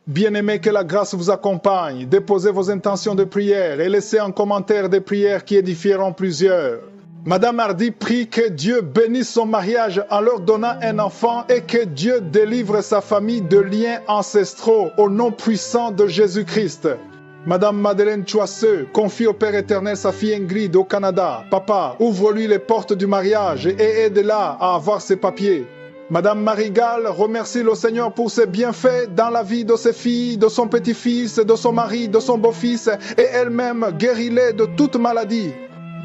Bien-aimés, que la grâce vous accompagne. Déposez vos intentions de prière et laissez un commentaire des prières qui édifieront plusieurs. Madame Hardy prie que Dieu bénisse son mariage en leur donnant un enfant et que Dieu délivre sa famille de liens ancestraux au nom puissant de Jésus-Christ. Madame Madeleine Choisseux confie au Père éternel sa fille Ingrid au Canada. Papa, ouvre-lui les portes du mariage et aide-la à avoir ses papiers. Madame Marigal remercie le Seigneur pour ses bienfaits dans la vie de ses filles, de son petit-fils, de son mari, de son beau-fils et elle-même guérit-les de toute maladie.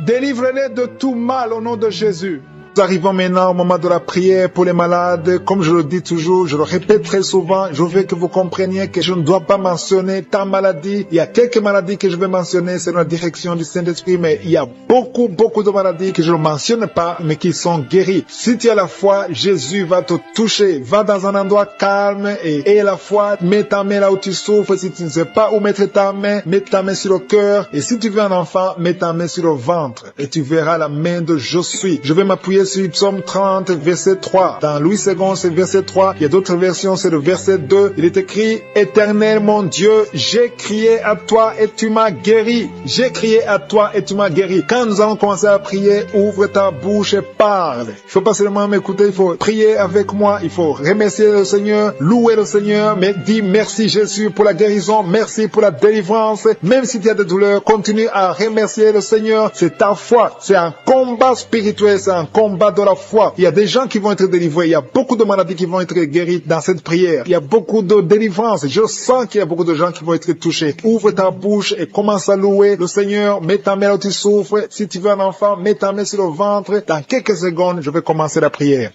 Délivrez-les de tout mal au nom de Jésus. Nous arrivons maintenant au moment de la prière pour les malades. Comme je le dis toujours, je le répète très souvent, je veux que vous compreniez que je ne dois pas mentionner ta maladie. Il y a quelques maladies que je vais mentionner, c'est dans la direction du Saint-Esprit, mais il y a beaucoup de maladies que je ne mentionne pas, mais qui sont guéries. Si tu as la foi, Jésus va te toucher. Va dans un endroit calme et aie la foi. Mets ta main là où tu souffres. Si tu ne sais pas où mettre ta main, mets ta main sur le cœur. Et si tu veux un enfant, mets ta main sur le ventre. Et tu verras la main de Je suis. Je vais m'appuyer sur Psaume 30, verset 3. Dans Louis II, c'est verset 3. Il y a d'autres versions, c'est le verset 2. Il est écrit, Éternel mon Dieu, j'ai crié à toi et tu m'as guéri. J'ai crié à toi et tu m'as guéri. Quand nous allons commencer à prier, ouvre ta bouche et parle. Il faut pas seulement m'écouter, il faut prier avec moi. Il faut remercier le Seigneur, louer le Seigneur, mais dis merci Jésus pour la guérison, merci pour la délivrance. Même si tu as des douleurs, continue à remercier le Seigneur. C'est ta foi. C'est un combat spirituel, c'est un combat de la foi. Il y a des gens qui vont être délivrés. Il y a beaucoup de maladies qui vont être guéries dans cette prière. Il y a beaucoup de délivrance. Je sens qu'il y a beaucoup de gens qui vont être touchés. Ouvre ta bouche et commence à louer le Seigneur. Mets ta main là où tu souffres. Si tu veux un enfant, mets ta main sur le ventre. Dans quelques secondes, je vais commencer la prière.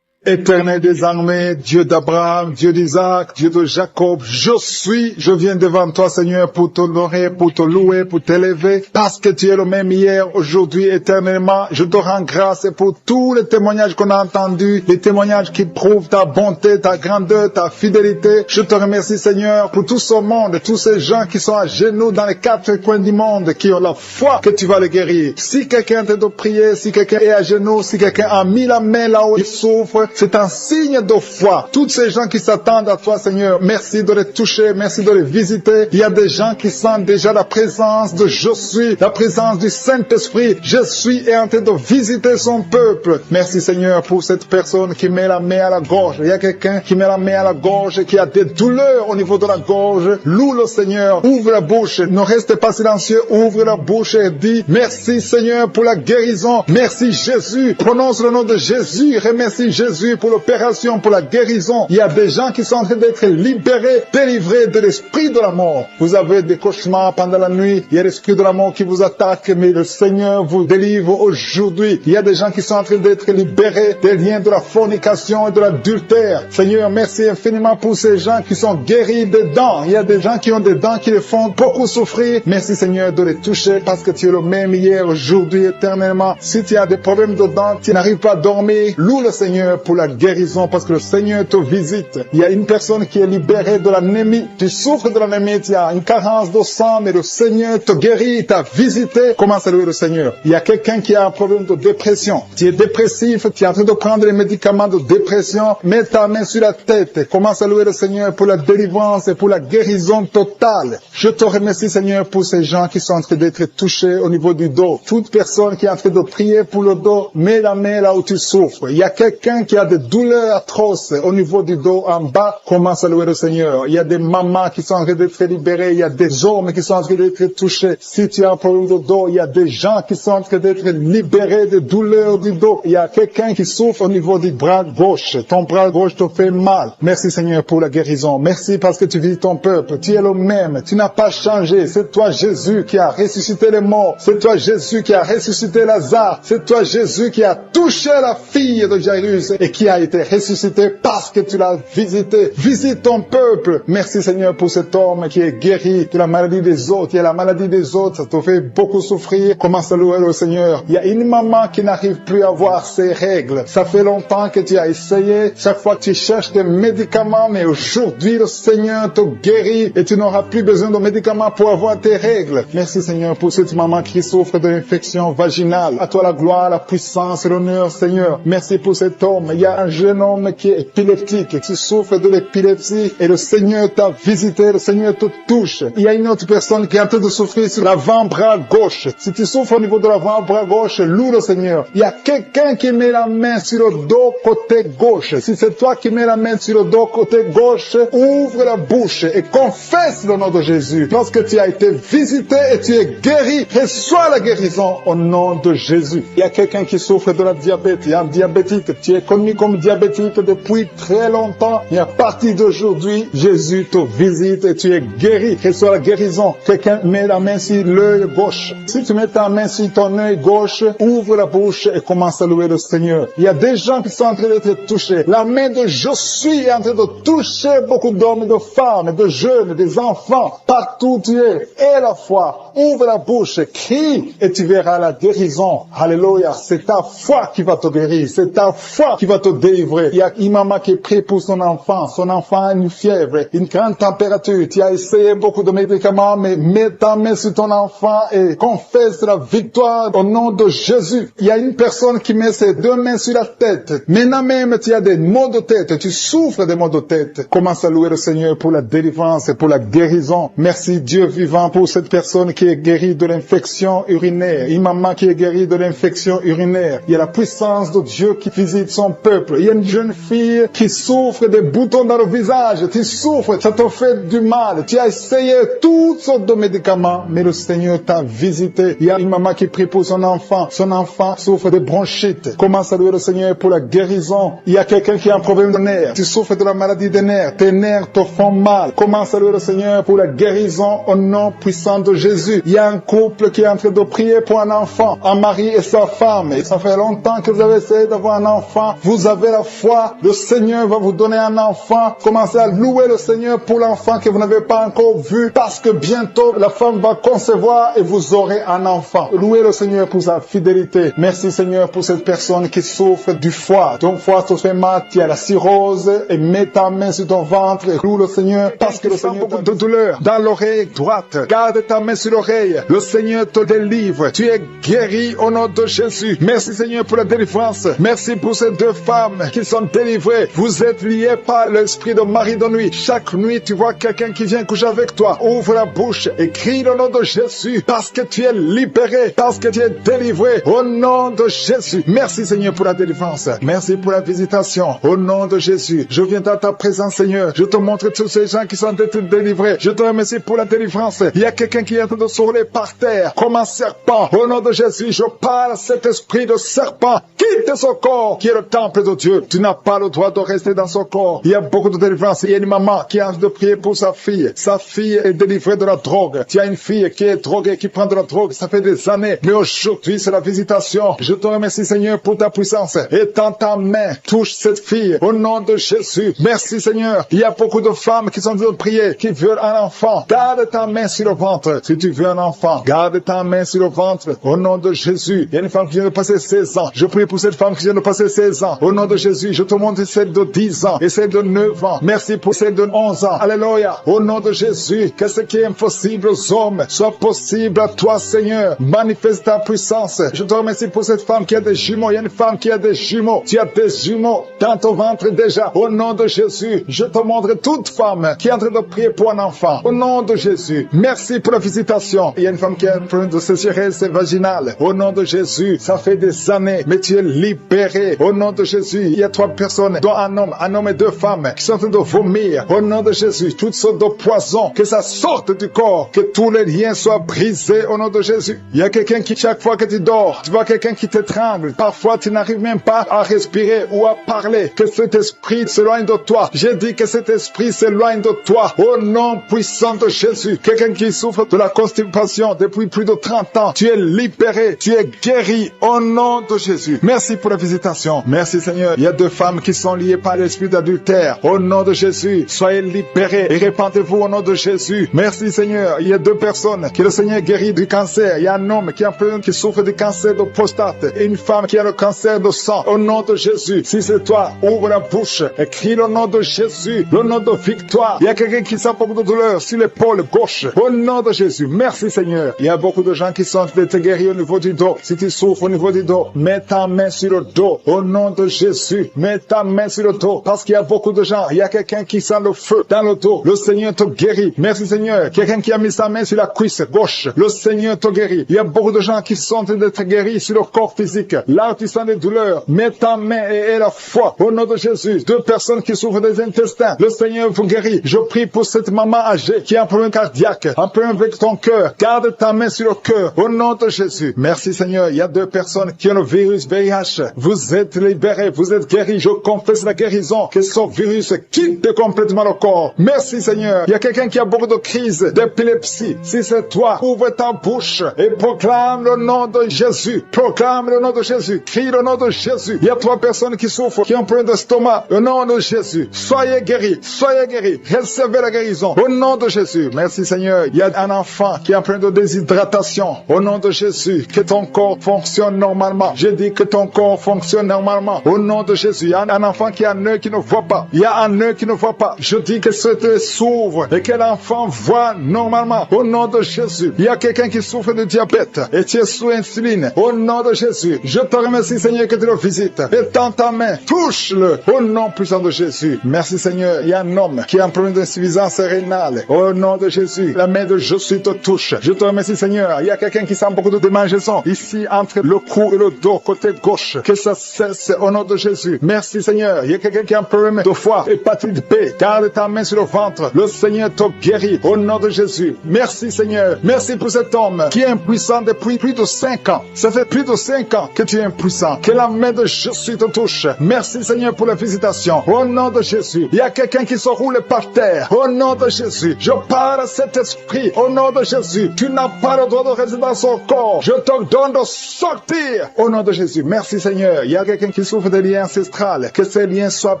Éternel des armées, Dieu d'Abraham, Dieu d'Isaac, Dieu de Jacob, je viens devant toi Seigneur pour t'honorer, pour te louer, pour t'élever, parce que tu es le même hier, aujourd'hui, éternellement. Je te rends grâce pour tous les témoignages qu'on a entendus, les témoignages qui prouvent ta bonté, ta grandeur, ta fidélité. Je te remercie Seigneur pour tout ce monde, tous ces gens qui sont à genoux dans les quatre coins du monde, qui ont la foi que tu vas les guérir. Si quelqu'un est en train de prier, si quelqu'un est à genoux, si quelqu'un a mis la main là où il souffre, c'est un signe de foi. Tous ces gens qui s'attendent à toi, Seigneur, merci de les toucher, merci de les visiter. Il y a des gens qui sentent déjà la présence de Je suis, la présence du Saint-Esprit. Je suis est en train de visiter son peuple. Merci, Seigneur, pour cette personne qui met la main à la gorge. Il y a quelqu'un qui met la main à la gorge, qui a des douleurs au niveau de la gorge. Loue le Seigneur, ouvre la bouche, ne reste pas silencieux, ouvre la bouche et dis merci, Seigneur, pour la guérison. Merci, Jésus. Prononce le nom de Jésus. Remercie Jésus pour l'opération, pour la guérison. Il y a des gens qui sont en train d'être libérés, délivrés de l'esprit de la mort. Vous avez des cauchemars pendant la nuit. Il y a l'esprit de la mort qui vous attaque, mais le Seigneur vous délivre aujourd'hui. Il y a des gens qui sont en train d'être libérés des liens de la fornication et de l'adultère. Seigneur, merci infiniment pour ces gens qui sont guéris des dents. Il y a des gens qui ont des dents qui les font beaucoup souffrir. Merci Seigneur de les toucher parce que tu es le même hier, aujourd'hui, éternellement. Si tu as des problèmes de dents, tu n'arrives pas à dormir, loue le Seigneur pour la guérison parce que le Seigneur te visite. Il y a une personne qui est libérée de l'anémie. Tu souffres de l'anémie, tu as une carence de sang, mais le Seigneur te guérit, t'a visité. Commence à louer le Seigneur. Il y a quelqu'un qui a un problème de dépression. Tu es dépressif, tu es en train de prendre les médicaments de dépression. Mets ta main sur la tête. Commence à louer le Seigneur pour la délivrance et pour la guérison totale. Je te remercie Seigneur pour ces gens qui sont en train d'être touchés au niveau du dos. Toute personne qui est en train de prier pour le dos, mets la main là où tu souffres. Il y a quelqu'un qui a des douleurs atroces au niveau du dos en bas, commence à louer le Seigneur. Il y a des mamans qui sont en train d'être libérées, il y a des hommes qui sont en train d'être touchés. Si tu as un problème de dos, il y a des gens qui sont en train d'être libérés de douleurs du dos. Il y a quelqu'un qui souffre au niveau du bras gauche. Ton bras gauche te fait mal. Merci Seigneur pour la guérison. Merci parce que tu visites ton peuple. Tu es le même. Tu n'as pas changé. C'est toi Jésus qui a ressuscité les morts. C'est toi Jésus qui a ressuscité Lazare. C'est toi Jésus qui a touché la fille de Jairus et qui a été ressuscité parce que tu l'as visité. Visite ton peuple. Merci Seigneur pour cet homme qui est guéri de la maladie des autres. Il y a la maladie des autres, ça te fait beaucoup souffrir. Commence à louer le Seigneur. Il y a une maman qui n'arrive plus à avoir ses règles. Ça fait longtemps que tu as essayé. Chaque fois que tu cherches des médicaments, mais aujourd'hui le Seigneur te guérit et tu n'auras plus besoin de médicaments pour avoir tes règles. Merci Seigneur pour cette maman qui souffre de l'infection vaginale. À toi la gloire, la puissance et l'honneur Seigneur. Merci pour cet homme Il y a un jeune homme qui est épileptique, qui souffre de l'épilepsie et le Seigneur t'a visité, le Seigneur te touche. Il y a une autre personne qui est en train de souffrir sur l'avant-bras gauche. Si tu souffres au niveau de l'avant-bras gauche, loue le Seigneur. Il y a quelqu'un qui met la main sur le dos côté gauche. Si c'est toi qui mets la main sur le dos côté gauche, ouvre la bouche et confesse le nom de Jésus. Lorsque tu as été visité et tu es guéri, reçois la guérison au nom de Jésus. Il y a quelqu'un qui souffre de la diabète. Il y a un diabétique. Tu es connu comme diabétique depuis très longtemps. Et à partir d'aujourd'hui, Jésus te visite et tu es guéri. Reçois la guérison. Quelqu'un met la main sur l'œil gauche. Si tu mets ta main sur ton œil gauche, ouvre la bouche et commence à louer le Seigneur. Il y a des gens qui sont en train d'être touchés. La main de Josué est en train de toucher beaucoup d'hommes, de femmes, de jeunes, des enfants. Partout où tu es. Et la foi. Ouvre la bouche, crie et tu verras la guérison. Alléluia. C'est ta foi qui va te guérir. C'est ta foi qui va te délivrer. Il y a une maman qui prie pour son enfant. Son enfant a une fièvre, une grande température. Tu as essayé beaucoup de médicaments, mais mets ta main sur ton enfant et confesse la victoire au nom de Jésus. Il y a une personne qui met ses deux mains sur la tête. Maintenant même, tu as des maux de tête. Tu souffres des maux de tête. Commence à louer le Seigneur pour la délivrance et pour la guérison. Merci Dieu vivant pour cette personne qui est guérie de l'infection urinaire. Une maman qui est guérie de l'infection urinaire. Il y a la puissance de Dieu qui visite son peuple. Il y a une jeune fille qui souffre des boutons dans le visage. Tu souffres, ça te fait du mal. Tu as essayé toutes sortes de médicaments, mais le Seigneur t'a visité. Il y a une maman qui prie pour son enfant. Son enfant souffre de bronchite. Commence à louer le Seigneur pour la guérison. Il y a quelqu'un qui a un problème de nerfs. Tu souffres de la maladie des nerfs. Tes nerfs te font mal. Commence à louer le Seigneur pour la guérison au nom puissant de Jésus. Il y a un couple qui est en train de prier pour un enfant. Un mari et sa femme. Et ça fait longtemps que vous avez essayé d'avoir un enfant. Vous avez la foi. Le Seigneur va vous donner un enfant. Commencez à louer le Seigneur pour l'enfant que vous n'avez pas encore vu. Parce que bientôt, la femme va concevoir et vous aurez un enfant. Louez le Seigneur pour sa fidélité. Merci Seigneur pour cette personne qui souffre du foie. Ton foie te fait mal. Tu as la cirrhose. Et mets ta main sur ton ventre et loue le Seigneur. Parce que le Seigneur a beaucoup de douleur dans l'oreille droite. Garde ta main sur l'oreille. Le Seigneur te délivre. Tu es guéri au nom de Jésus. Merci Seigneur pour la délivrance. Merci pour ces deux femmes qui sont délivrées. Vous êtes liés par l'esprit de mari de nuit. Chaque nuit, tu vois quelqu'un qui vient coucher avec toi. Ouvre la bouche et crie le nom de Jésus parce que tu es libéré, parce que tu es délivré au nom de Jésus. Merci Seigneur pour la délivrance. Merci pour la visitation au nom de Jésus. Je viens dans ta présence Seigneur. Je te montre tous ces gens qui sont délivrés. Je te remercie pour la délivrance. Il y a quelqu'un qui est en train de s'enrouler par terre comme un serpent. Au nom de Jésus, je parle à cet esprit de serpent. Quitte ce corps qui est le temple de Dieu. Tu n'as pas le droit de rester dans ce corps. Il y a beaucoup de délivrance. Il y a une maman qui a envie de prier pour sa fille. Sa fille est délivrée de la drogue. Tu as une fille qui est droguée, qui prend de la drogue. Ça fait des années. Mais aujourd'hui, c'est la visitation. Je te remercie, Seigneur, pour ta puissance. Étends ta main. Touche cette fille. Au nom de Jésus. Merci, Seigneur. Il y a beaucoup de femmes qui sont en train de prier, qui veulent un enfant. Garde ta main sur le ventre. Si tu veux un enfant, garde ta main sur le ventre. Au nom de Jésus. Il y a une femme qui vient de passer 16 ans. Je prie pour cette femme qui vient de passer 16 ans. Au nom de Jésus, je te montre celle de 10 ans et celle de 9 ans. Merci pour celle de 11 ans. Alléluia. Au nom de Jésus, que ce qui est impossible aux hommes soit possible à toi, Seigneur. Manifeste ta puissance. Je te remercie pour cette femme qui a des jumeaux. Il y a une femme qui a des jumeaux. Tu as des jumeaux dans ton ventre déjà. Au nom de Jésus, je te montre toute femme qui est en train de prier pour un enfant. Au nom de Jésus, merci pour la visitation. Il y a une femme qui a un problème de sécheresse vaginale. Au nom de Jésus, ça fait des années, mais tu es libéré. Au nom de Jésus, il y a 3 personnes, dont un homme et 2 femmes, qui sont en train de vomir. Au nom de Jésus, toutes sortes de poisons, que ça sorte du corps, que tous les liens soient brisés au nom de Jésus. Il y a quelqu'un qui, chaque fois que tu dors, tu vois quelqu'un qui t'étrangle. Parfois, tu n'arrives même pas à respirer ou à parler. Que cet esprit s'éloigne de toi. J'ai dit que cet esprit s'éloigne de toi. Au nom puissant de Jésus. Quelqu'un qui souffre de la constipation depuis plus de 30 ans. Tu es libéré. Tu es guéri au nom de Jésus. Merci pour la visitation. Merci Seigneur. Il y a 2 femmes qui sont liées par l'esprit d'adultère. Au nom de Jésus, soyez libérés et répandez-vous au nom de Jésus. Merci Seigneur. Il y a 2 personnes que le Seigneur guérit du cancer. Il y a un homme qui souffre du cancer de prostate et une femme qui a le cancer de sang. Au nom de Jésus, si c'est toi, ouvre la bouche et crie le nom de Jésus, le nom de victoire. Il y a quelqu'un qui sent beaucoup de douleur sur l'épaule gauche. Au nom de Jésus, Merci Seigneur. Il y a beaucoup de gens qui sont d'être guéris au niveau du dos. Si tu souffres au niveau du dos, mets ta main sur le dos. Au nom de Jésus, mets ta main sur le dos. Parce qu'il y a beaucoup de gens. Il y a quelqu'un qui sent le feu dans le dos. Le Seigneur te guérit. Merci Seigneur. Quelqu'un qui a mis sa main sur la cuisse gauche. Le Seigneur te guérit. Il y a beaucoup de gens qui sont d'être guéris sur le corps physique. Là, tu sens des douleurs. Mets ta main et la foi. Au nom de Jésus. 2 personnes qui souffrent des intestins. Le Seigneur vous guérit. Je prie pour cette maman âgée qui a un problème cardiaque. Un problème avec ton cœur. Garde ta main sur le cœur. Au nom de Jésus. Merci Seigneur. Il y a 2 personnes qui ont le virus VIH. Vous êtes libérés. Vous êtes guéris. Je confesse la guérison. Que ce virus quitte complètement le corps. Merci Seigneur. Il y a quelqu'un qui a beaucoup de crises d'épilepsie. Si c'est toi, ouvre ta bouche et proclame le nom de Jésus. Proclame le nom de Jésus. Crie le nom de Jésus. Il y a 3 personnes qui souffrent, qui ont un problème d'estomac. Au nom de Jésus. Soyez guéris. Soyez guéris. Recevez la guérison. Au nom de Jésus. Merci Seigneur. Il y a un enfant qui a un problème de déshydratation. Au nom de Jésus. Que ton corps fonctionne normalement. Je dis que ton corps fonctionne normalement. Au nom de Jésus. Il y a un enfant qui a un œil qui ne voit pas. Il y a un œil qui ne voit pas. Je dis que cet œil s'ouvre et que l'enfant voit normalement. Au nom de Jésus. Il y a quelqu'un qui souffre de diabète et tu es sous insuline. Au nom de Jésus. Je te remercie Seigneur que tu le visites. Étends ta main. Touche-le. Au nom puissant de Jésus. Merci Seigneur. Il y a un homme qui a un problème d'insuffisance rénale. Au nom de Jésus. La main de Jésus te touche. Je te remercie Seigneur. Il y a quelqu'un qui sent beaucoup de démangeaisons. Ici entre le cou et le dos côté gauche. Que ça cesse au nom de Jésus. Merci Seigneur. Il y a quelqu'un qui a un problème de foie. Hépatite B. Garde ta main sur le ventre. Le Seigneur te guérit. Au nom de Jésus. Merci Seigneur. Merci pour cet homme qui est impuissant depuis plus de 5 ans. Ça fait plus de 5 ans que tu es impuissant. Que la main de Jésus te touche. Merci Seigneur pour la visitation. Au nom de Jésus. Il y a quelqu'un qui se roule par terre. Au nom de Jésus. Je parle à cet esprit. Au nom de Jésus. Tu n'as pas le droit de rester dans son corps. Je te donne de sortir. Au nom de Jésus. Merci Seigneur. Il y a quelqu'un qui souffre de liens ancestrales. Que ces liens soient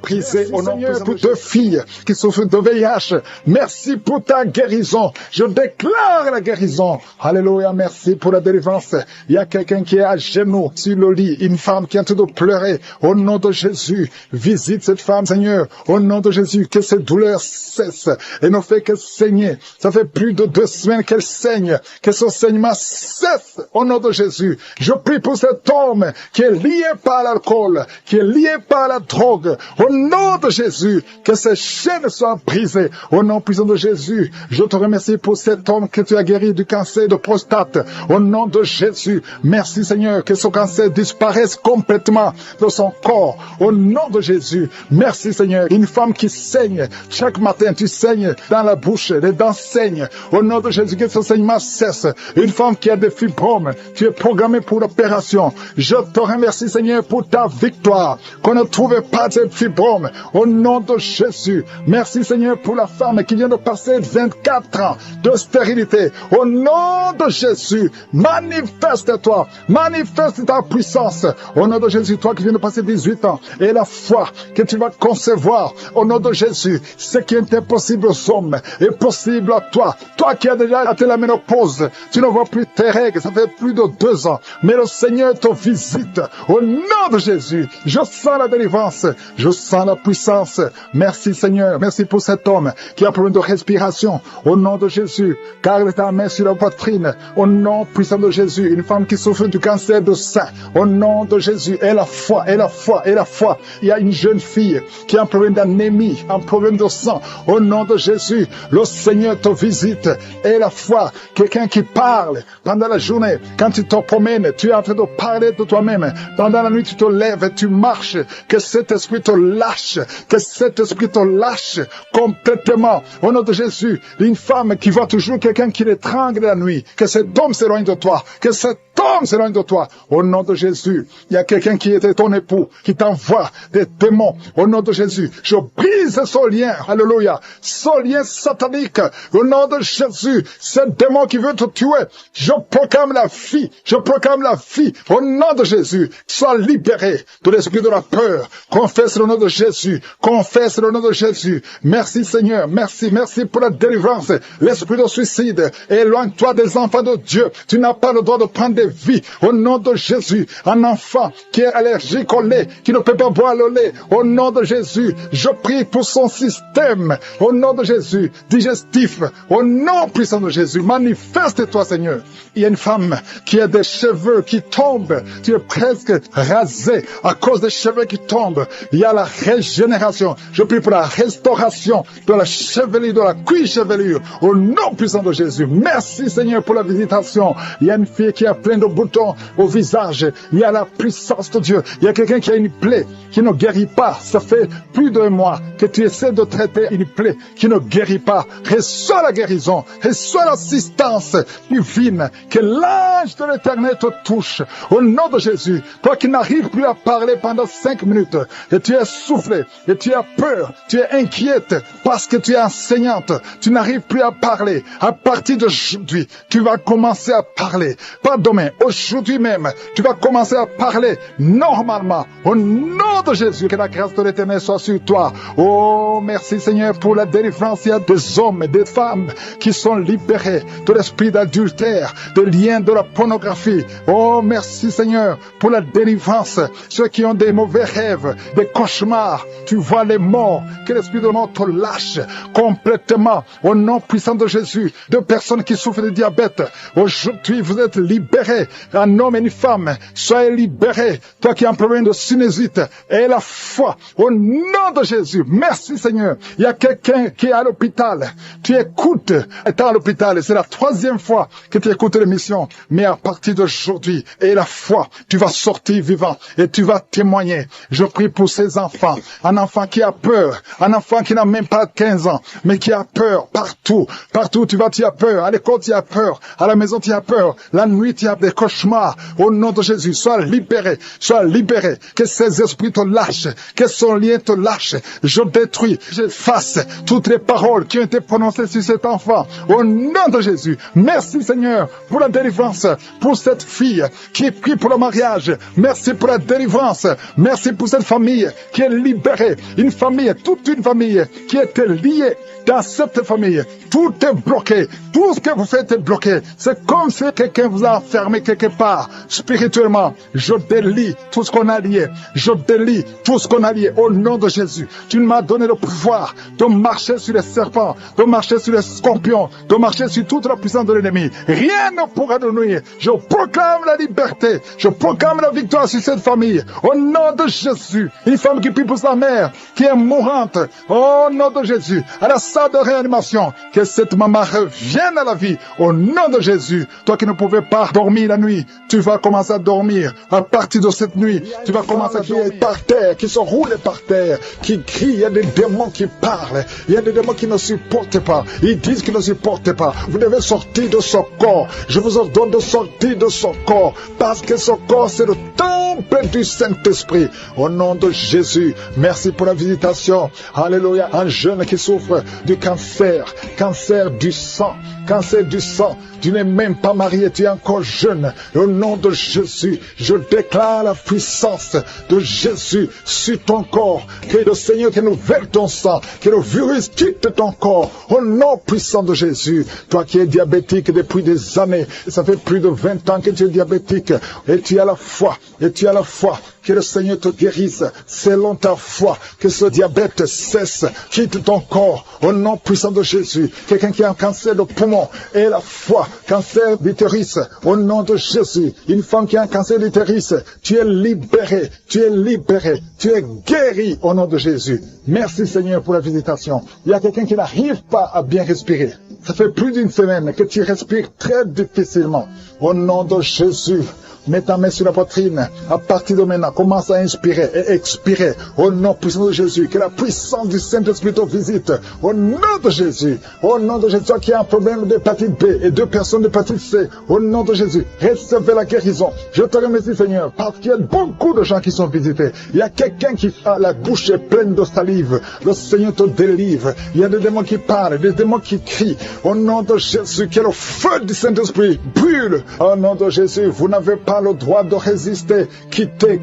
brisés. Au nom de pour 2 filles qui souffrent de VIH. Merci pour ta guérison. Je déclare la guérison. Alléluia. Merci pour la délivrance. Il y a quelqu'un qui est à genoux sur le lit. Une femme qui est en train de pleurer. Au nom de Jésus. Visite cette femme, Seigneur. Au nom de Jésus. Que cette douleur cesse et ne fait que saigner. Ça fait plus de 2 semaines qu'elle saigne. Que ce saignement cesse. Au nom de Jésus. Je prie pour cet homme qui est lié par l'alcool, qui est lié par la drogue. Au nom de Jésus. Que ces chaînes soient brisées. Au nom puissant de Jésus. Je te remercie pour cet homme que tu as guéri du cancer de prostate. Au nom de Jésus. Merci Seigneur. Que ce cancer disparaisse complètement de son corps. Au nom de Jésus. Merci Seigneur. Une femme qui saigne. Chaque matin tu saignes dans la bouche. Les dents saignent. Au nom de Jésus. Que ce saignement cesse. Une femme qui a des fibromes. Tu es programmée pour l'opération. Je te remercie Seigneur pour ta victoire. Qu'on ne trouve pas ces fibromes. Au nom de Jésus. Merci Seigneur pour la femme qui vient de passer 24 ans de stérilité. Au nom de Jésus, manifeste-toi, manifeste ta puissance. Au nom de Jésus, toi qui viens de passer 18 ans, et la foi que tu vas concevoir, au nom de Jésus, ce qui est impossible aux hommes est possible à toi. Toi qui as déjà atteint la ménopause, tu ne vois plus tes règles, ça fait plus de 2 ans, mais le Seigneur te visite. Au nom de Jésus, je sens la délivrance, je sens la puissance. Merci Seigneur, merci pour cet homme qui a un problème de respiration. Au nom de Jésus, garde ta main sur la poitrine. Au nom puissant de Jésus, une femme qui souffre du cancer de sein. Au nom de Jésus, et la foi, et la foi, et la foi. Il y a une jeune fille qui a un problème d'anémie, un problème de sang. Au nom de Jésus, le Seigneur te visite. Et la foi, quelqu'un qui parle pendant la journée. Quand tu te promènes, tu es en train de parler de toi-même. Pendant la nuit, tu te lèves, tu marches. Que cet esprit te lâche. Que cet esprit te lâche complètement. Au nom de Jésus, une femme qui voit toujours quelqu'un qui l'étrangle la nuit. Que cet homme s'éloigne de toi. Que cet homme s'éloigne de toi. Au nom de Jésus, il y a quelqu'un qui était ton époux, qui t'envoie des démons. Au nom de Jésus, je brise ce lien. Alléluia. Ce lien satanique. Au nom de Jésus, ce démon qui veut te tuer, je proclame la vie. Je proclame la vie. Au nom de Jésus, sois libéré de l'esprit de la peur. Confesse le nom de Jésus. Confesse le nom de Jésus. Merci Seigneur. Merci. Merci pour la délivrance. L'esprit de suicide, éloigne-toi des enfants de Dieu. Tu n'as pas le droit de prendre des vies. Au nom de Jésus, un enfant qui est allergique au lait, qui ne peut pas boire le lait. Au nom de Jésus, je prie pour son système. Au nom de Jésus, digestif. Au nom puissant de Jésus. Jésus, manifeste-toi, Seigneur. Il y a une femme qui a des cheveux qui tombent. Tu es presque rasé à cause des cheveux qui tombent. Il y a la régénération. Je prie pour la restauration de la chevelure, de la cuir-chevelure. Au nom puissant de Jésus. Merci, Seigneur, pour la visitation. Il y a une fille qui a plein de boutons au visage. Il y a la puissance de Dieu. Il y a quelqu'un qui a une plaie qui ne guérit pas. Ça fait plus d'un mois que tu essaies de traiter une plaie qui ne guérit pas. Reçois la guérison. Reçois l'assistance divine. Que l'ange de l'Éternel te touche. Au nom de Jésus. Toi qui n'arrives plus à parler pendant 5 minutes. Et tu es soufflé. Et tu as peur. Tu es inquiète. Parce que tu es enseignante. Tu n'arrives plus à parler. À partir d'aujourd'hui, tu vas commencer à parler. Pas demain. Aujourd'hui même. Tu vas commencer à parler normalement. Au nom de Jésus. Que la grâce de l'Éternel soit sur toi. Oh, merci Seigneur pour la délivrance. Il y a des hommes et des femmes qui sont libérés de l'esprit d'adultère, de liens de la pornographie. Oh, merci Seigneur pour la délivrance. Ceux qui ont des mauvais rêves, des cauchemars, tu vois les morts, que l'esprit de mort te lâche complètement. Au nom puissant de Jésus, de personnes qui souffrent de diabète, aujourd'hui vous êtes libérés. Un homme et une femme, soyez libérés. Toi qui as un problème de sinusite, et la foi, au nom de Jésus. Merci Seigneur. Il y a quelqu'un qui est à l'hôpital. Tu écoutes, étant à l'hôpital, c'est la 3e fois que tu écoutes l'émission. Mais à partir d'aujourd'hui, et la foi, tu vas sortir vivant et tu vas témoigner. Je prie pour ces enfants. Un enfant qui a peur, un enfant qui n'a même pas 15 ans, mais qui a peur partout. Partout tu vas, tu as peur. À l'école, tu as peur. À la maison, tu as peur. La nuit, tu as des cauchemars. Au nom de Jésus, sois libéré. Sois libéré. Que ces esprits te lâchent. Que son lien te lâche. Je détruis, j'efface toutes les paroles qui ont été prononcées sur cet enfant. Au nom de Jésus. Merci Seigneur pour la délivrance. Pour cette fille qui prie pour le mariage. Merci pour la délivrance. Merci pour cette famille qui est libérée. Une famille, toute une famille qui était liée dans cette famille. Tout est bloqué. Tout ce que vous faites est bloqué. C'est comme si quelqu'un vous a enfermé quelque part. Spirituellement, je délie tout ce qu'on a lié. Je délie tout ce qu'on a lié au nom de Jésus. Tu m'as donné le pouvoir de marcher sur les serpents, de marcher sur les scorpions, de marcher sur toute la puissance de l'ennemi. Rien ne pourra nous nuire. Je proclame la liberté. Je proclame la victoire sur cette famille. Au nom de Jésus. Une femme qui prie pour sa mère, qui est mourante. Au nom de Jésus. À la salle de réanimation. Que cette maman revienne à la vie. Au nom de Jésus. Toi qui ne pouvais pas dormir la nuit, tu vas commencer à dormir. À partir de cette nuit, tu vas commencer à dormir par terre, qui se roule par terre, qui crie. Il y a des démons qui parlent. Il y a des démons qui ne supportent pas. Ils disent qu'ils ne supportent pas. Vous devez sortir de son corps. Je vous ordonne de sortir de son corps. Parce que son corps, c'est le temple du Saint-Esprit. Au nom de Jésus. Merci pour la visitation. Alléluia. Un jeune qui souffre du cancer. Cancer du sang. Cancer du sang. Tu n'es même pas marié, tu es encore jeune. Au nom de Jésus, je déclare la puissance de Jésus sur ton corps. Que le Seigneur renouvelle ton sang. Que le virus quitte ton corps. Au nom puissant de Jésus. Toi qui es diabétique depuis des années. Ça fait plus de 20 ans que tu es diabétique. Et tu as la foi. Et tu as la foi. Que le Seigneur te guérisse. Selon ta foi. Que ce diabète cesse. Quitte ton corps. Au nom puissant de Jésus. Quelqu'un qui a un cancer de poumon. Et la foi. Cancer d'utérus, au nom de Jésus. Une femme qui a un cancer d'utérus, tu es libéré, tu es libéré, tu es guéri au nom de Jésus. Merci Seigneur pour la visitation. Il y a quelqu'un qui n'arrive pas à bien respirer. Ça fait plus d'une semaine que tu respires très difficilement. Au nom de Jésus. Mets ta main sur la poitrine. À partir de maintenant, commence à inspirer et expirer. Au nom puissant de Jésus. Que la puissance du Saint-Esprit te visite. Au nom de Jésus. Au nom de Jésus. Toi qui as un problème d'hépatite B et 2 personnes d'hépatite C. Au nom de Jésus. Recevez la guérison. Je te remercie Seigneur. Parce qu'il y a beaucoup de gens qui sont visités. Il y a quelqu'un qui a la bouche pleine de salive. Le Seigneur te délivre. Il y a des démons qui parlent. Des démons qui crient. Au nom de Jésus. Que le feu du Saint-Esprit brûle. Au nom de Jésus. Vous n'avez pas pas le droit de résister. Quittez,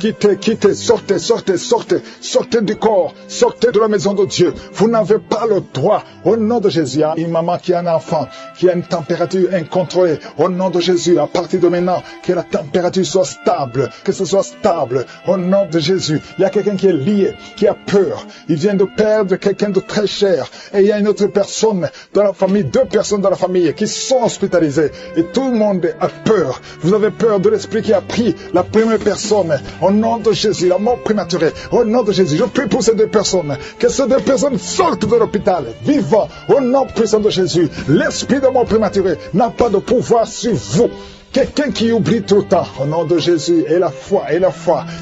sortez du corps, sortez de la maison de Dieu. Vous n'avez pas le droit. Au nom de Jésus, il y a une maman qui a un enfant, qui a une température incontrôlée. Au nom de Jésus, à partir de maintenant, que la température soit stable, que ce soit stable. Au nom de Jésus, il y a quelqu'un qui est lié, qui a peur. Il vient de perdre quelqu'un de très cher. Et il y a une autre personne dans la famille, 2 personnes dans la famille qui sont hospitalisées. Et tout le monde a peur. Vous avez peur de l'esprit qui a pris la première personne. Au nom de Jésus, la mort prématurée. Au nom de Jésus, je prie pour ces 2 personnes. Que ces 2 personnes sortent de l'hôpital, vivant. Au nom puissant de Jésus, l'esprit de mort prématurée n'a pas de pouvoir sur vous. Quelqu'un qui oublie tout le temps, au nom de Jésus, et la foi.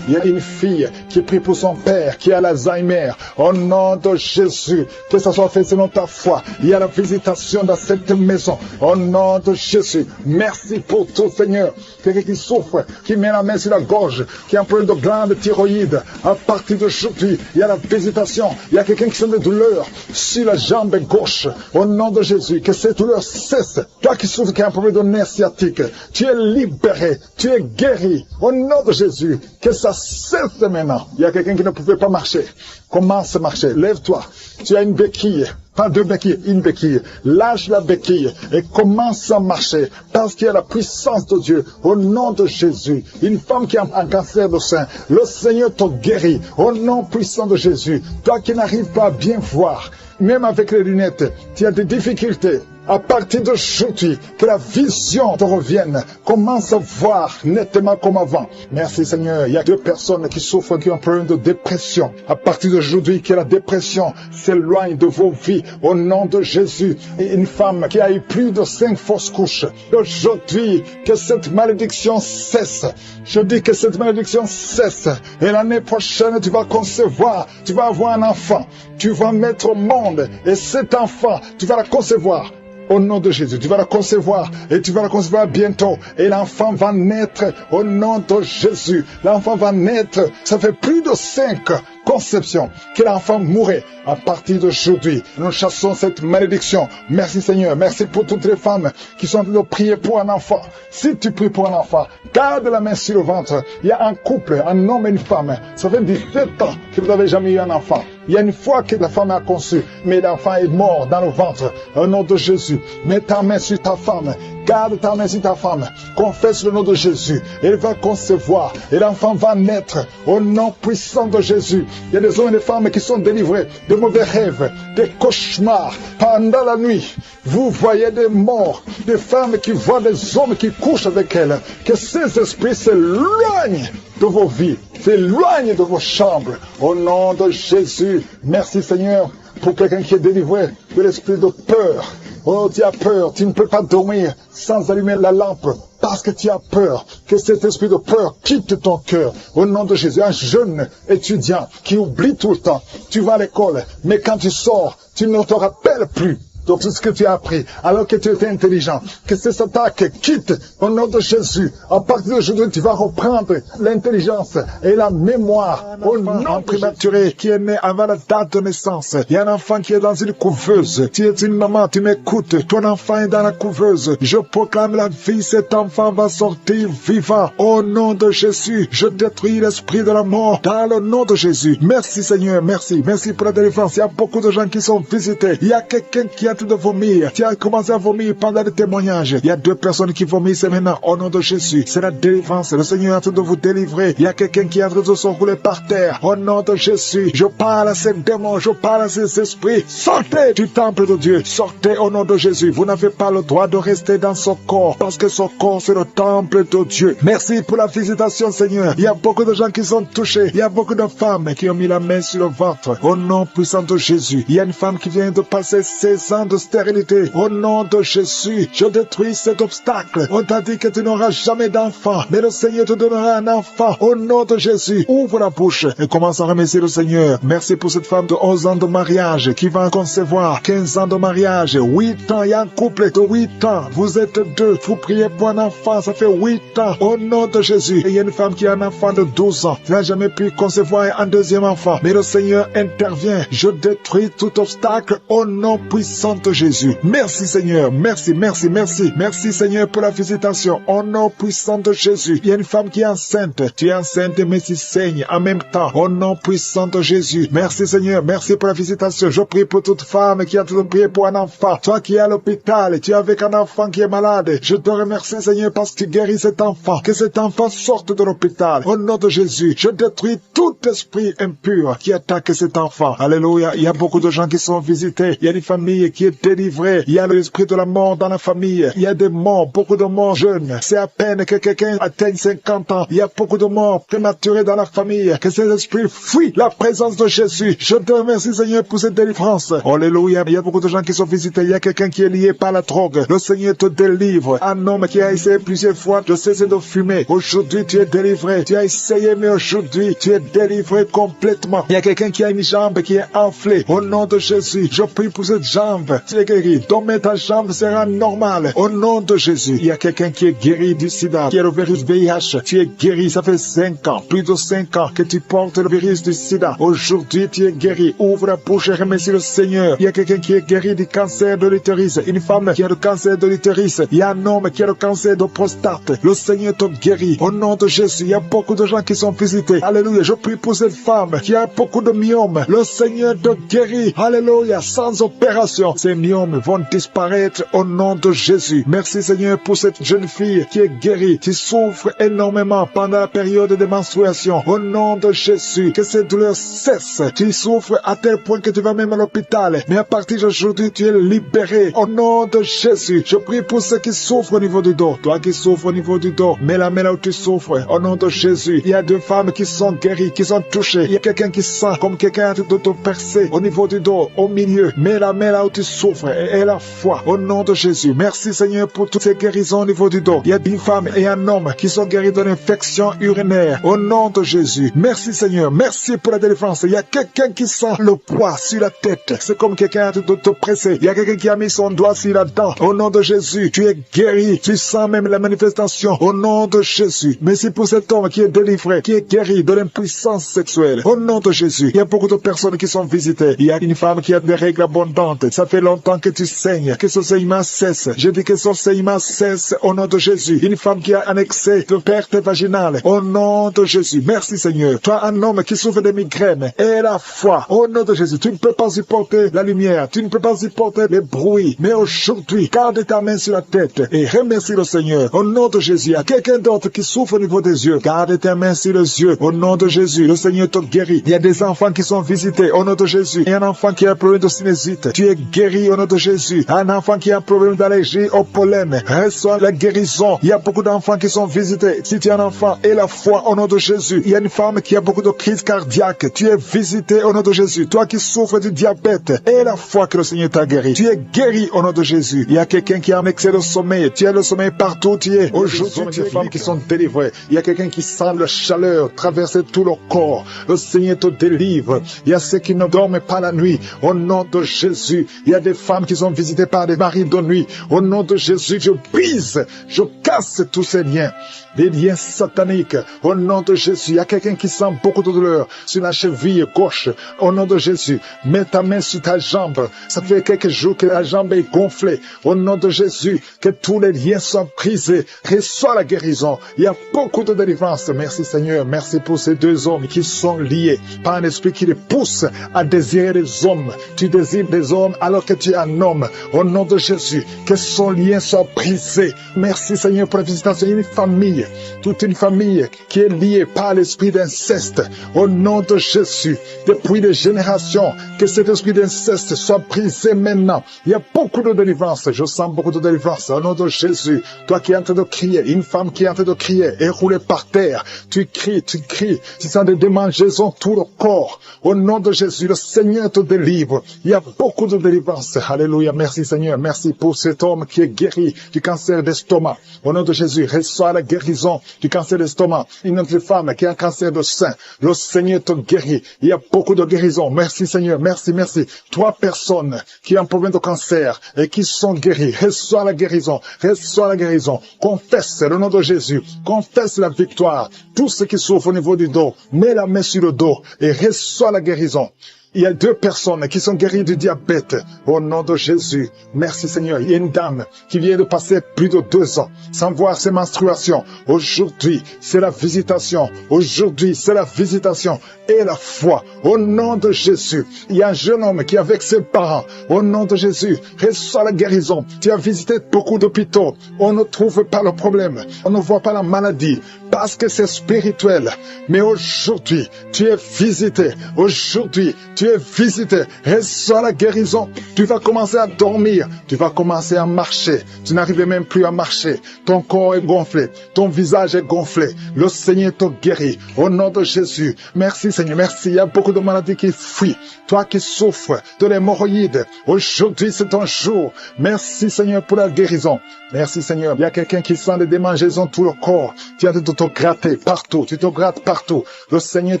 Il y a une fille qui prie pour son père, qui a l'Alzheimer. Au nom de Jésus, que ça soit fait selon ta foi. Il y a la visitation dans cette maison. Au nom de Jésus, merci pour tout, Seigneur. Quelqu'un qui souffre, qui met la main sur la gorge, qui a un problème de glande thyroïde. À partir d'aujourd'hui, il y a la visitation. Il y a quelqu'un qui sent des douleurs sur la jambe gauche. Au nom de Jésus, que ces douleurs cessent. Toi qui souffres, qui a un problème de nerf sciatique, tu es libéré, tu es guéri. Au nom de Jésus, que ça cesse maintenant. Il y a quelqu'un qui ne pouvait pas marcher. Commence à marcher. Lève-toi. Tu as une béquille. Pas 2 béquilles, une béquille. Lâche la béquille et commence à marcher. Parce qu'il y a la puissance de Dieu. Au nom de Jésus. Une femme qui a un cancer de sein. Le Seigneur te guérit. Au nom puissant de Jésus. Toi qui n'arrives pas à bien voir. Même avec les lunettes, tu as des difficultés. À partir d'aujourd'hui, que la vision te revienne. Commence à voir nettement comme avant. Merci Seigneur. Il y a 2 personnes qui souffrent, qui ont un problème de dépression. À partir d'aujourd'hui, que la dépression s'éloigne de vos vies. Au nom de Jésus. Et une femme qui a eu plus de 5 fausses couches. Aujourd'hui, que cette malédiction cesse. Je dis que cette malédiction cesse. Et l'année prochaine, tu vas concevoir. Tu vas avoir un enfant. Tu vas mettre au monde. Et cet enfant, tu vas la concevoir. Au nom de Jésus, tu vas la concevoir et tu vas la concevoir bientôt. Et l'enfant va naître au nom de Jésus. L'enfant va naître. Ça fait plus de 5 conceptions que l'enfant mourrait. À partir d'aujourd'hui, nous chassons cette malédiction. Merci Seigneur. Merci pour toutes les femmes qui sont en train de prier pour un enfant. Si tu pries pour un enfant, garde la main sur le ventre. Il y a un couple, un homme et une femme. Ça fait 17 ans que vous n'avez jamais eu un enfant. Il y a une fois que la femme a conçu, mais l'enfant est mort dans le ventre. Au nom de Jésus, mets ta main sur ta femme. Garde ta main sur ta femme. Confesse le nom de Jésus. Elle va concevoir. Et l'enfant va naître. Au nom puissant de Jésus. Il y a des hommes et des femmes qui sont délivrés de mauvais rêves, des cauchemars. Pendant la nuit, vous voyez des morts, des femmes qui voient des hommes qui couchent avec elles. Que ces esprits s'éloignent de vos vies, s'éloignent de vos chambres. Au nom de Jésus, merci Seigneur pour quelqu'un qui est délivré de l'esprit de peur. Oh, tu as peur, tu ne peux pas dormir sans allumer la lampe parce que tu as peur. Que cet esprit de peur quitte ton cœur. Au nom de Jésus, un jeune étudiant qui oublie tout le temps. Tu vas à l'école, mais quand tu sors, tu ne te rappelles plus de tout ce que tu as appris, alors que tu étais intelligent. Que cette attaque quitte au nom de Jésus. À partir d'aujourd'hui, tu vas reprendre l'intelligence et la mémoire. Au nom prématuré qui est né avant la date de naissance. Il y a un enfant qui est dans une couveuse. Tu es une maman, tu m'écoutes. Ton enfant est dans la couveuse. Je proclame la vie. Cet enfant va sortir vivant. Au nom de Jésus, je détruis l'esprit de la mort dans le nom de Jésus. Merci Seigneur, merci. Merci pour la délivrance. Il y a beaucoup de gens qui sont visités. Il y a quelqu'un qui a de vomir. Tu as commencé à vomir pendant le témoignage. Il y a 2 personnes qui vomissent maintenant au nom de Jésus. C'est la délivrance. Le Seigneur est en train de vous délivrer. Il y a quelqu'un qui est en train de se rouler par terre. Au nom de Jésus, je parle à ces démons, je parle à ces esprits. Sortez du temple de Dieu. Sortez au nom de Jésus. Vous n'avez pas le droit de rester dans son corps parce que son corps c'est le temple de Dieu. Merci pour la visitation Seigneur. Il y a beaucoup de gens qui sont touchés. Il y a beaucoup de femmes qui ont mis la main sur le ventre. Au nom puissant de Jésus. Il y a une femme qui vient de passer 16 ans de stérilité. Au nom de Jésus, je détruis cet obstacle. On t'a dit que tu n'auras jamais d'enfant, mais le Seigneur te donnera un enfant. Au nom de Jésus, ouvre la bouche et commence à remercier le Seigneur. Merci pour cette femme de 11 ans de mariage qui va en concevoir 15 ans de mariage, 8 ans. Il y a un couple de 8 ans. Vous êtes 2. Vous priez pour un enfant, ça fait 8 ans. Au nom de Jésus. Et il y a une femme qui a un enfant de 12 ans. Tu n'as jamais pu concevoir un deuxième enfant, mais le Seigneur intervient. Je détruis tout obstacle au nom puissant nom de Jésus. Merci Seigneur, merci, merci, merci. Merci Seigneur pour la visitation. Au nom puissant de Jésus. Il y a une femme qui est enceinte. Tu es enceinte mais tu saignes en même temps. Au nom puissant de Jésus. Merci Seigneur, merci pour la visitation. Je prie pour toute femme qui a toujours prié pour un enfant. Toi qui es à l'hôpital, tu es avec un enfant qui est malade. Je te remercie Seigneur parce que tu guéris cet enfant. Que cet enfant sorte de l'hôpital. Au nom de Jésus, je détruis tout esprit impur qui attaque cet enfant. Alléluia. Il y a beaucoup de gens qui sont visités. Il y a une famille qui est délivrée. Il y a l'esprit de la mort dans la famille. Il y a des morts, beaucoup de morts jeunes. C'est à peine que quelqu'un atteigne 50 ans. Il y a beaucoup de morts prématurés dans la famille. Que ces esprits fuient la présence de Jésus. Je te remercie Seigneur pour cette délivrance. Alléluia. Il y a beaucoup de gens qui sont visités. Il y a quelqu'un qui est lié par la drogue. Le Seigneur te délivre. Un homme qui a essayé plusieurs fois de cesser de fumer. Aujourd'hui tu es délivré. Tu as essayé mais aujourd'hui tu es délivré complètement. Il y a quelqu'un qui a une jambe qui est enflée. Au nom de Jésus, je prie pour cette jambe. Tu es guéri. Donc ta jambe sera normale. Au nom de Jésus. Il y a quelqu'un qui est guéri du sida, qui a le virus VIH. Tu es guéri. Ça fait 5 ans, plus de 5 ans que tu portes le virus du sida. Aujourd'hui, tu es guéri. Ouvre la bouche et remercie le Seigneur. Il y a quelqu'un qui est guéri du cancer de l'utérus. Une femme qui a le cancer de l'utérus. Il y a un homme qui a le cancer de prostate. Le Seigneur te guérit. Au nom de Jésus, il y a beaucoup de gens qui sont visités. Alléluia. Je prie pour cette femme qui a beaucoup de myomes. Le Seigneur te guérit. Alléluia. Sans opération, ces myomes vont disparaître au nom de Jésus. Merci Seigneur pour cette jeune fille qui est guérie, qui souffre énormément pendant la période de menstruation. Au nom de Jésus, que cette douleur cesse. Tu souffres à tel point que tu vas même à l'hôpital. Mais à partir d'aujourd'hui, tu es libéré. Au nom de Jésus, je prie pour ceux qui souffrent au niveau du dos. Toi qui souffres au niveau du dos, mets la main là où tu souffres. Au nom de Jésus, il y a 2 femmes qui sont guéries, qui sont touchées. Il y a quelqu'un qui sent comme quelqu'un a tout percé au niveau du dos, au milieu. Mets la main là où tu souffres et la foi. Au nom de Jésus, merci Seigneur pour toutes ces guérisons au niveau du dos. Il y a une femme et un homme qui sont guéris de l'infection urinaire. Au nom de Jésus, merci Seigneur, merci pour la délivrance. Il y a quelqu'un qui sent le poids sur la tête. C'est comme quelqu'un a tout pressé. Il y a quelqu'un qui a mis son doigt sur la dent. Au nom de Jésus, tu es guéri. Tu sens même la manifestation. Au nom de Jésus, merci pour cet homme qui est délivré, qui est guéri de l'impuissance sexuelle. Au nom de Jésus, il y a beaucoup de personnes qui sont visitées. Il y a une femme qui a des règles abondantes. Ça fait longtemps que tu saignes, que ce saignement cesse. Je dis que ce saignement cesse au nom de Jésus. Une femme qui a un excès de perte vaginale. Au nom de Jésus, merci Seigneur. Toi, un homme qui souffre de migraines, aie la foi. Au nom de Jésus, tu ne peux pas supporter la lumière, tu ne peux pas supporter les bruits. Mais aujourd'hui, garde ta main sur la tête et remercie le Seigneur. Au nom de Jésus, il y a quelqu'un d'autre qui souffre au niveau des yeux. Garde ta main sur les yeux. Au nom de Jésus, le Seigneur te guérit. Il y a des enfants qui sont visités. Au nom de Jésus, il y a un enfant qui a un problème de sinusite. Tu es guéri au nom de Jésus. Un enfant qui a un problème d'allergie au pollen, reçoit la guérison. Il y a beaucoup d'enfants qui sont visités. Si tu es un enfant, aie la foi au nom de Jésus. Il y a une femme qui a beaucoup de crises cardiaques. Tu es visité au nom de Jésus. Toi qui souffres du diabète, aie la foi que le Seigneur t'a guéri. Tu es guéri au nom de Jésus. Il y a quelqu'un qui a un excès de sommeil. Tu as le sommeil partout où tu es. Aujourd'hui, il y a des femmes qui sont délivrées. Il y a quelqu'un qui sent la chaleur traverser tout le corps. Le Seigneur te délivre. Il y a ceux qui ne dorment pas la nuit. Au nom de Jésus, il y a des femmes qui sont visitées par des maris de nuit. Au nom de Jésus, je brise, je casse tous ces liens. Des liens sataniques. Au nom de Jésus, il y a quelqu'un qui sent beaucoup de douleur sur la cheville gauche. Au nom de Jésus, mets ta main sur ta jambe. Ça fait quelques jours que la jambe est gonflée. Au nom de Jésus, que tous les liens soient brisés. Reçois la guérison. Il y a beaucoup de délivrance. Merci Seigneur. Merci pour ces 2 hommes qui sont liés par un esprit qui les pousse à désirer des hommes. Tu désires des hommes alors que tu es un homme. Au nom de Jésus, que son lien soit brisé. Merci Seigneur pour la visitation. Une famille, toute une famille qui est liée par l'esprit d'inceste. Au nom de Jésus, depuis des générations, que cet esprit d'inceste soit brisé maintenant. Il y a beaucoup de délivrance. Je sens beaucoup de délivrance. Au nom de Jésus, toi qui es en train de crier, une femme qui est en train de crier et rouler par terre, tu cries, tu sens des démangeaisons tout le corps. Au nom de Jésus, le Seigneur te délivre. Il y a beaucoup de délivrance. Alléluia. Merci Seigneur. Merci pour cet homme qui est guéri du cancer d'estomac. Au nom de Jésus, reçois la guérison du cancer d'estomac. Une autre femme qui a un cancer de sein. Le Seigneur te guérit. Il y a beaucoup de guérison. Merci Seigneur. Merci, merci. 3 personnes qui ont un problème de cancer et qui sont guéries. Reçois la guérison. Reçois la guérison. Confesse le nom de Jésus. Confesse la victoire. Tous ceux qui souffrent au niveau du dos, mets la main sur le dos et reçois la guérison. Il y a 2 personnes qui sont guéries du diabète. Au nom de Jésus. Merci Seigneur. Il y a une dame qui vient de passer plus de 2 ans sans voir ses menstruations. Aujourd'hui, c'est la visitation. Aujourd'hui, c'est la visitation et la foi. Au nom de Jésus. Il y a un jeune homme qui est avec ses parents. Au nom de Jésus, reçois la guérison. Tu as visité beaucoup d'hôpitaux. On ne trouve pas le problème. On ne voit pas la maladie parce que c'est spirituel. Mais aujourd'hui, tu es visité. Aujourd'hui, tu es visité. Reçois la guérison. Tu vas commencer à dormir. Tu vas commencer à marcher. Tu n'arrives même plus à marcher. Ton corps est gonflé. Ton visage est gonflé. Le Seigneur te guérit. Au nom de Jésus. Merci Seigneur. Merci. Il y a beaucoup de maladies qui fuient. Toi qui souffres de l'hémorroïde. Aujourd'hui, c'est ton jour. Merci Seigneur pour la guérison. Merci Seigneur. Il y a quelqu'un qui sent des démangeaisons tout le corps. Tu as de te gratter partout. Tu te grattes partout. Le Seigneur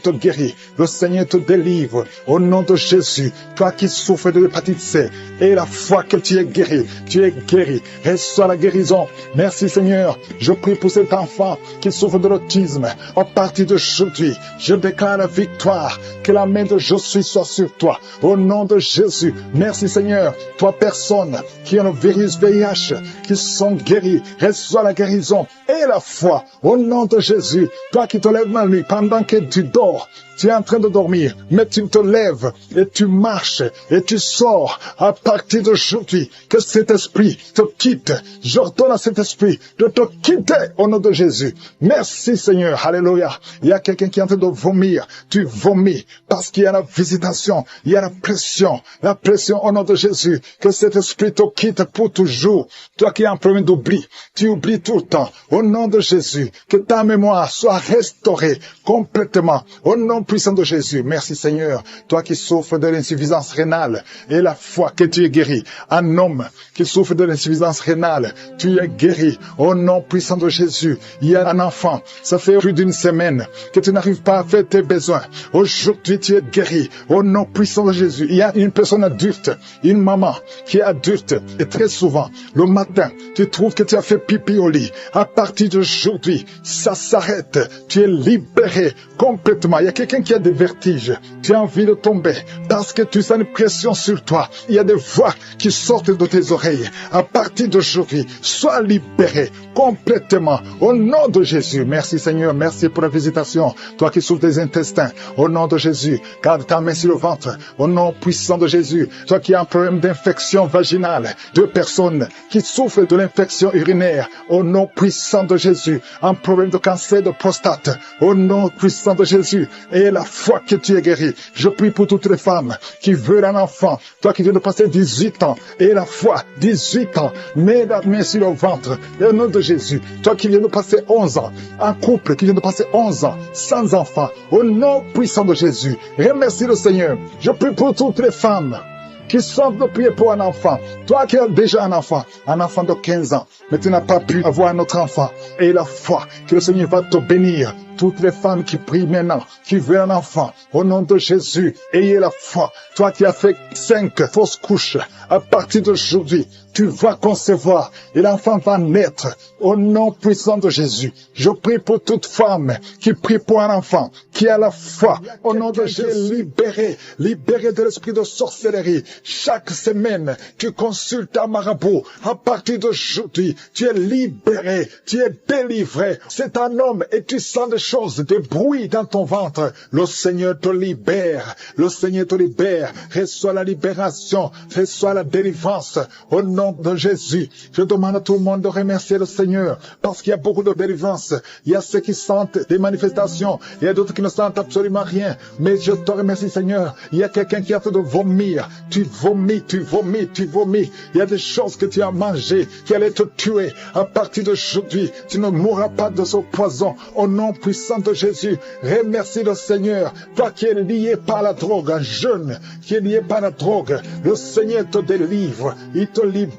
te guérit. Le Seigneur te délivre. Au nom de Jésus. Toi qui souffres de l'hépatite C. Et la foi que tu es guéri. Tu es guéri. Reçois la guérison. Merci Seigneur. Je prie pour cet enfant qui souffre de l'autisme. À partir d'aujourd'hui, je déclare la victoire. Que la main de Jésus soit sur toi. Au nom de Jésus. Merci Seigneur. Toi personne qui ont le virus VIH, qui sont guéris. Reçois la guérison et la foi. Au nom de Jésus. Toi qui te lèves la nuit pendant que tu dors. Tu es en train de dormir, mais tu te lèves et tu marches et tu sors à partir d'aujourd'hui. Que cet esprit te quitte. J'ordonne à cet esprit de te quitter au nom de Jésus. Merci Seigneur. Alléluia. Il y a quelqu'un qui est en train de vomir. Tu vomis parce qu'il y a la visitation. Il y a la pression. La pression au nom de Jésus. Que cet esprit te quitte pour toujours. Toi qui as un problème d'oubli. Tu oublies tout le temps. Au nom de Jésus. Que ta mémoire soit restaurée complètement. Au nom puissant de Jésus. Merci Seigneur. Toi qui souffres de l'insuffisance rénale et la foi que tu es guéri. Un homme qui souffre de l'insuffisance rénale, tu es guéri. Au nom puissant de Jésus. Il y a un enfant. Ça fait plus d'1 semaine que tu n'arrives pas à faire tes besoins. Aujourd'hui, tu es guéri. Au nom puissant de Jésus. Il y a une personne adulte, une maman qui est adulte. Et très souvent, le matin, tu trouves que tu as fait pipi au lit. À partir d'aujourd'hui, ça s'arrête. Tu es libéré complètement. Il y a quelqu'un qui a des vertiges. Tu as envie de tomber parce que tu sens une pression sur toi. Il y a des voix qui sortent de tes oreilles. À partir d'aujourd'hui, sois libéré complètement au nom de Jésus. Merci Seigneur. Merci pour la visitation. Toi qui souffres des intestins, au nom de Jésus, garde ta main sur le ventre. Au nom puissant de Jésus. Toi qui as un problème d'infection vaginale, 2 personnes qui souffrent de l'infection urinaire, au nom puissant de Jésus. Un problème de cancer de prostate, au nom puissant de Jésus. Et la foi que tu es guéri. Je prie pour toutes les femmes qui veulent un enfant. Toi qui viens de passer 18 ans. Et la foi, 18 ans. Mets la main sur le ventre. Et au nom de Jésus. Toi qui viens de passer 11 ans. Un couple qui vient de passer 11 ans. Sans enfant. Au nom puissant de Jésus. Remercie le Seigneur. Je prie pour toutes les femmes qui sont de prier pour un enfant. Toi qui as déjà un enfant de 15 ans, mais tu n'as pas pu avoir un autre enfant. Et la foi que le Seigneur va te bénir. Toutes les femmes qui prient maintenant, qui veulent un enfant, au nom de Jésus, ayez la foi. Toi qui as fait 5 fausses couches, à partir d'aujourd'hui, tu vas concevoir et l'enfant va naître au nom puissant de Jésus. Je prie pour toute femme qui prie pour un enfant, qui a la foi, au nom de Jésus, libéré de l'esprit de sorcellerie. Chaque semaine, tu consultes un marabout. À partir d'aujourd'hui, tu es libéré, tu es délivré. C'est un homme et tu sens des choses, des bruits dans ton ventre. Le Seigneur te libère, le Seigneur te libère. Reçois la libération, reçois la délivrance au nom de Jésus. Je demande à tout le monde de remercier le Seigneur parce qu'il y a beaucoup de délivrance. Il y a ceux qui sentent des manifestations, il y a d'autres qui ne sentent absolument rien. Mais je te remercie Seigneur. Il y a quelqu'un qui a fait de vomir. Tu vomis, tu vomis, tu vomis. Il y a des choses que tu as mangées qui allaient te tuer. À partir d'aujourd'hui, tu ne mourras pas de ce poison. Au nom puissant de Jésus, remercie le Seigneur. Toi qui es lié par la drogue, un jeune qui est lié par la drogue, le Seigneur te délivre. Il te libère.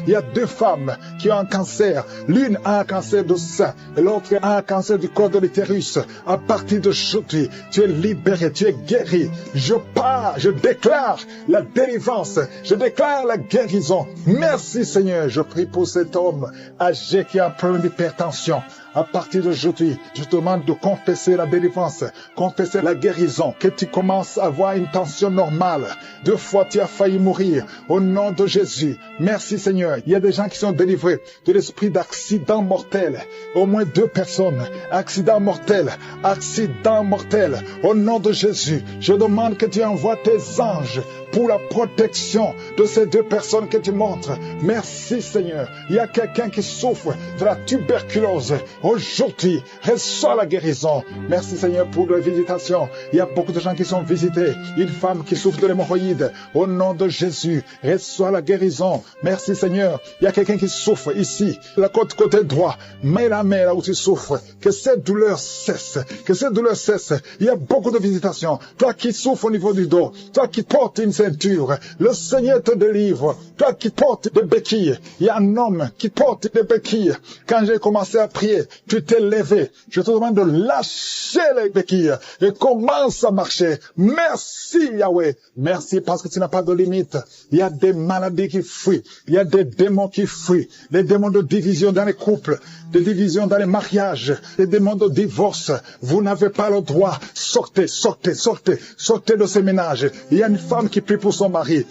Il y a 2 femmes qui ont un cancer. L'une a un cancer du sein et l'autre a un cancer du col de l'utérus. À partir d'aujourd'hui, tu es libéré, tu es guéri. Je pars, je déclare la délivrance, je déclare la guérison. Merci Seigneur, je prie pour cet homme âgé qui a un problème d'hypertension. À partir d'aujourd'hui, je te demande de confesser la délivrance, confesser la guérison, que tu commences à avoir une tension normale. 2 fois tu as failli mourir. Au nom de Jésus, merci Seigneur. Il y a des gens qui sont délivrés de l'esprit d'accident mortel. Au moins 2 personnes. Accident mortel, accident mortel. Au nom de Jésus, je demande que tu envoies tes anges pour la protection de ces 2 personnes que tu montres. Merci Seigneur. Il y a quelqu'un qui souffre de la tuberculose. Aujourd'hui, reçois la guérison. Merci Seigneur pour la visitation. Il y a beaucoup de gens qui sont visités. Une femme qui souffre de l'hémorroïde. Au nom de Jésus, reçois la guérison. Merci Seigneur. Il y a quelqu'un qui souffre ici, la côté droit. Mets la main là où tu souffres. Que cette douleur cesse. Que cette douleur cesse. Il y a beaucoup de visitations. Toi qui souffres au niveau du dos. Toi qui portes une ceinture. Le Seigneur te délivre. Toi qui portes des béquilles. Il y a un homme qui porte des béquilles. Quand j'ai commencé à prier, tu t'es levé. Je te demande de lâcher les béquilles et commence à marcher. Merci Yahweh. Merci parce que tu n'as pas de limite. Il y a des maladies qui fuient. Il y a des démons qui fuient. Les démons de division dans les couples, des divisions dans les mariages, les démons de divorce. Vous n'avez pas le droit. Sortez, sortez, sortez, sortez de ces ménages. Il y a une femme qui prie pour son mari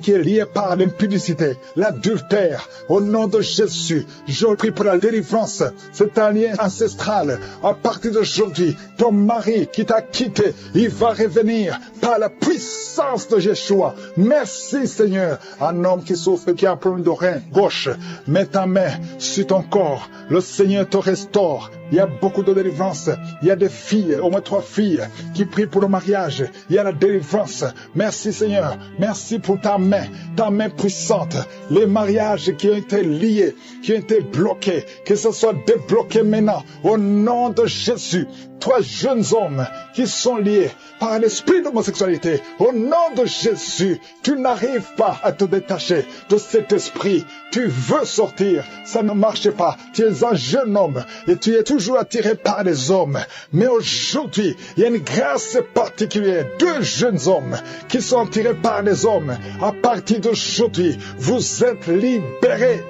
qui est lié par l'impudicité, l'adultère. Au nom de Jésus, je prie pour la délivrance. C'est un lien ancestral. À partir d'aujourd'hui, ton mari qui t'a quitté, il va revenir par la puissance de Yeshua. Merci Seigneur. Un homme qui souffre, qui a un problème de rein gauche, mets ta main sur ton corps. Le Seigneur te restaure. Il y a beaucoup de délivrance. Il y a des filles, au moins 3 filles, qui prient pour le mariage. Il y a la délivrance. Merci Seigneur. Merci pour ta main puissante. Les mariages qui ont été liés, qui ont été bloqués, que ce soit débloqué maintenant. Au nom de Jésus. 3 jeunes hommes qui sont liés par l'esprit d'homosexualité. Au nom de Jésus, tu n'arrives pas à te détacher de cet esprit. Tu veux sortir, ça ne marche pas. Tu es un jeune homme et tu es toujours attiré par les hommes. Mais aujourd'hui, il y a une grâce particulière. 2 jeunes hommes qui sont attirés par les hommes. À partir d'aujourd'hui, vous êtes libérés.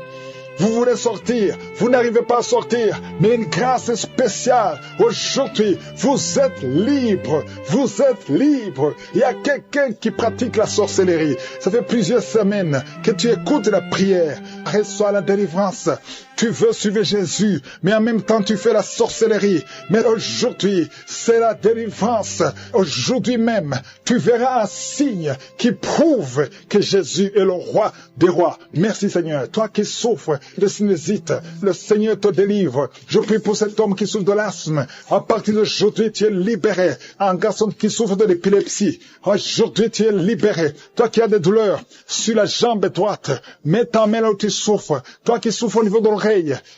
Vous voulez sortir, vous n'arrivez pas à sortir, mais une grâce spéciale. Aujourd'hui, vous êtes libre, vous êtes libre. Il y a quelqu'un qui pratique la sorcellerie. Ça fait plusieurs semaines que tu écoutes la prière. Reçois la délivrance. Tu veux suivre Jésus, mais en même temps tu fais la sorcellerie. Mais aujourd'hui, c'est la délivrance. Aujourd'hui même, tu verras un signe qui prouve que Jésus est le roi des rois. Merci Seigneur. Toi qui souffres de sinusite, le Seigneur te délivre. Je prie pour cet homme qui souffre de l'asthme. À partir d'aujourd'hui, tu es libéré. Un garçon qui souffre de l'épilepsie. Aujourd'hui, tu es libéré. Toi qui as des douleurs sur la jambe droite, mets ta main là où tu souffres. Toi qui souffres au niveau de l'oreille,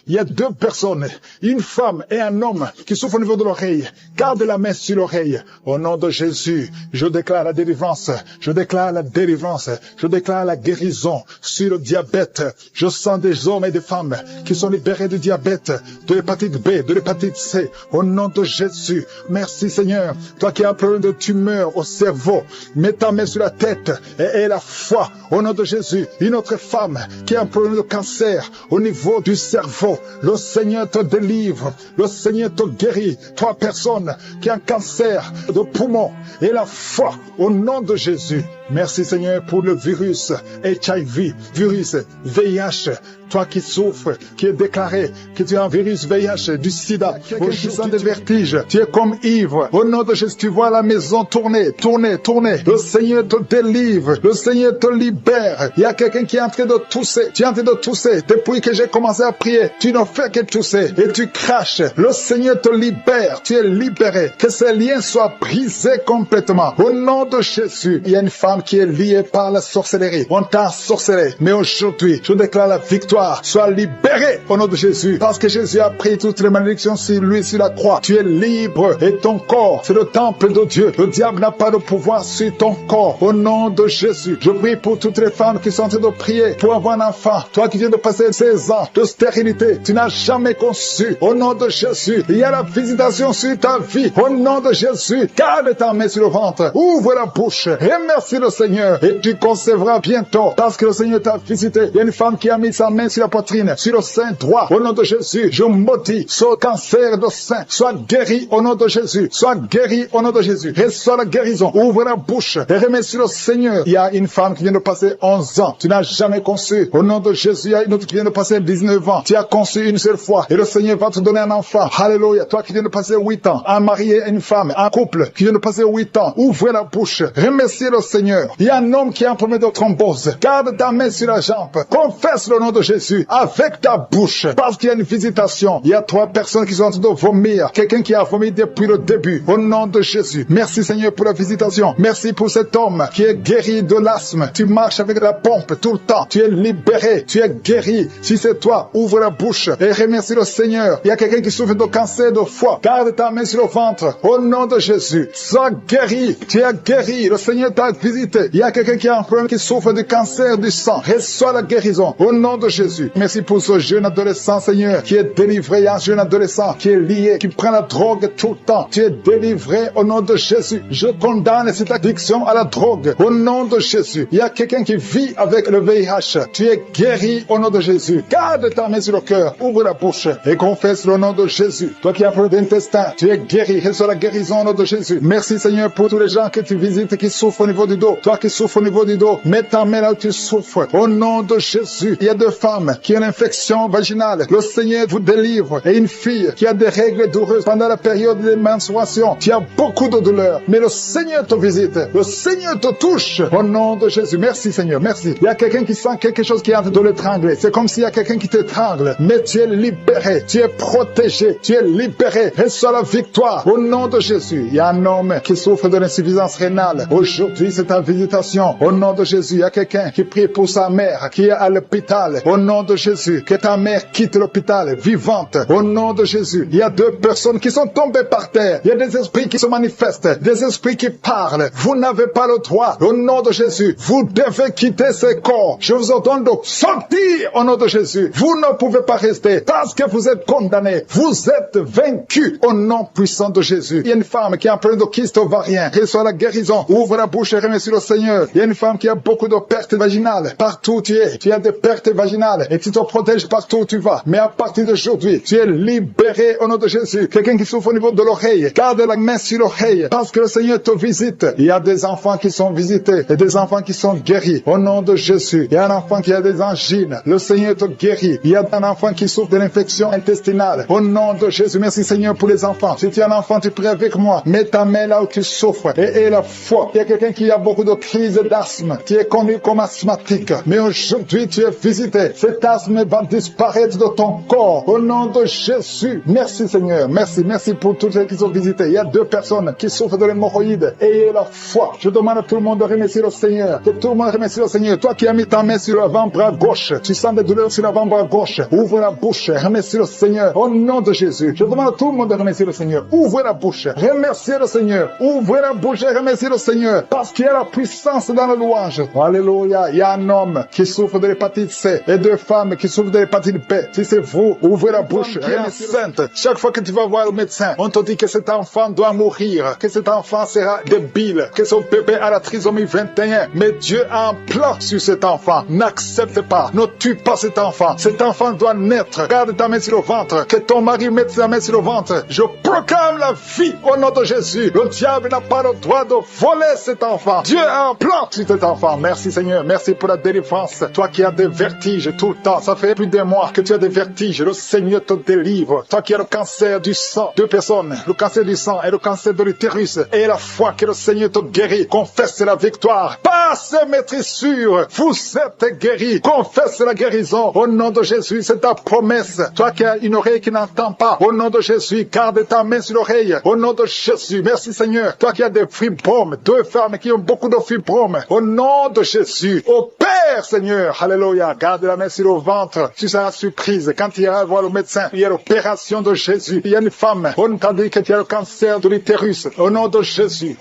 il y a 2 personnes, une femme et un homme qui souffrent au niveau de l'oreille. Garde la main sur l'oreille. Au nom de Jésus, je déclare la délivrance. Je déclare la délivrance. Je déclare la guérison sur le diabète. Je sens des hommes et des femmes qui sont libérés du diabète, de l'hépatite B, de l'hépatite C. Au nom de Jésus, merci Seigneur. Toi qui as un problème de tumeur au cerveau, mets ta main sur la tête et aie la foi. Au nom de Jésus, une autre femme qui a un problème de cancer au niveau du cerveau, le Seigneur te délivre, le Seigneur te guérit. 3 personnes qui ont un cancer de poumon et la foi au nom de Jésus. Merci Seigneur pour le virus HIV, virus VIH. Toi qui souffres, qui est déclaré que tu as un virus VIH, du sida, au sens des vertiges, tu es comme ivre. Au nom de Jésus, tu vois la maison tourner, tourner, tourner. Le Seigneur te délivre, le Seigneur te libère. Il y a quelqu'un qui est en train de tousser. Tu es en train de tousser. Depuis que j'ai commencé à prier, tu ne fais que tousser et tu craches. Le Seigneur te libère, tu es libéré. Que ces liens soient brisés complètement. Au nom de Jésus, il y a une femme femme qui est liée par la sorcellerie. On t'a sorcelé, mais aujourd'hui, je déclare la victoire. Sois libéré au nom de Jésus, parce que Jésus a pris toutes les malédictions sur lui, sur la croix. Tu es libre et ton corps, c'est le temple de Dieu. Le diable n'a pas de pouvoir sur ton corps. Au nom de Jésus, je prie pour toutes les femmes qui sont en train de prier pour avoir un enfant. Toi qui viens de passer 16 ans de stérilité, tu n'as jamais conçu. Au nom de Jésus, il y a la visitation sur ta vie. Au nom de Jésus, garde ta main sur le ventre. Ouvre la bouche. Remercie le Seigneur et tu concevras bientôt parce que le Seigneur t'a visité. Il y a une femme qui a mis sa main sur la poitrine, sur le sein droit. Au nom de Jésus, je maudis ce cancer de sein. Sois guéri au nom de Jésus. Sois guéri au nom de Jésus. Reçois la guérison. Ouvre la bouche et remercie le Seigneur. Il y a une femme qui vient de passer 11 ans. Tu n'as jamais conçu. Au nom de Jésus, il y a une autre qui vient de passer 19 ans. Tu as conçu une seule fois et le Seigneur va te donner un enfant. Alléluia. Toi qui viens de passer 8 ans, un mari et une femme, un couple qui vient de passer 8 ans, ouvrez la bouche. Remerciez le Seigneur. Il y a un homme qui a un problème de thrombose. Garde ta main sur la jambe. Confesse le nom de Jésus avec ta bouche parce qu'il y a une visitation. Il y a 3 personnes qui sont en train de vomir. Quelqu'un qui a vomi depuis le début. Au nom de Jésus. Merci Seigneur pour la visitation. Merci pour cet homme qui est guéri de l'asthme. Tu marches avec la pompe tout le temps. Tu es libéré. Tu es guéri. Si c'est toi, ouvre la bouche et remercie le Seigneur. Il y a quelqu'un qui souffre de cancer de foie. Garde ta main sur le ventre. Au nom de Jésus. Sois guéri. Tu es guéri. Le Seigneur t'a visité. Il y a quelqu'un qui a un problème qui souffre du cancer du sang. Reçois la guérison. Au nom de Jésus. Merci pour ce jeune adolescent, Seigneur, qui est délivré. Il y a un jeune adolescent qui est lié, qui prend la drogue tout le temps. Tu es délivré au nom de Jésus. Je condamne cette addiction à la drogue. Au nom de Jésus. Il y a quelqu'un qui vit avec le VIH. Tu es guéri au nom de Jésus. Garde ta main sur le cœur. Ouvre la bouche et confesse le nom de Jésus. Toi qui as un problème d'intestin, tu es guéri. Reçois la guérison au nom de Jésus. Merci Seigneur pour tous les gens que tu visites qui souffrent au niveau du dos. Toi qui souffres au niveau du dos, mets ta main là où tu souffres. Au nom de Jésus. Il y a 2 femmes qui ont une infection vaginale. Le Seigneur vous délivre. Et une fille qui a des règles douloureuses pendant la période de menstruation. Tu as beaucoup de douleurs. Mais le Seigneur te visite. Le Seigneur te touche. Au nom de Jésus. Merci Seigneur. Merci. Il y a quelqu'un qui sent quelque chose qui est en train de l'étrangler. C'est comme s'il y a quelqu'un qui t'étrangle. Mais tu es libéré. Tu es protégé. Tu es libéré. Reçois la victoire. Au nom de Jésus. Il y a un homme qui souffre de l'insuffisance rénale. Aujourd'hui, c'est ta visitation. Au nom de Jésus. Il y a quelqu'un qui prie pour sa mère qui est à l'hôpital. Au nom de Jésus. Que ta mère quitte l'hôpital vivante. Au nom de Jésus. Il y a 2 personnes qui sont tombées par terre. Il y a des esprits qui se manifestent. Des esprits qui parlent. Vous n'avez pas le droit. Au nom de Jésus. Vous devez quitter ce corps. Je vous ordonne de sortir au nom de Jésus. Vous ne pouvez pas rester parce que vous êtes condamnés. Vous êtes vaincus au nom puissant de Jésus. Il y a une femme qui a un problème de kyste ovarien. Reçois la guérison. Ouvre la bouche et remercie le Seigneur. Il y a une femme qui a beaucoup de pertes vaginales. Partout où tu es, tu as des pertes vaginales et tu te protèges partout où tu vas. Mais à partir d'aujourd'hui, tu es libéré au nom de Jésus. Quelqu'un qui souffre au niveau de l'oreille, garde la main sur l'oreille parce que le Seigneur te visite. Il y a des enfants qui sont visités et des enfants qui sont guéris au nom de Jésus. Il y a un enfant qui a des angines. Le Seigneur te guérit. Il y a un enfant qui souffre de l'infection intestinale. Au nom de Jésus, merci Seigneur pour les enfants. Si tu es un enfant, tu pries avec moi. Mets ta main là où tu souffres et aie la foi. Il y a quelqu'un qui a beaucoup de crises d'asthme. Tu es connu comme asthmatique. Mais aujourd'hui, tu es visité. Cet asthme va disparaître de ton corps. Au nom de Jésus. Merci Seigneur. Merci. Merci pour tous ceux qui sont visités. Il y a 2 personnes qui souffrent de l'hémorroïde. Ayez la foi. Je demande à tout le monde de remercier le Seigneur. Que tout le monde remercie le Seigneur. Toi qui as mis ta main sur l'avant-bras gauche, tu sens des douleurs sur l'avant-bras gauche. Ouvre la bouche. Remercie le Seigneur. Au nom de Jésus. Je demande à tout le monde de remercier le Seigneur. Ouvre la bouche. Remerciez le Seigneur. Ouvre la bouche et remerciez le Seigneur. Parce qu'il y a la puissance dans la louange. Alléluia. Il y a un homme qui souffre de l'hépatite C et 2 femmes qui souffrent de l'hépatite B. Si c'est vous, ouvrez la bouche. Enceinte. Chaque fois que tu vas voir le médecin, on te dit que cet enfant doit mourir, que cet enfant sera débile, que son bébé a la trisomie 21. Mais Dieu a un plan sur cet enfant. N'accepte pas. Ne tue pas cet enfant. Cet enfant doit naître. Garde ta main sur le ventre. Que ton mari mette sa main sur le ventre. Je proclame la vie au nom de Jésus. Le diable n'a pas le droit de voler cet enfant. Dieu a un plan sur cet enfant. Merci Seigneur. Merci pour la délivrance. Toi qui as des vertiges tout le temps. Ça fait plus d'un mois que tu as des vertiges. Le Seigneur te délivre. Toi qui as le cancer du sang. 2 personnes. Le cancer du sang et le cancer de l'utérus. Et la foi que le Seigneur te guérit. Confesse la victoire. Passe maîtrise sûre. Vous êtes guéris. Confesse la guérison. Au nom de Jésus, c'est ta promesse. Toi qui as une oreille qui n'entend pas. Au nom de Jésus, garde ta main sur l'oreille. Au nom de Jésus. Merci Seigneur. Toi qui as des fibromes. 2 femmes qui ont beaucoup beaucoup de fibromes. Au nom de Jésus, au Père, Seigneur, alléluia, garde la main sur le ventre. Tu seras surprise quand tu iras voir le médecin. Il y a l'opération de Jésus. Il y a une femme, on t'a dit que tu as le cancer de l'utérus. Au nom de Jésus,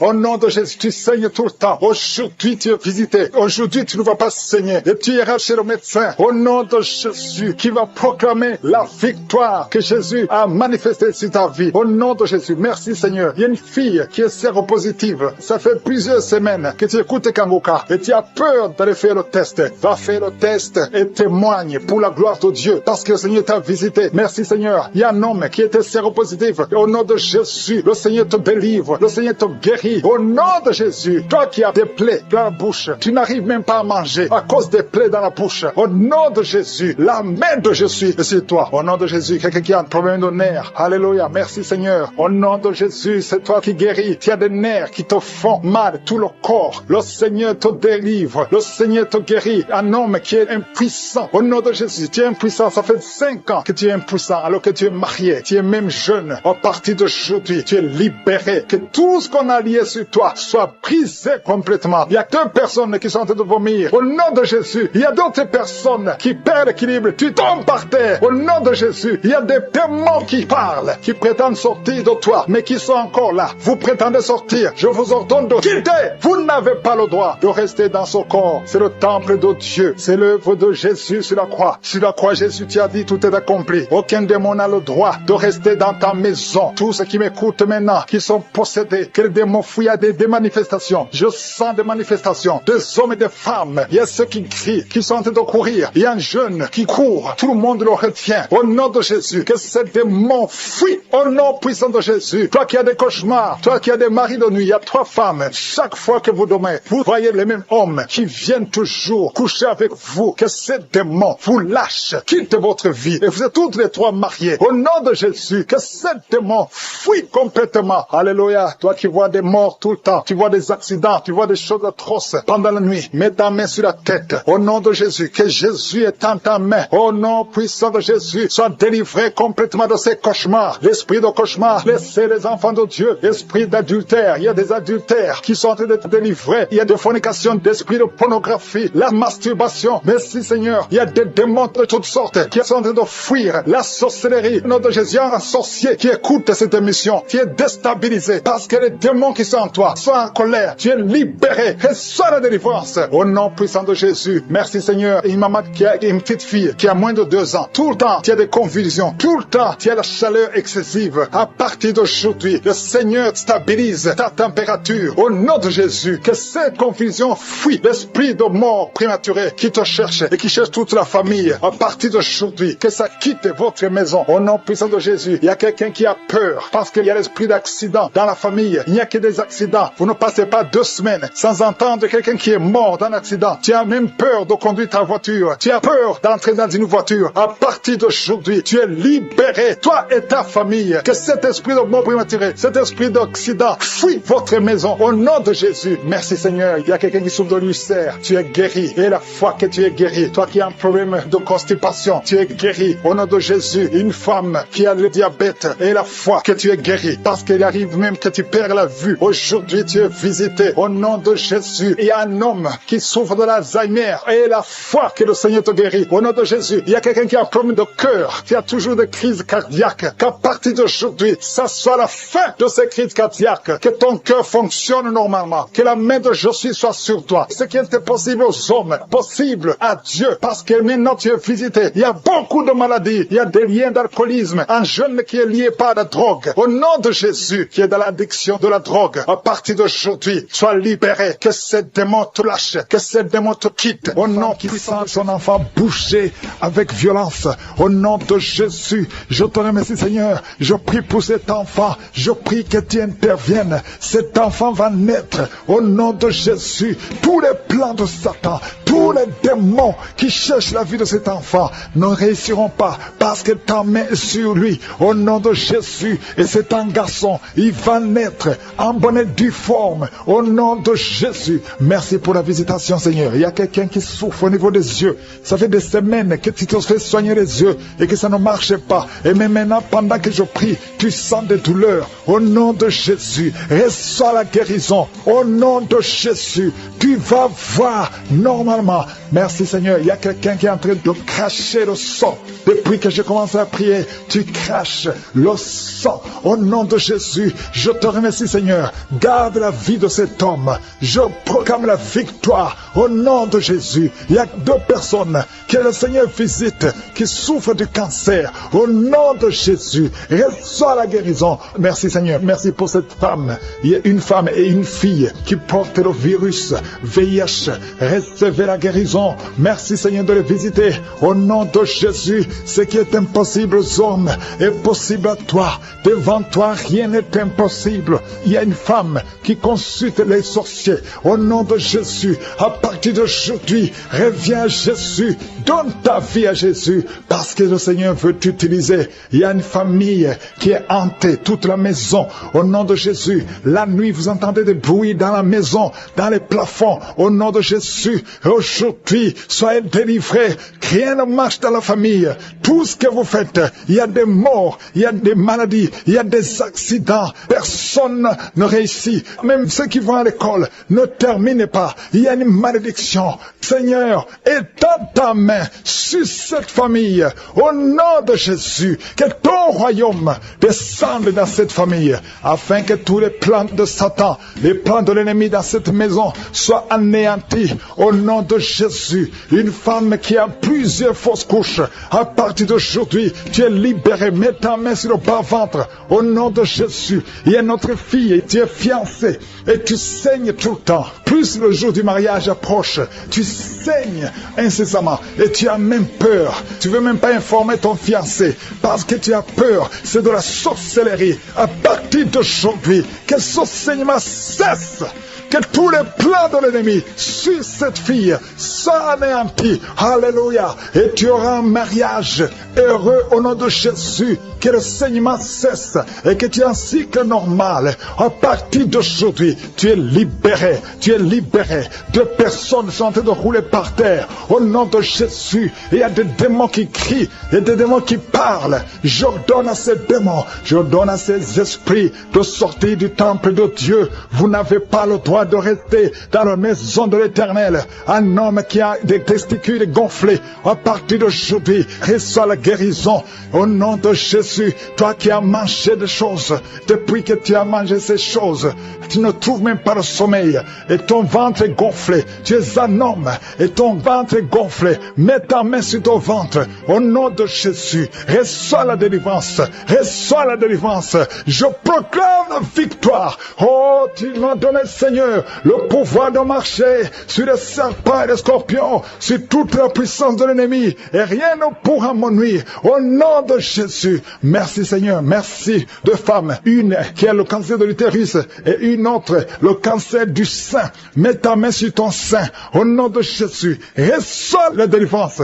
tu saignes tout le temps. Aujourd'hui, tu es visité. Aujourd'hui, tu ne vas pas saigner. Et tu iras chez le médecin. Au nom de Jésus, qui va proclamer la victoire que Jésus a manifestée sur ta vie. Au nom de Jésus, merci Seigneur. Il y a une fille qui est séropositive. Ça fait plusieurs semaines que tu écoutes Kangoka et tu as peur d'aller faire le test. Va faire le test et témoigne pour la gloire de Dieu parce que le Seigneur t'a visité. Merci Seigneur. Il y a un homme qui était séropositif. Et au nom de Jésus, le Seigneur te délivre. Le Seigneur te guérit. Au nom de Jésus, toi qui as des plaies dans la bouche, tu n'arrives même pas à manger à cause des plaies dans la bouche. Au nom de Jésus, la main de Jésus est sur toi. Au nom de Jésus, quelqu'un qui a un problème de nerfs. Alléluia. Merci Seigneur. Au nom de Jésus, c'est toi qui guéris. Tu as des nerfs qui te font mal, tout le corps. Le Seigneur te délivre. Le Seigneur te guérit. Un homme qui est impuissant. Au nom de Jésus, tu es impuissant. Ça fait 5 ans que tu es impuissant alors que tu es marié. Tu es même jeune. À partir d'aujourd'hui, tu es libéré. Que tout ce qu'on a lié sur toi soit brisé complètement. Il y a 2 personnes qui sont en train de vomir. Au nom de Jésus, il y a d'autres personnes qui perdent l'équilibre. Tu tombes par terre. Au nom de Jésus, il y a des démons qui parlent, qui prétendent sortir de toi, mais qui sont encore là. Vous prétendez sortir. Je vous ordonne de quitter. Vous n'avez pas le droit de rester dans ce corps. C'est le temple de Dieu. C'est l'œuvre de Jésus sur la croix. Sur la croix, Jésus t'a dit tout est accompli. Aucun démon n'a le droit de rester dans ta maison. Tous ceux qui m'écoutent maintenant, qui sont possédés, que les démons fuient à des manifestations. Je sens des manifestations, des hommes et des femmes. Il y a ceux qui crient, qui sont en train de courir. Il y a un jeune qui court. Tout le monde le retient. Au nom de Jésus, que ces démons fuient. Au nom puissant de Jésus. Toi qui as des cauchemars, toi qui as des maris de nuit, il y a 3 femmes. Chaque fois que vous dormez, vous voyez les mêmes hommes qui viennent toujours coucher avec vous. Que ces démons vous lâchent, quittent votre vie. Et vous êtes toutes les 3 mariés. Au nom de Jésus, que ces démons fuient complètement. Alléluia. Toi qui vois des morts tout le temps, tu vois des accidents, tu vois des choses atroces pendant la nuit. Mets ta main sur la tête. Au nom de Jésus, que Jésus est en ta main. Au nom puissant de Jésus, sois délivré complètement de ces cauchemars. L'esprit de cauchemar, laissez les enfants de Dieu. L'esprit d'adultère, il y a des adultères qui sont en train d'être délivrés. Il y a des fornications, d'esprit de pornographie, la masturbation. Merci Seigneur. Il y a des démons de toutes sortes qui sont en train de fuir. La sorcellerie. Au nom de Jésus, il y a un sorcier qui écoute cette émission, qui est déstabilisé parce que les démons qui sont en toi sont en colère. Tu es libéré. Reçois la délivrance. Au nom puissant de Jésus. Merci Seigneur. Une maman qui a une petite fille qui a moins de 2 ans. Tout le temps, tu as des convulsions. Tout le temps, tu as la chaleur excessive. À partir d'aujourd'hui, le Seigneur stabilise ta température. Au nom de Jésus, que cette confusion fuit. L'esprit de mort prématuré qui te cherche et qui cherche toute la famille. À partir d'aujourd'hui, que ça quitte votre maison. Au nom puissant de Jésus, il y a quelqu'un qui a peur parce qu'il y a l'esprit d'accident dans la famille. Il n'y a que des accidents. Vous ne passez pas 2 semaines sans entendre quelqu'un qui est mort dans un accident. Tu as même peur de conduire ta voiture. Tu as peur d'entrer dans une voiture. À partir d'aujourd'hui, tu es libéré. Toi et ta famille. Que cet esprit de mort prématuré, cet esprit d'accident fuit votre maison. Au nom de Jésus. Merci Seigneur. Il y a quelqu'un qui souffre de l'ulcère. Tu es guéri. Et la foi que tu es guéri. Toi qui as un problème de constipation, tu es guéri. Au nom de Jésus. Une femme qui a le diabète et la foi que tu es guéri. Parce qu'il arrive même que tu perds la vue. Aujourd'hui, tu es visité. Au nom de Jésus. Il y a un homme qui souffre de l'Alzheimer et la foi que le Seigneur te guérit. Au nom de Jésus. Il y a quelqu'un qui a un problème de cœur, qui a toujours des crises cardiaques. Qu'à partir d'aujourd'hui, ça soit la fin de ces crises cardiaques. Que ton cœur fonctionne normalement. Que la main de Jésus soit sur toi. Ce qui était possible aux hommes, possible à Dieu. Parce que maintenant tu es visité. Il y a beaucoup de maladies. Il y a des liens d'alcoolisme. Un jeune qui est lié par la drogue. Au nom de Jésus, qui est dans l'addiction de la drogue. À partir d'aujourd'hui, sois libéré. Que ces démons te lâchent. Que ces démons te quittent. Au nom qui sent son enfant bouger avec violence. Au nom de Jésus, je te remercie Seigneur. Je prie pour cet enfant. Je prie que tu interviennes. Cet enfant va naître. Au nom de Jésus, tous les plans de Satan, Tous les démons qui cherchent la vie de cet enfant ne réussiront pas parce que ta main est sur lui. Au nom de Jésus, et c'est un garçon, il va naître en bonne et due forme. Au nom de Jésus, merci pour la visitation, Seigneur. Il y a quelqu'un qui souffre au niveau des yeux. Ça fait des semaines que tu te fais soigner les yeux et que ça ne marche pas. Et même maintenant, pendant que je prie, tu sens des douleurs. Au nom de Jésus, reçois la guérison. Au nom de Jésus, tu vas voir normalement. Merci Seigneur. Il y a quelqu'un qui est en train de cracher le sang. Depuis que j'ai commencé à prier, tu craches le sang. Au nom de Jésus, je te remercie Seigneur. Garde la vie de cet homme. Je proclame la victoire. Au nom de Jésus, il y a 2 personnes que le Seigneur visite qui souffrent du cancer. Au nom de Jésus, reçois la guérison. Merci Seigneur. Merci pour cette femme. Il y a une femme et une fille qui portent le virus VIH. Recevez la guérison. Merci Seigneur de les visiter. Au nom de Jésus, ce qui est impossible aux hommes est possible à toi. Devant toi, rien n'est impossible. Il y a une femme qui consulte les sorciers. Au nom de Jésus, à partir d'aujourd'hui, reviens à Jésus. Donne ta vie à Jésus parce que le Seigneur veut t'utiliser. Il y a une famille qui est hantée, toute la maison. Au nom de Jésus, la nuit, vous entendez des bruits dans la maison, dans les plafonds. Au nom de Jésus, aujourd'hui, soyez délivrés. Rien ne marche dans la famille. Tout ce que vous faites, il y a des morts, il y a des maladies, il y a des accidents. Personne ne réussit. Même ceux qui vont à l'école ne terminent pas. Il y a une malédiction. Seigneur, étends ta main sur cette famille. Au nom de Jésus, que ton royaume descende dans cette famille, afin que tous les plans de Satan, les plans de l'ennemi dans cette maison soient anéantis. Au nom de Jésus, une femme qui a plusieurs fausses couches, à partir d'aujourd'hui, tu es libéré. Mets ta main sur le bas-ventre. Au nom de Jésus, il y a notre fille, tu es fiancée et tu saignes tout le temps. Plus le jour du mariage approche, tu saignes incessamment et tu as même peur. Tu ne veux même pas informer ton fiancé parce que tu as peur. C'est de la sorcellerie. À partir d'aujourd'hui, que ce saignement cesse. Que tous les plans de l'ennemi sur cette fille soient anéantis. Alléluia. Et tu auras un mariage heureux au nom de Jésus. Que le saignement cesse et que tu aies un cycle normal. À partir d'aujourd'hui, tu es libéré. Tu es libéré. 2 personnes sont en train de rouler par terre. Au nom de Jésus, il y a des démons qui crient. Il y a des démons qui parlent. J'ordonne à ces démons, j'ordonne à ces esprits de sortir du temple de Dieu. Vous n'avez pas le droit de rester dans la maison de l'Éternel. Un homme qui a des testicules gonflés, à partir d'aujourd'hui, reçoit la guérison. Au nom de Jésus, toi qui as mangé des choses, depuis que tu as mangé ces choses, tu ne trouves même pas le sommeil, et ton ventre est gonflé. Tu es un homme, et ton ventre est gonflé. Mets ta main sur ton ventre. Au nom de Jésus, reçois la délivrance. Reçois la délivrance. Je proclame la victoire. Oh, tu m'as donné, Seigneur, le pouvoir de marcher sur les serpents et les scorpions, sur toute la puissance de l'ennemi, et rien ne pourra me nuire. Au nom de Jésus, merci Seigneur, merci. 2 femmes, une qui a le cancer de l'utérus et une autre le cancer du sein. Mets ta main sur ton sein. Au nom de Jésus, reçois la délivrance.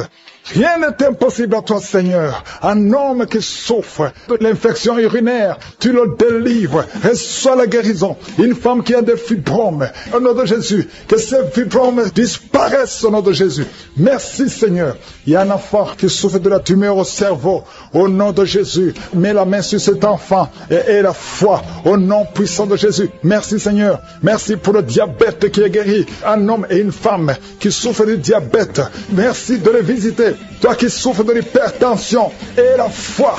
Rien n'est impossible à toi, Seigneur. Un homme qui souffre de l'infection urinaire, tu le délivres. Reçois la guérison. Une femme qui a des fibromes, au nom de Jésus, que ces fibromes disparaissent au nom de Jésus. Merci, Seigneur. Il y a un enfant qui souffre de la tumeur au cerveau. Au nom de Jésus, mets la main sur cet enfant et aie la foi. Au nom puissant de Jésus. Merci, Seigneur. Merci pour le diabète qui est guéri. Un homme et une femme qui souffrent du diabète. Merci de les visiter. Toi qui souffres de l'hypertension, aie la foi.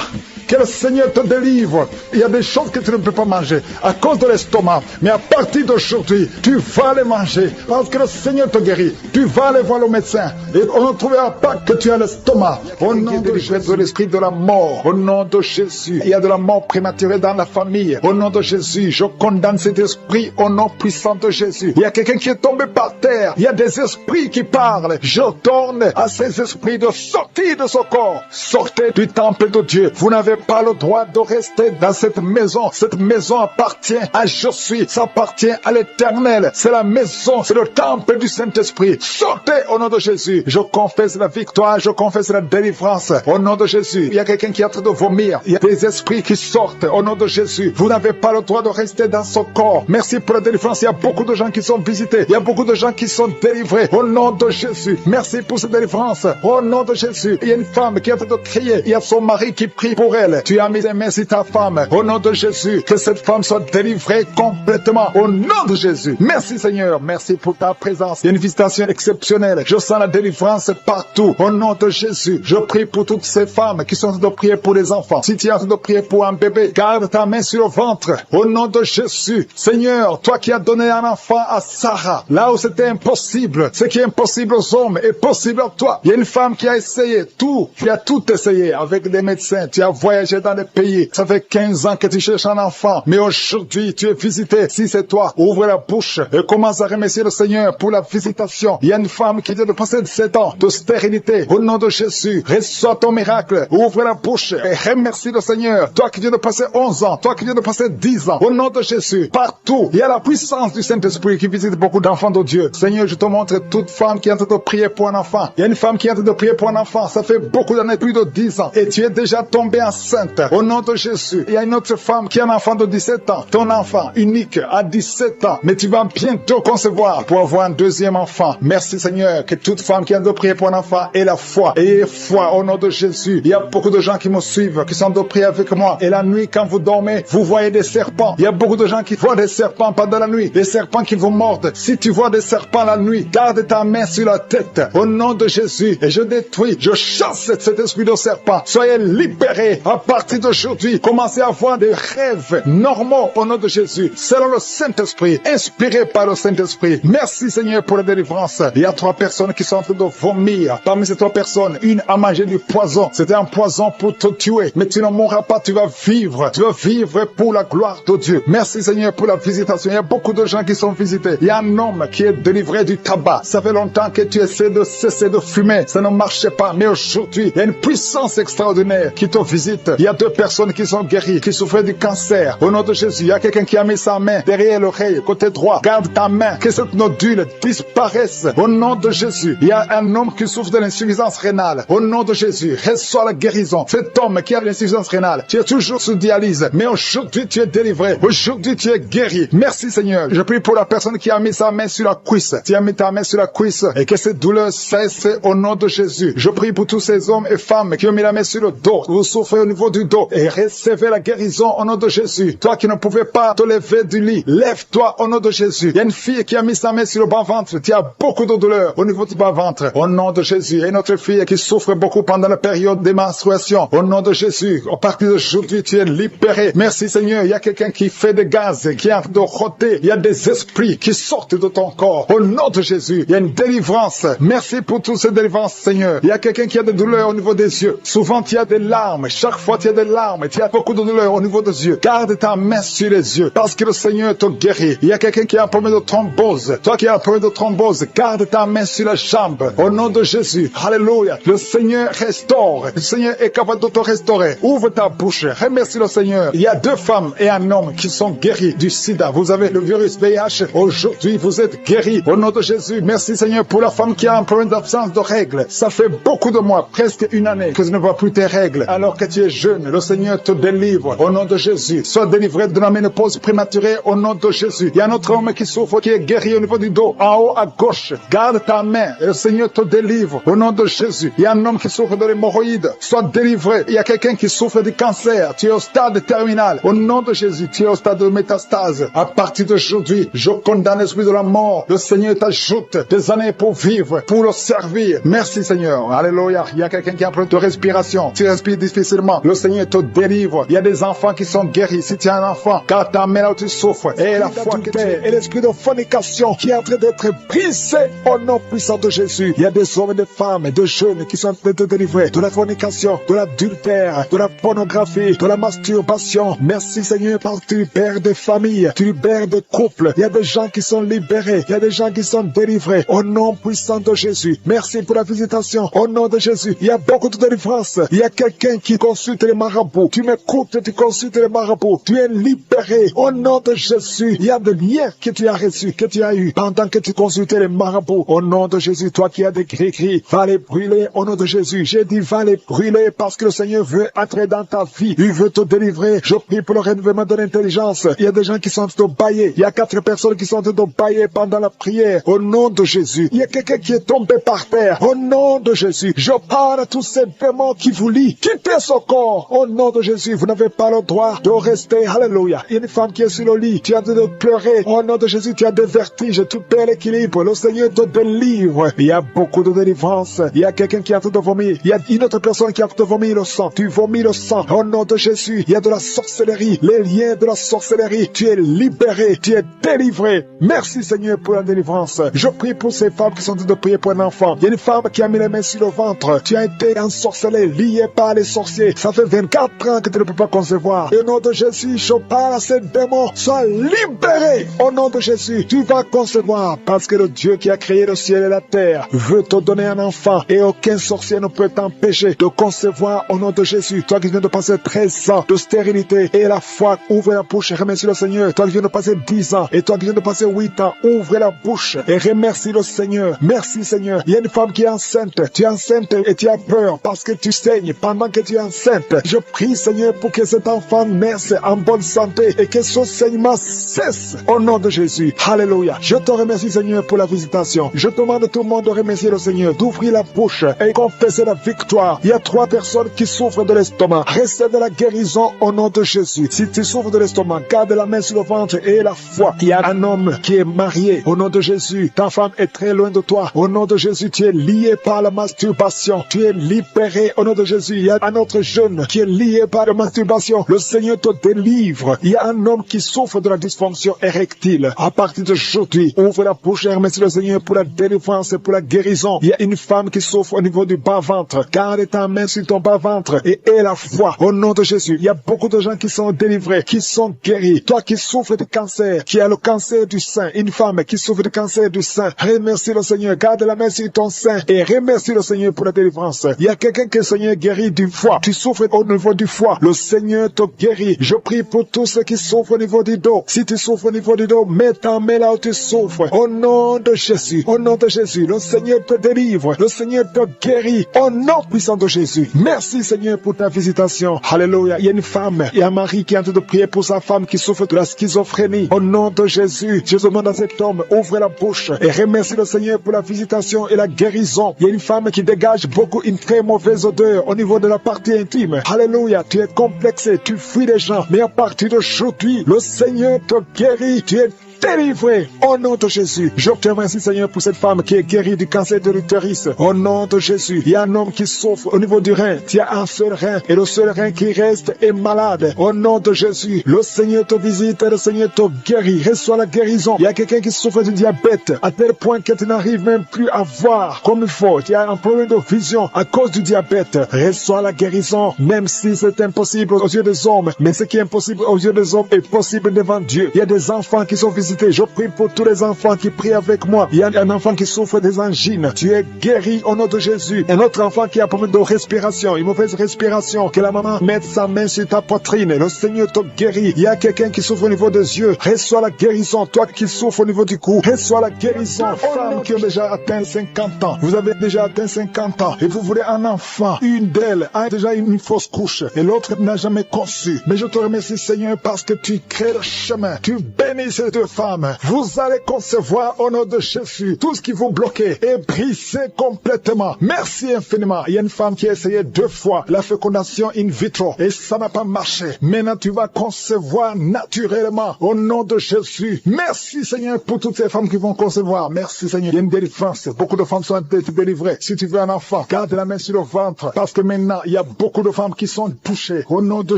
Que le Seigneur te délivre. Il y a des choses que tu ne peux pas manger à cause de l'estomac. Mais à partir d'aujourd'hui, tu vas les manger parce que le Seigneur te guérit. Tu vas aller voir le médecin et on ne trouvera pas que tu as l'estomac. Au nom de Jésus, de l'esprit de la mort. Au nom de Jésus, il y a de la mort prématurée dans la famille. Au nom de Jésus, je condamne cet esprit au nom puissant de Jésus. Il y a quelqu'un qui est tombé par terre. Il y a des esprits qui parlent. Je donne à ces esprits de sortir de ce corps. Sortez du temple de Dieu. Vous n'avez pas le droit de rester dans cette maison. Cette maison appartient à Je suis, ça appartient à l'Éternel. C'est la maison, c'est le temple du Saint-Esprit. Sortez au nom de Jésus. Je confesse la victoire, je confesse la délivrance au nom de Jésus. Il y a quelqu'un qui est en train de vomir. Il y a des esprits qui sortent au nom de Jésus. Vous n'avez pas le droit de rester dans ce corps. Merci pour la délivrance. Il y a beaucoup de gens qui sont visités. Il y a beaucoup de gens qui sont délivrés au nom de Jésus. Merci pour cette délivrance au nom de Jésus. Il y a une femme qui est en train de crier. Il y a son mari qui prie pour elle. Tu as mis les mains sur ta femme au nom de Jésus. Que cette femme soit délivrée complètement au nom de Jésus. Merci Seigneur. Merci pour ta présence. Il y a une visitation exceptionnelle. Je sens la délivrance partout au nom de Jésus. Je prie pour toutes ces femmes qui sont en train de prier pour les enfants. Si tu es en train de prier pour un bébé, garde ta main sur le ventre au nom de Jésus. Seigneur, toi qui as donné un enfant à Sarah, là où c'était impossible, ce qui est impossible aux hommes est possible à toi. Il y a une femme qui a essayé tout, qui a tout essayé avec des médecins. Tu as voyagé dans des pays. Ça fait 15 ans que tu cherches un enfant, mais aujourd'hui tu es visité. Si c'est toi, ouvre la bouche et commence à remercier le Seigneur pour la visitation. Il y a une femme qui vient de passer 7 ans de stérilité. Au nom de Jésus, reçois ton miracle. Ouvre la bouche et remercie le Seigneur. Toi qui viens de passer 11 ans, toi qui viens de passer 10 ans, au nom de Jésus, partout, il y a la puissance du Saint-Esprit qui visite beaucoup d'enfants de Dieu. Seigneur, je te montre toute femme qui est en train de prier pour un enfant. Il y a une femme qui est en train de prier pour un enfant. Ça fait beaucoup d'années, plus de 10 ans. Et tu es déjà tombée enceinte. Au nom de Jésus. Il y a une autre femme qui a un enfant de 17 ans. Ton enfant unique à 17 ans. Mais tu vas bientôt concevoir pour avoir un deuxième enfant. Merci Seigneur. Que toute femme qui a de prier pour un enfant ait la foi. Ayez foi au nom de Jésus. Il y a beaucoup de gens qui me suivent, qui sont de prier avec moi. Et la nuit, quand vous dormez, vous voyez des serpents. Il y a beaucoup de gens qui voient des serpents pendant la nuit. Des serpents qui vous mordent. Si tu vois des serpents la nuit, garde ta main sur la tête. Au nom de Jésus. Et je détruis, je chasse cet esprit de serpent. Soyez libérés à partir d'aujourd'hui. Commencez à avoir des rêves normaux au nom de Jésus. Selon le Saint-Esprit. Inspiré par le Saint-Esprit. Merci Seigneur pour la délivrance. Il y a 3 personnes qui sont en train de vomir. Parmi ces 3 personnes, une a mangé du poison. C'était un poison pour te tuer. Mais tu ne mourras pas, tu vas vivre. Tu vas vivre pour la gloire de Dieu. Merci Seigneur pour la visitation. Il y a beaucoup de gens qui sont visités. Il y a un homme qui est délivré du tabac. Ça fait longtemps que tu essaies de cesser de fumer. Ça ne marchait pas. Mais aujourd'hui, il y a une puissance extraordinaire qui te visite. Il y a 2 personnes qui sont guéries, qui souffraient du cancer. Au nom de Jésus, il y a quelqu'un qui a mis sa main derrière l'oreille, côté droit. Garde ta main. Que cette nodule disparaisse. Au nom de Jésus. Il y a un homme qui souffre de l'insuffisance rénale. Au nom de Jésus, reçois la guérison. Cet homme qui a l'insuffisance rénale, tu es toujours sous dialyse, mais aujourd'hui tu es délivré. Aujourd'hui tu es guéri. Merci Seigneur. Je prie pour la personne qui a mis sa main sur la cuisse. Tu as mis ta main sur la cuisse et que cette douleur cesse au nom de Jésus. Je prie pour tous ces hommes et femmes qui ont mis la main sur le dos. Vous souffrez au niveau du dos et recevez la guérison au nom de Jésus. Toi qui ne pouvais pas te lever du lit, lève-toi au nom de Jésus. Il y a une fille qui a mis sa main sur le bas-ventre. Tu as beaucoup de douleur au niveau du bas-ventre. Au nom de Jésus. Il y a une autre fille qui souffre beaucoup pendant la période des menstruations. Au nom de Jésus. À partir d'aujourd'hui, tu es libéré. Merci Seigneur. Il y a quelqu'un qui fait des gaz, qui est en train de rôter. Il y a des esprits qui sortent de ton corps. Au nom de Jésus. Il y a une délivrance. Merci pour toutes ces délivrances, Seigneur. Il y a quelqu'un qui a des douleurs au niveau des yeux. Souvent, tu as des larmes. Chaque fois, tu as des larmes. Tu as beaucoup de douleurs au niveau des yeux. Garde ta main sur les yeux parce que le Seigneur te guérit. Il y a quelqu'un qui a un problème de thrombose. Toi qui as un problème de thrombose, garde ta main sur la jambe. Au nom de Jésus. Alléluia. Le Seigneur restaure. Le Seigneur est capable de te restaurer. Ouvre ta bouche. Remercie le Seigneur. Il y a 2 femmes et un homme qui sont guéris du sida. Vous avez le virus VIH. Aujourd'hui, vous êtes guéris. Au nom de Jésus. Merci Seigneur pour la femme qui a un problème d'absence de règles. Ça fait beaucoup de mois, presque une année, que tu ne vois plus tes règles. Alors que tu es jeune, le Seigneur te délivre. Au nom de Jésus. Sois délivré de la ménopause prématurée au nom de Jésus. Il y a un autre homme qui souffre, qui est guéri au niveau du dos, en haut à gauche. Garde ta main et le Seigneur te délivre. Au nom de Jésus. Il y a un homme qui souffre de l'hémorroïde. Sois délivré. Il y a quelqu'un qui souffre du cancer. Tu es au stade terminal. Au nom de Jésus, tu es au stade de métastase. À partir d'aujourd'hui, je condamne l'esprit de la mort. Le Seigneur t'ajoute des années pour vivre, pour le servir. Merci Seigneur. Alléluia. Il y a quelqu'un qui a un problème de respiration. Tu respires difficilement. Le Seigneur te délivre. Il y a des enfants qui sont guéris. Si tu as un enfant, garde ta main là où tu souffres. Et la foi que tu es. Et l'esprit de fornication qui est en train d'être brisé au nom puissant de Jésus. Il y a des hommes et des femmes et des jeunes qui sont en train de te délivrer de la fornication, de l'adultère, de la pornographie, de la masturbation. Merci Seigneur parce que tu libères des familles, tu libères des couples. Il y a des gens qui sont libérés. Il y a des gens qui sont délivrés au nom puissant de Jésus. Merci pour la visitation au nom de Jésus. Il y a beaucoup de délivrance. Il y a quelqu'un qui conçoit consultes les marabouts. Tu m'écoutes et tu consultes les marabouts. Tu es libéré. Au nom de Jésus, il y a des liens que tu as reçus, que tu as eu pendant que tu consultais les marabouts. Au nom de Jésus, toi qui as des gris-gris, va les brûler au nom de Jésus. J'ai dit va les brûler parce que le Seigneur veut entrer dans ta vie. Il veut te délivrer. Je prie pour le renouvellement de l'intelligence. Il y a des gens qui sont en train de bailler. Il y a 4 personnes qui sont en train de bailler pendant la prière. Au nom de Jésus. Il y a quelqu'un qui est tombé par terre. Au nom de Jésus. Je parle à tous ces démons qui vous lient. Quittez ce corps. Au nom de Jésus. Vous n'avez pas le droit de rester. Alléluia. Il y a une femme qui est sur le lit. Tu es en train de pleurer. Au nom de Jésus, tu as des vertiges. Tu perds l'équilibre. Le Seigneur te délivre. Il y a beaucoup de délivrance. Il y a quelqu'un qui est en train de vomir. Il y a une autre personne qui est en train de vomir le sang. Tu vomis le sang. Au nom de Jésus. Il y a de la sorcellerie. Les liens de la sorcellerie. Tu es libéré. Tu es délivré. Merci Seigneur pour la délivrance. Je prie pour ces femmes qui sont en train de prier pour un enfant. Il y a une femme qui a mis les mains sur le ventre. Tu as été ensorcelé, lié par les sorciers. Ça fait 24 ans que tu ne peux pas concevoir. Et au nom de Jésus, je parle à ces démons. Sois libéré. Au nom de Jésus, tu vas concevoir. Parce que le Dieu qui a créé le ciel et la terre veut te donner un enfant. Et aucun sorcier ne peut t'empêcher de concevoir au nom de Jésus. Toi qui viens de passer 13 ans de stérilité et la foi, ouvre la bouche et remercie le Seigneur. Toi qui viens de passer 10 ans et toi qui viens de passer 8 ans, ouvre la bouche et remercie le Seigneur. Merci Seigneur. Il y a une femme qui est enceinte. Tu es enceinte et tu as peur parce que tu saignes pendant que tu es enceinte. Je prie Seigneur pour que cet enfant naisse en bonne santé et que son saignement cesse au nom de Jésus. Alléluia. Je te remercie Seigneur pour la visitation. Je demande à tout le monde de remercier le Seigneur, d'ouvrir la bouche et confesser la victoire. Il y a 3 personnes qui souffrent de l'estomac. Recevez de la guérison au nom de Jésus. Si tu souffres de l'estomac, garde la main sur le ventre et la foi. Il y a un homme qui est marié au nom de Jésus. Ta femme est très loin de toi. Au nom de Jésus, tu es lié par la masturbation. Tu es libéré au nom de Jésus. Il y a un autre jeune qui est lié par la masturbation. Le Seigneur te délivre. Il y a un homme qui souffre de la dysfonction érectile. À partir d'aujourd'hui, ouvre la bouche et remercie le Seigneur pour la délivrance et pour la guérison. Il y a une femme qui souffre au niveau du bas-ventre. Garde ta main sur ton bas-ventre et aie la foi au nom de Jésus. Il y a beaucoup de gens qui sont délivrés, qui sont guéris. Toi qui souffres de cancer, qui as le cancer du sein, une femme qui souffre de cancer du sein, remercie le Seigneur. Garde la main sur ton sein et remercie le Seigneur pour la délivrance. Il y a quelqu'un que le Seigneur guérit du foie. Tu souffres au niveau du foie. Le Seigneur te guérit. Je prie pour tous ceux qui souffrent au niveau du dos. Si tu souffres au niveau du dos, mets ta main là où tu souffres. Au nom de Jésus. Au nom de Jésus. Le Seigneur te délivre. Le Seigneur te guérit. Au nom puissant de Jésus. Merci Seigneur pour ta visitation. Alléluia. Il y a une femme. Il y a un mari qui est en train de prier pour sa femme qui souffre de la schizophrénie. Au nom de Jésus. Je demande à cet homme, ouvre la bouche et remercie le Seigneur pour la visitation et la guérison. Il y a une femme qui dégage beaucoup une très mauvaise odeur au niveau de la partie intime. Alléluia. Tu es complexé. Tu fuis les gens. Mais à partir d'aujourd'hui, le Seigneur te guérit. Tu es délivré au nom de Jésus. Je te remercie Seigneur pour cette femme qui est guérie du cancer de l'utérus. Au nom de Jésus. Il y a un homme qui souffre au niveau du rein. Tu as un seul rein et le seul rein qui reste est malade. Au nom de Jésus. Le Seigneur te visite et le Seigneur te guérit. Reçois la guérison. Il y a quelqu'un qui souffre du diabète à tel point que tu n'arrives même plus à voir comme il faut. Tu as un problème de vision à cause du diabète. Reçois la guérison même si c'est impossible aux yeux des hommes. Mais ce qui est impossible aux yeux des hommes est possible devant Dieu. Il y a des enfants qui sont visités. Je prie pour tous les enfants qui prient avec moi. Il y a un enfant qui souffre des angines. Tu es guéri au nom de Jésus. Un autre enfant qui a un problème de respiration, une mauvaise respiration. Que la maman mette sa main sur ta poitrine. Le Seigneur te guérit. Il y a quelqu'un qui souffre au niveau des yeux. Reçois la guérison. Toi qui souffres au niveau du cou, reçois la guérison. Femmes qui ont déjà atteint 50 ans. Vous avez déjà atteint 50 ans et vous voulez un enfant. Une d'elles a déjà une fausse couche et l'autre n'a jamais conçu. Mais je te remercie Seigneur parce que tu crées le chemin. Tu bénis ces 2 femmes. Vous allez concevoir au nom de Jésus. Tout ce qui vous bloquait est brisé complètement. Merci infiniment. Il y a une femme qui a essayé 2 fois la fécondation in vitro et ça n'a pas marché. Maintenant tu vas concevoir naturellement au nom de Jésus. Merci Seigneur pour toutes ces femmes qui vont concevoir. Merci Seigneur. Il y a une délivrance. Beaucoup de femmes sont délivrées. Si tu veux un enfant, garde la main sur le ventre parce que maintenant il y a beaucoup de femmes qui sont touchées. Au nom de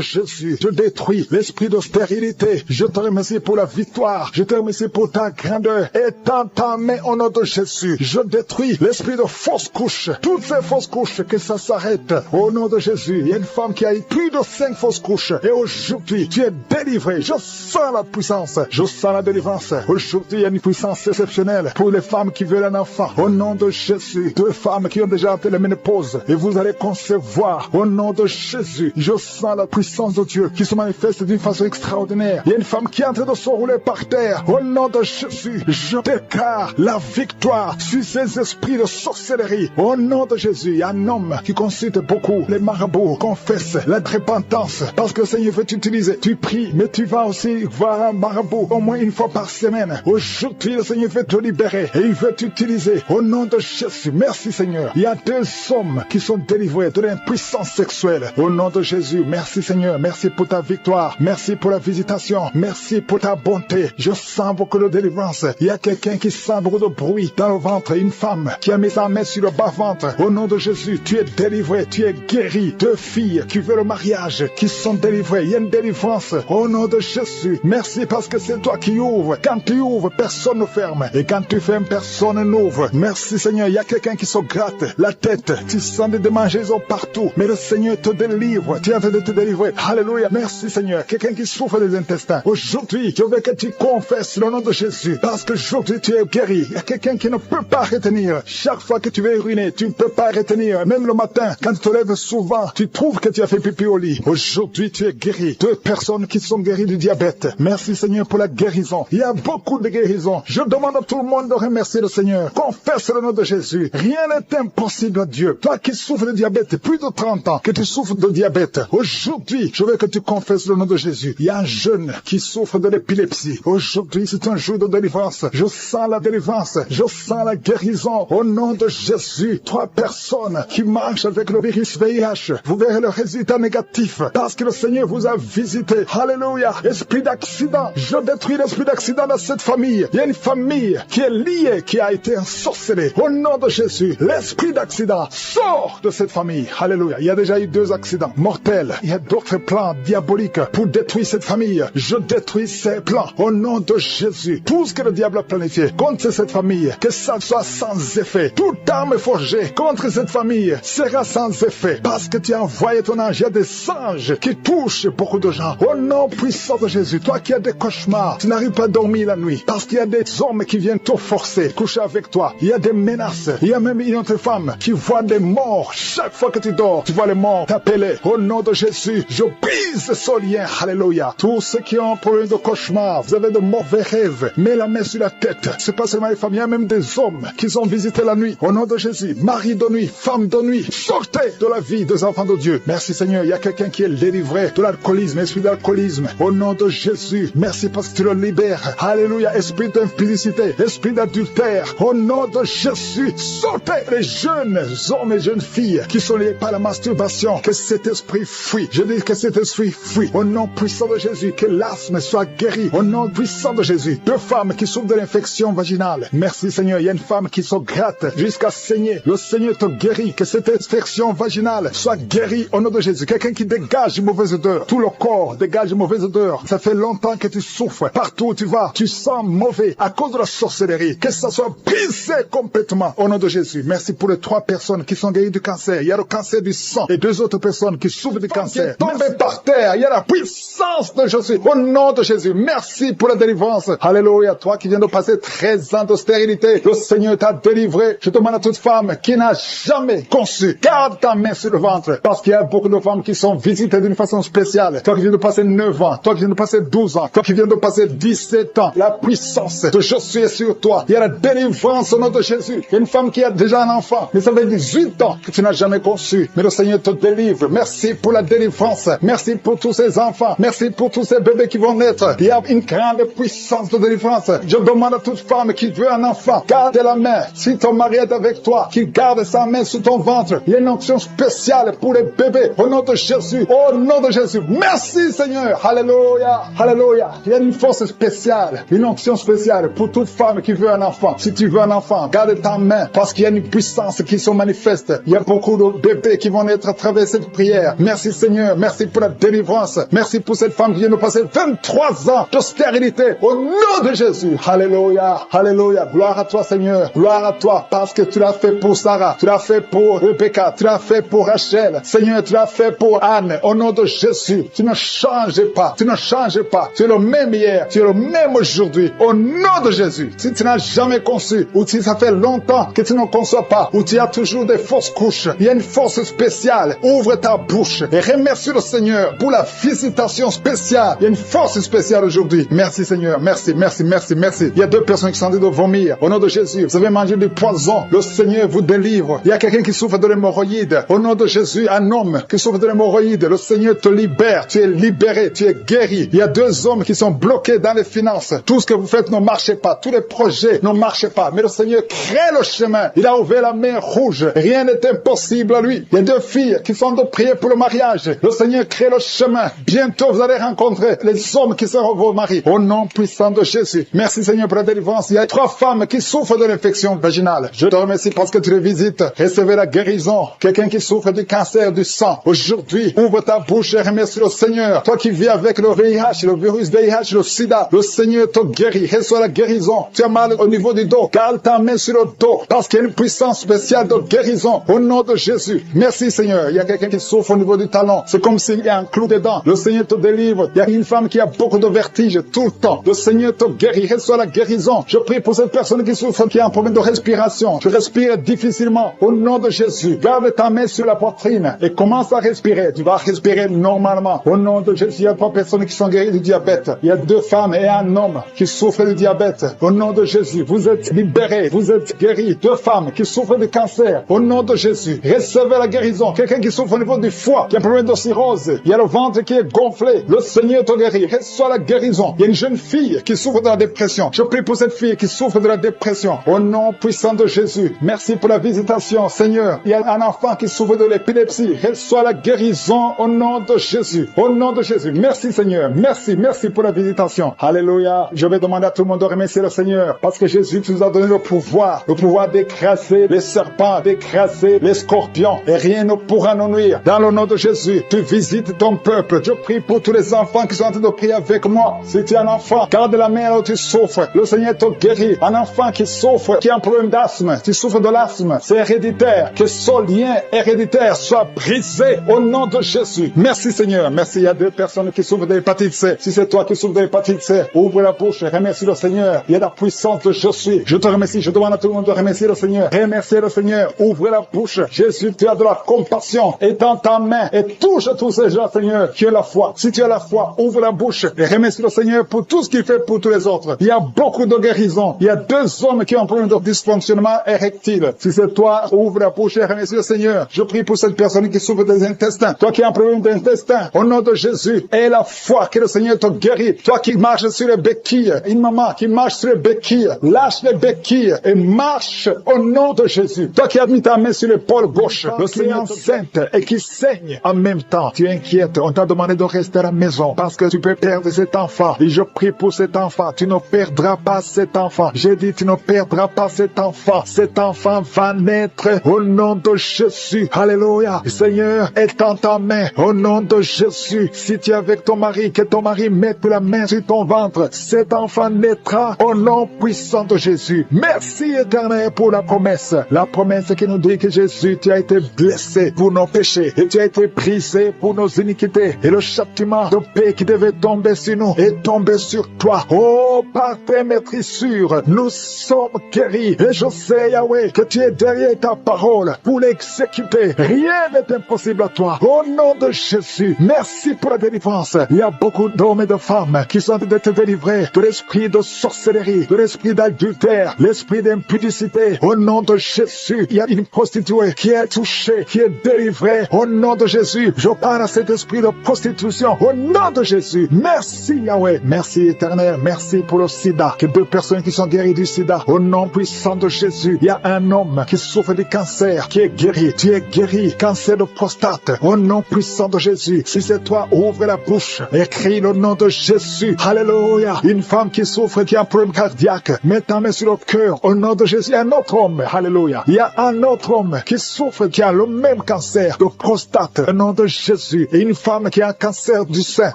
Jésus, je détruis l'esprit de stérilité. Je te remercie pour la victoire. Je te te remercie pour ta grandeur. Étends ta main au nom de Jésus. Je détruis l'esprit de fausse couche. Toutes ces fausses couches, que ça s'arrête. Au nom de Jésus, il y a une femme qui a eu plus de 5 fausses couches. Et aujourd'hui, tu es délivré. Je sens la puissance. Je sens la délivrance. Aujourd'hui, il y a une puissance exceptionnelle pour les femmes qui veulent un enfant. Au nom de Jésus, 2 femmes qui ont déjà atteint la ménopause. Et vous allez concevoir. Au nom de Jésus, je sens la puissance de Dieu qui se manifeste d'une façon extraordinaire. Il y a une femme qui est en train de se rouler par terre. Au nom de Jésus, je déclare la victoire sur ces esprits de sorcellerie. Au nom de Jésus, il y a un homme qui consulte beaucoup les marabouts, confesse la repentance parce que le Seigneur veut t'utiliser. Tu pries, mais tu vas aussi voir un marabout au moins une fois par semaine. Aujourd'hui, le Seigneur veut te libérer et il veut t'utiliser. Au nom de Jésus, merci Seigneur. Il y a 2 hommes qui sont délivrés de l'impuissance sexuelle. Au nom de Jésus, merci Seigneur. Merci pour ta victoire. Merci pour la visitation. Merci pour ta bonté. Je sens beaucoup de délivrance. Il y a quelqu'un qui sent beaucoup de bruit dans le ventre. Une femme qui a mis sa main sur le bas-ventre. Au nom de Jésus, tu es délivré. Tu es guéri. 2 filles qui veulent le mariage, qui sont délivrées. Il y a une délivrance. Au nom de Jésus, merci parce que c'est toi qui ouvres. Quand tu ouvres, personne ne ferme. Et quand tu fermes, personne n'ouvre. Merci Seigneur. Il y a quelqu'un qui se gratte la tête. Tu sens des démangeaisons partout. Mais le Seigneur te délivre. Tu es en train de te délivrer. Alléluia. Merci Seigneur. Quelqu'un qui souffre des intestins. Aujourd'hui, je veux que tu confesses le nom de Jésus. Parce que aujourd'hui, tu es guéri. Il y a quelqu'un qui ne peut pas retenir. Chaque fois que tu veux uriner, tu ne peux pas retenir. Même le matin, quand tu te lèves souvent, tu trouves que tu as fait pipi au lit. Aujourd'hui, tu es guéri. 2 personnes qui sont guéries du diabète. Merci Seigneur pour la guérison. Il y a beaucoup de guérisons. Je demande à tout le monde de remercier le Seigneur. Confesse le nom de Jésus. Rien n'est impossible à Dieu. Toi qui souffres de diabète, plus de 30 ans que tu souffres de diabète. Aujourd'hui, je veux que tu confesses le nom de Jésus. Il y a un jeune qui souffre de l'épilepsie. Aujourd'hui, c'est un jour de délivrance. Je sens la délivrance. Je sens la guérison. Au nom de Jésus, 3 personnes qui marchent avec le virus VIH. Vous verrez le résultat négatif parce que le Seigneur vous a visité. Alléluia. Esprit d'accident. Je détruis l'esprit d'accident dans cette famille. Il y a une famille qui est liée, qui a été ensorcelée. Au nom de Jésus, l'esprit d'accident sort de cette famille. Alléluia. Il y a déjà eu 2 accidents mortels. Il y a d'autres plans diaboliques pour détruire cette famille. Je détruis ces plans. Au nom de Jésus, tout ce que le diable a planifié contre cette famille, que ça soit sans effet. Toute arme forgée contre cette famille sera sans effet. Parce que tu as envoyé ton ange. Il y a des anges qui touchent beaucoup de gens. Au nom puissant de Jésus, toi qui as des cauchemars, tu n'arrives pas à dormir la nuit. Parce qu'il y a des hommes qui viennent te forcer, coucher avec toi. Il y a des menaces. Il y a même une autre femme qui voit des morts. Chaque fois que tu dors, tu vois les morts t'appeler. Au nom de Jésus, je brise ce lien. Alléluia. Tous ceux qui ont un problème de cauchemar, vous avez de mauvais rêves, mets la main sur la tête. C'est pas seulement les femmes, il y a même des hommes qui sont visités la nuit. Au nom de Jésus, mari de nuit, femme de nuit, sortez de la vie des enfants de Dieu. Merci Seigneur. Il y a quelqu'un qui est délivré de l'alcoolisme, esprit d'alcoolisme. Au nom de Jésus, merci parce que tu le libères. Alléluia. Esprit d'impudicité, esprit d'adultère. Au nom de Jésus, sortez les jeunes hommes et jeunes filles qui sont liés par la masturbation. Que cet esprit fuit. Je dis que cet esprit fuit. Au nom puissant de Jésus, que l'asthme soit guéri. Au nom puissant de Jésus. 2 femmes qui souffrent de l'infection vaginale. Merci Seigneur. Il y a une femme qui se gratte jusqu'à saigner. Le Seigneur te guérit. Que cette infection vaginale soit guérie au nom de Jésus. Quelqu'un qui dégage une mauvaise odeur. Tout le corps dégage une mauvaise odeur. Ça fait longtemps que tu souffres. Partout où tu vas, tu sens mauvais à cause de la sorcellerie. Que ça soit brisé complètement au nom de Jésus. Merci pour les 3 personnes qui sont guéries du cancer. Il y a le cancer du sang et 2 autres personnes qui souffrent du cancer. Tombez par terre. Il y a la puissance de Jésus. Au nom de Jésus. Merci pour la délivrance. Alléluia. Toi qui viens de passer 13 ans de stérilité, le Seigneur t'a délivré. Je demande à toute femme qui n'a jamais conçu, garde ta main sur le ventre. Parce qu'il y a beaucoup de femmes qui sont visitées d'une façon spéciale. Toi qui viens de passer 9 ans, toi qui viens de passer 12 ans, toi qui viens de passer 17 ans, la puissance de Jésus est sur toi. Il y a la délivrance au nom de Jésus. Il y a une femme qui a déjà un enfant, mais ça fait 18 ans que tu n'as jamais conçu. Mais le Seigneur te délivre. Merci pour la délivrance. Merci pour tous ces enfants. Merci pour tous ces bébés qui vont naître. Il y a une grande puissance de délivrance. Je demande à toute femme qui veut un enfant, garde la main. Si ton mari est avec toi, qu'il garde sa main sur ton ventre. Il y a une onction spéciale pour les bébés. Au nom de Jésus. Au nom de Jésus. Merci Seigneur. Alléluia. Alléluia. Il y a une force spéciale. Une onction spéciale pour toute femme qui veut un enfant. Si tu veux un enfant, garde ta main. Parce qu'il y a une puissance qui se manifeste. Il y a beaucoup de bébés qui vont naître à travers cette prière. Merci Seigneur. Merci pour la délivrance. Merci pour cette femme qui vient de passer 23 ans de stérilité. Au nom de Jésus. Alléluia. Alléluia. Gloire à toi, Seigneur. Gloire à toi, parce que tu l'as fait pour Sarah. Tu l'as fait pour Rebecca. Tu l'as fait pour Rachel. Seigneur, tu l'as fait pour Anne. Au nom de Jésus. Tu ne changes pas. Tu ne changes pas. Tu es le même hier. Tu es le même aujourd'hui. Au nom de Jésus. Si tu n'as jamais conçu, ou si ça fait longtemps que tu ne conçois pas, ou tu as toujours des fausses couches, il y a une force spéciale. Ouvre ta bouche et remercie le Seigneur pour la visitation spéciale. Il y a une force spéciale aujourd'hui. Merci Seigneur. Merci, merci, merci, merci. Il y a 2 personnes qui sont en train de vomir. Au nom de Jésus, vous avez mangé du poison. Le Seigneur vous délivre. Il y a quelqu'un qui souffre de l'hémorroïde. Au nom de Jésus, un homme qui souffre de l'hémorroïde. Le Seigneur te libère. Tu es libéré. Tu es guéri. Il y a 2 hommes qui sont bloqués dans les finances. Tout ce que vous faites ne marche pas. Tous les projets ne marchent pas. Mais le Seigneur crée le chemin. Il a ouvert la main rouge. Rien n'est impossible à lui. Il y a 2 filles qui sont en train de prier pour le mariage. Le Seigneur crée le chemin. Bientôt, vous allez rencontrer les hommes qui seront vos maris. Au nom puissant de Jésus. Merci Seigneur pour la délivrance. Il y a 3 femmes qui souffrent de l'infection vaginale. Je te remercie parce que tu les visites. Recevez la guérison. Quelqu'un qui souffre du cancer du sang. Aujourd'hui, ouvre ta bouche et remercie le Seigneur. Toi qui vis avec le VIH, le virus VIH, le sida, le Seigneur te guérit. Reçois la guérison. Tu as mal au niveau du dos. Garde ta main sur le dos parce qu'il y a une puissance spéciale de guérison. Au nom de Jésus. Merci Seigneur. Il y a quelqu'un qui souffre au niveau du talon. C'est comme s'il y a un clou dedans. Le Seigneur te délivre. Il y a une femme qui a beaucoup de vertige tout le temps. Le Seigneur te guérit. Reçois la guérison. Je prie pour cette personne qui souffre, qui a un problème de respiration. Tu respires difficilement. Au nom de Jésus. Garde ta main sur la poitrine et commence à respirer. Tu vas respirer normalement. Au nom de Jésus. Il y a 3 personnes qui sont guéries du diabète. Il y a 2 femmes et un homme qui souffrent du diabète. Au nom de Jésus. Vous êtes libérés. Vous êtes guéris. 2 femmes qui souffrent de cancer. Au nom de Jésus. Recevez la guérison. Quelqu'un qui souffre au niveau du foie, qui a un problème de cirrhose. Il y a le ventre qui est gonflé. Le Seigneur te guérit. Reçois la guérison. Il y a une jeune fille qui souffre de la dépression. Je prie pour cette fille qui souffre de la dépression. Au nom puissant de Jésus. Merci pour la visitation, Seigneur. Il y a un enfant qui souffre de l'épilepsie. Reçois la guérison au nom de Jésus. Au nom de Jésus. Merci, Seigneur. Merci, merci pour la visitation. Alléluia. Je vais demander à tout le monde de remercier le Seigneur parce que Jésus nous a donné le pouvoir d'écraser les serpents, d'écraser les scorpions et rien ne pourra nous nuire. Dans le nom de Jésus, tu visites ton peuple. Je prie pour tous les enfants qui sont en train de prier avec moi. Si tu es un enfant, garde la main là où tu souffres. Le Seigneur te guérit. Un enfant qui souffre, qui a un problème d'asthme, tu souffres de l'asthme, c'est héréditaire. Que ce lien héréditaire soit brisé au nom de Jésus. Merci Seigneur. Merci. Il y a 2 personnes qui souffrent de l'hépatite C. Si c'est toi qui souffres de l'hépatite C, ouvre la bouche et remercie le Seigneur. Il y a la puissance de je suis. Je te remercie. Je demande à tout le monde de remercier le Seigneur. Remerciez le Seigneur. Ouvre la bouche. Jésus, tu as de la compassion. Étends ta main et touche tous ces gens, Seigneur, qui ont la foi. Si tu as la foi, ouvre la bouche et remercie le Seigneur pour tout ce qu'il fait pour tous les autres. Il y a beaucoup de guérisons. Il y a 2 hommes qui ont un problème de dysfonctionnement érectile. Si c'est toi, ouvre la bouche et remercie le Seigneur. Je prie pour cette personne qui souffre des intestins. Toi qui as un problème d'intestin, au nom de Jésus, aie la foi que le Seigneur te guérit. Toi qui marches sur les béquilles, une maman qui marche sur les béquilles, lâche les béquilles et marche au nom de Jésus. Toi qui as mis ta main sur l'épaule gauche, le Seigneur enceinte et qui saigne en même temps. Tu es inquiète. On t'a demandé de rester à la maison parce que tu peux perdre cet enfant. Et je prie pour cet enfant. Tu ne perdras pas cet enfant. J'ai dit, tu ne perdras pas cet enfant. Cet enfant va naître au nom de Jésus. Alléluia. Seigneur, étends ta main au nom de Jésus. Si tu es avec ton mari, que ton mari mette la main sur ton ventre. Cet enfant naîtra au nom puissant de Jésus. Merci Éternel pour la promesse. La promesse qui nous dit que Jésus, tu as été blessé pour nos péchés et tu as été brisé pour nos iniquités. Et le châtiment de paix qui devait tomber sur nous est tombé sur toi. Oh, par tes maîtrissures, nous sommes guéris. Et je sais, Yahweh, que tu es derrière ta parole pour l'exécuter. Rien n'est impossible à toi. Au nom de Jésus, merci pour la délivrance. Il y a beaucoup d'hommes et de femmes qui sont en train d'être délivrés de l'esprit de sorcellerie, de l'esprit d'adultère, l'esprit d'impudicité. Au nom de Jésus, il y a une prostituée qui est touchée, qui est délivrée. Au nom de Jésus, je parle à cet esprit de prostitution. Au nom de Jésus, merci Yahweh. Merci Éternel. Merci pour le sida. Que 2 personnes qui sont guéries du sida. Au nom puissant de Jésus, il y a un homme qui souffre du cancer, qui est guéri. Tu es guéri. Cancer de prostate. Au nom puissant de Jésus. Si c'est toi, ouvre la bouche. Écris le nom de Jésus. Alléluia. Une femme qui souffre, qui a un problème cardiaque. Mets ta main sur le cœur. Au nom de Jésus. Un autre homme. Alléluia. Il y a un autre homme qui souffre, qui a le même cancer de prostate. Au nom de Jésus. Et une femme qui a un cancer du sein.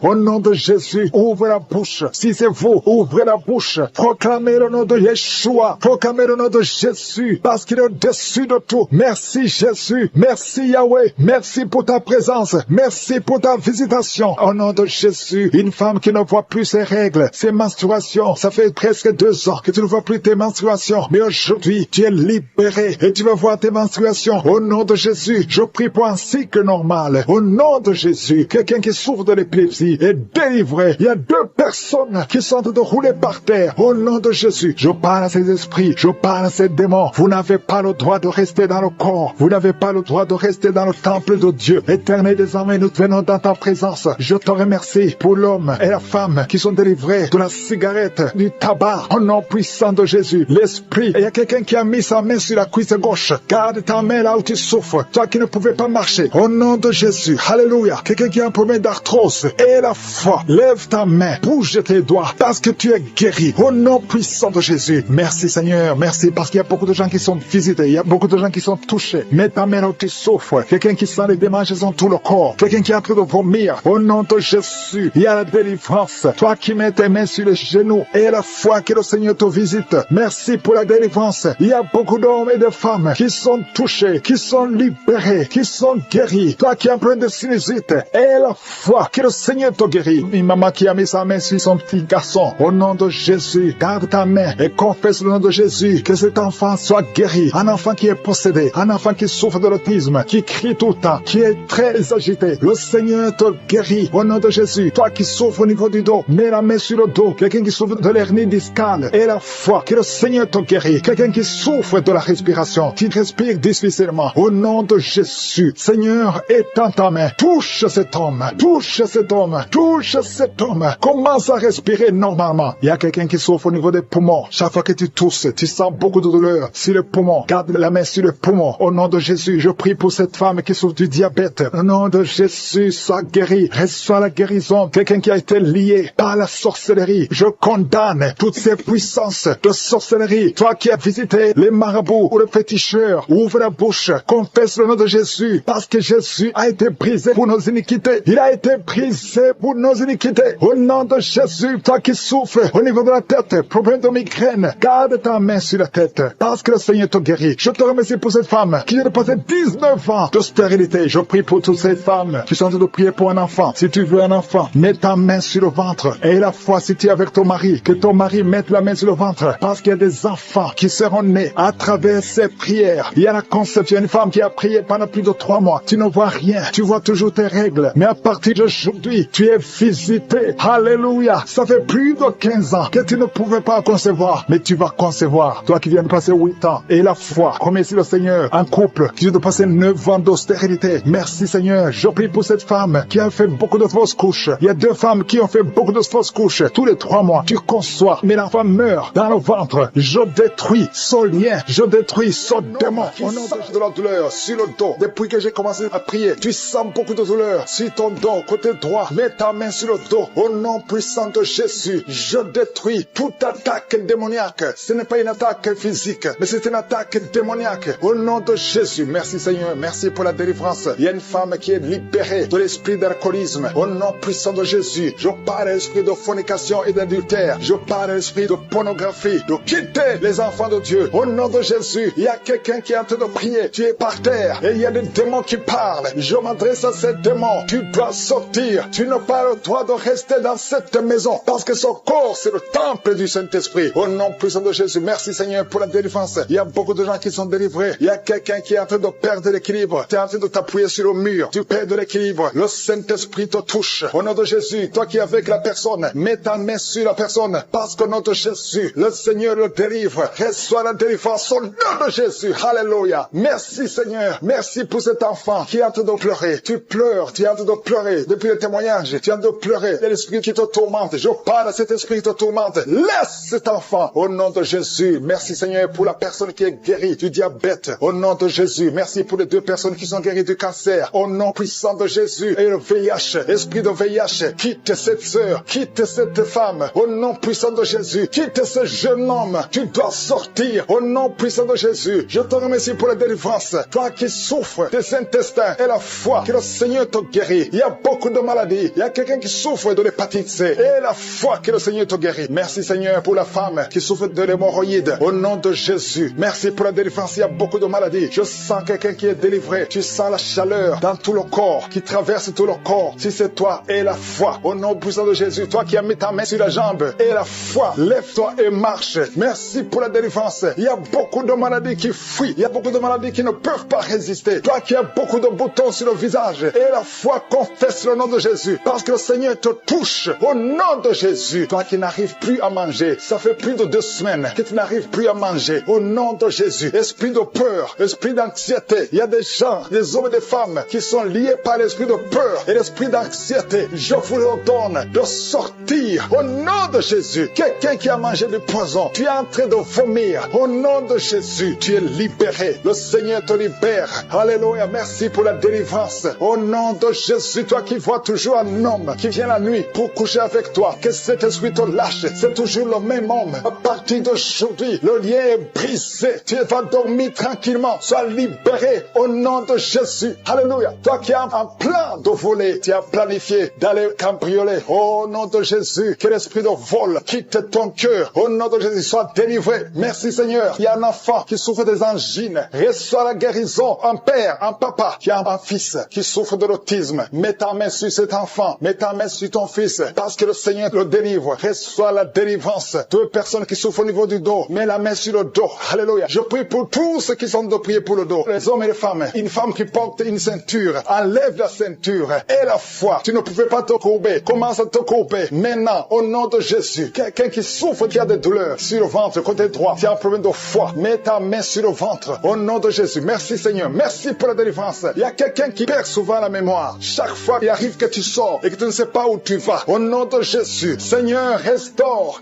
Au nom de Jésus. Ouvre la bouche. Si c'est vous, ouvrez la bouche. Proclamez le nom de Yeshua. Proclamez le nom de Jésus, parce qu'il est au-dessus de tout. Merci Jésus. Merci Yahweh. Merci pour ta présence. Merci pour ta visitation. Au nom de Jésus, une femme qui ne voit plus ses règles, ses menstruations. Ça fait presque 2 ans que tu ne vois plus tes menstruations. Mais aujourd'hui, tu es libéré et tu vas voir tes menstruations. Au nom de Jésus, je prie pour un cycle normal. Au nom de Jésus, quelqu'un qui souffre de l'épilepsie est délivré. Il y a 2 personnes qui sont en train de rouler par terre. Au nom de Jésus, je parle à ces esprits, je parle à ces démons. Vous n'avez pas le droit de rester dans le corps. Vous n'avez pas le droit de rester dans le temple de Dieu. Éternel des armées, nous venons dans ta présence. Je te remercie pour l'homme et la femme qui sont délivrés de la cigarette, du tabac. Au nom puissant de Jésus, l'esprit. Et il y a quelqu'un qui a mis sa main sur la cuisse gauche. Garde ta main là où tu souffres. Toi qui ne pouvais pas marcher. Au nom de Jésus. Alléluia. Quelqu'un qui a un problème d'arthrose. Et la foi. Lève ta main. Bouge tes doigts. Parce que tu es guéri. Au nom puissant de Jésus. Merci Seigneur. Merci parce qu'il y a beaucoup de gens qui sont visités. Il y a beaucoup de gens qui sont touchés. Mets ta main là où tu souffres. Quelqu'un qui sent les démangeaisons tout le corps. Quelqu'un qui est en train de vomir. Au nom de Jésus. Il y a la délivrance. Toi qui mets tes mains sur les genoux. Et la foi que le Seigneur te visite. Merci pour la délivrance. Il y a beaucoup d'hommes et de femmes qui sont touchés, qui sont libérés, qui sont guéris. Toi qui as un problème de sinusite, et la foi que le Seigneur te guérit. Une maman qui a mis sa main sur son petit garçon. Au nom de Jésus, garde ta main et confesse le nom de Jésus, que cet enfant soit guéri. Un enfant qui est possédé, un enfant qui souffre de l'autisme, qui crie tout le temps, qui est très agité. Le Seigneur te guérit. Au nom de Jésus, toi qui souffres au niveau du dos, mets la main sur le dos. Quelqu'un qui souffre de l'hernie discale, et la foi que le Seigneur te guérit. Quelqu'un qui souffre de la respiration, qui respire difficilement. Au nom de Jésus, Seigneur, étends ta main. Touche cet homme. Touche cet homme. Touche cet homme. Commence à respirer normalement. Il y a quelqu'un qui souffre au niveau des poumons. Chaque fois que tu tousses, tu sens beaucoup de douleur sur le poumon. Garde la main sur le poumon. Au nom de Jésus, je prie pour cette femme qui souffre du diabète. Au nom de Jésus, sois guéri. Reçois la guérison. Quelqu'un qui a été lié par la sorcellerie. Je condamne toutes ces puissances de sorcellerie. Toi qui as visité les marabouts ou les féticheurs, ouvre la bouche, confesse le nom de Jésus, parce que Jésus a été brisé pour nos iniquités. Il a été brisé pour nos iniquités. Au nom de Jésus, toi qui souffres au niveau de la tête, problème de migraine, garde ta main sur la tête, parce que le Seigneur te guérit. Je te remercie pour cette femme qui vient de passer 19 ans de stérilité. Je prie pour toutes ces femmes qui sont en train de prier pour un enfant. Si tu veux un enfant, mets ta main sur le ventre. Et la foi, si tu es avec ton mari, que ton mari mette la main sur le ventre, parce qu'il y a des enfants qui seront nés à travers ces prières. Il y a la conception, une femme qui a prié pendant plus de 3 mois. Tu ne vois rien, tu vois toujours tes règles. Mais à partir d'aujourd'hui, tu es visité. Alléluia. Ça fait plus de 15 ans que tu ne pouvais pas concevoir, mais tu vas concevoir. Toi qui viens de passer 8 ans. Et la foi, remercie le Seigneur. Un couple qui vient de passer 9 ans de stérilité. Merci Seigneur. Je prie pour cette femme qui a fait beaucoup de fausses couches. Il y a 2 femmes qui ont fait beaucoup de fausses couches. Tous les 3 mois, tu conçois, mais l'enfant meurt dans le ventre. Je détruis ce lien. Je détruis ce démon. Au nom de la douleur sur le dos. Depuis que j'ai commencé à prier, tu sens beaucoup de douleur sur ton dos, côté droit. Mets ta main sur le dos. Au nom puissant de Jésus, je détruis toute attaque démoniaque. Ce n'est pas une attaque physique, mais c'est une attaque démoniaque. Au nom de Jésus, merci Seigneur. Merci pour la délivrance. Il y a une femme qui est libérée de l'esprit d'alcoolisme. Au nom puissant de Jésus, je parle à l'esprit de fornication et d'adultère. Je parle à l'esprit de pornographie, de quitter les enfants de Dieu. Au nom de Jésus, il y a quelqu'un qui est en train de prier. Tu es par terre et il y a des démons qui parlent. Je m'adresse à ces démons. Tu dois sortir. Tu n'as pas le droit de rester dans cette maison parce que ce corps, c'est le temple du Saint-Esprit. Au nom puissant de Jésus, merci Seigneur pour la délivrance. Il y a beaucoup de gens qui sont délivrés. Il y a quelqu'un qui est en train de perdre l'équilibre. Tu es en train de t'appuyer sur le mur. Tu perds de l'équilibre. Le Saint-Esprit te touche. Au nom de Jésus, toi qui es avec la personne, mets ta main sur la personne parce qu'au nom de Jésus, le Seigneur le délivre. Reçois la délivrance au nom de Jésus. Alléluia. Merci Seigneur. Merci pour cet enfant qui est en train de pleurer. Tu pleures. Tu es en train de pleurer. Depuis le témoignage, tu es en train de pleurer. C'est l'esprit qui te tourmente. Je parle à cet esprit qui te tourmente. Laisse cet enfant au nom de Jésus. Merci Seigneur pour la personne qui est guérie du diabète. Au nom de Jésus. Merci pour les 2 personnes qui sont guéries du cancer. Au nom puissant de Jésus. Et le VIH, esprit de VIH, quitte cette sœur, quitte cette femme. Au nom puissant de Jésus. Quitte ce jeune homme. Tu dois sortir. Au nom puissant de Jésus. Je te remercie pour la délivrance. Toi qui souffres des intestins et la foi, que le Seigneur te guérit. Il y a beaucoup de maladies. Il y a quelqu'un qui souffre de l'hépatite C. Et la foi que le Seigneur Seigneur te guérit. Merci Seigneur pour la femme qui souffre de l'hémorroïde. Au nom de Jésus. Merci pour la délivrance. Il y a beaucoup de maladies. Je sens quelqu'un qui est délivré. Tu sens la chaleur dans tout le corps, qui traverse tout le corps. Si c'est toi, et la foi. Au nom puissant de Jésus. Toi qui as mis ta main sur la jambe, et la foi. Lève-toi et marche. Merci pour la délivrance. Il y a beaucoup de maladies qui fuient. Il y a beaucoup de maladies qui ne peuvent pas résister. Toi qui as beaucoup de boutons sur le visage, et la foi, confesse le nom de Jésus. Parce que le Seigneur te touche. Au nom de Jésus. Toi qui n'arrives plus à manger. Ça fait plus de 2 semaines que tu n'arrives plus à manger. Au nom de Jésus. Esprit de peur, esprit d'anxiété. Il y a des gens, des hommes et des femmes qui sont liés par l'esprit de peur et l'esprit d'anxiété. Je vous ordonne de sortir au nom de Jésus. Quelqu'un qui a mangé du poison, tu es en train de vomir. Au nom de Jésus, tu es libéré. Le Seigneur te libère. Alléluia. Merci pour la délivrance. Au nom de Jésus, toi qui vois toujours un homme qui vient la nuit pour coucher avec toi, que cet esprit te lâche. C'est toujours le même homme. À partir d'aujourd'hui, le lien est brisé. Tu vas dormir tranquillement. Sois libéré au nom de Jésus. Alléluia. Toi qui as un plan de voler, tu as planifié d'aller cambrioler. Au nom de Jésus, que l'esprit de vol quitte ton cœur. Au nom de Jésus, sois délivré. Merci Seigneur. Il y a un enfant qui souffre des angines. Reçois la guérison. Un père, un papa qui a un fils qui souffre de l'autisme. Mets ta main sur cet enfant. Mets ta main sur ton fils. Parce que le Seigneur le délivre. Reçois la délivrance. 2 personnes qui souffrent au niveau du dos. Mets la main sur le dos. Alléluia. Je prie pour tous ceux qui sont de prier pour le dos. Les hommes et les femmes. Une femme qui porte une ceinture. Enlève la ceinture. Et la foi. Tu ne pouvais pas te courber. Commence à te courber. Maintenant, au nom de Jésus. Quelqu'un qui souffre, qui a des douleurs sur le ventre, côté droit. Tu as un problème de foi. Mets ta main sur le ventre. Au nom de Jésus. Merci Seigneur. Merci pour la délivrance. Il y a quelqu'un qui perd souvent la mémoire. Chaque fois, il arrive que tu sors et que tu ne sais pas où tu vas. Au nom de Jésus. Seigneur, restaure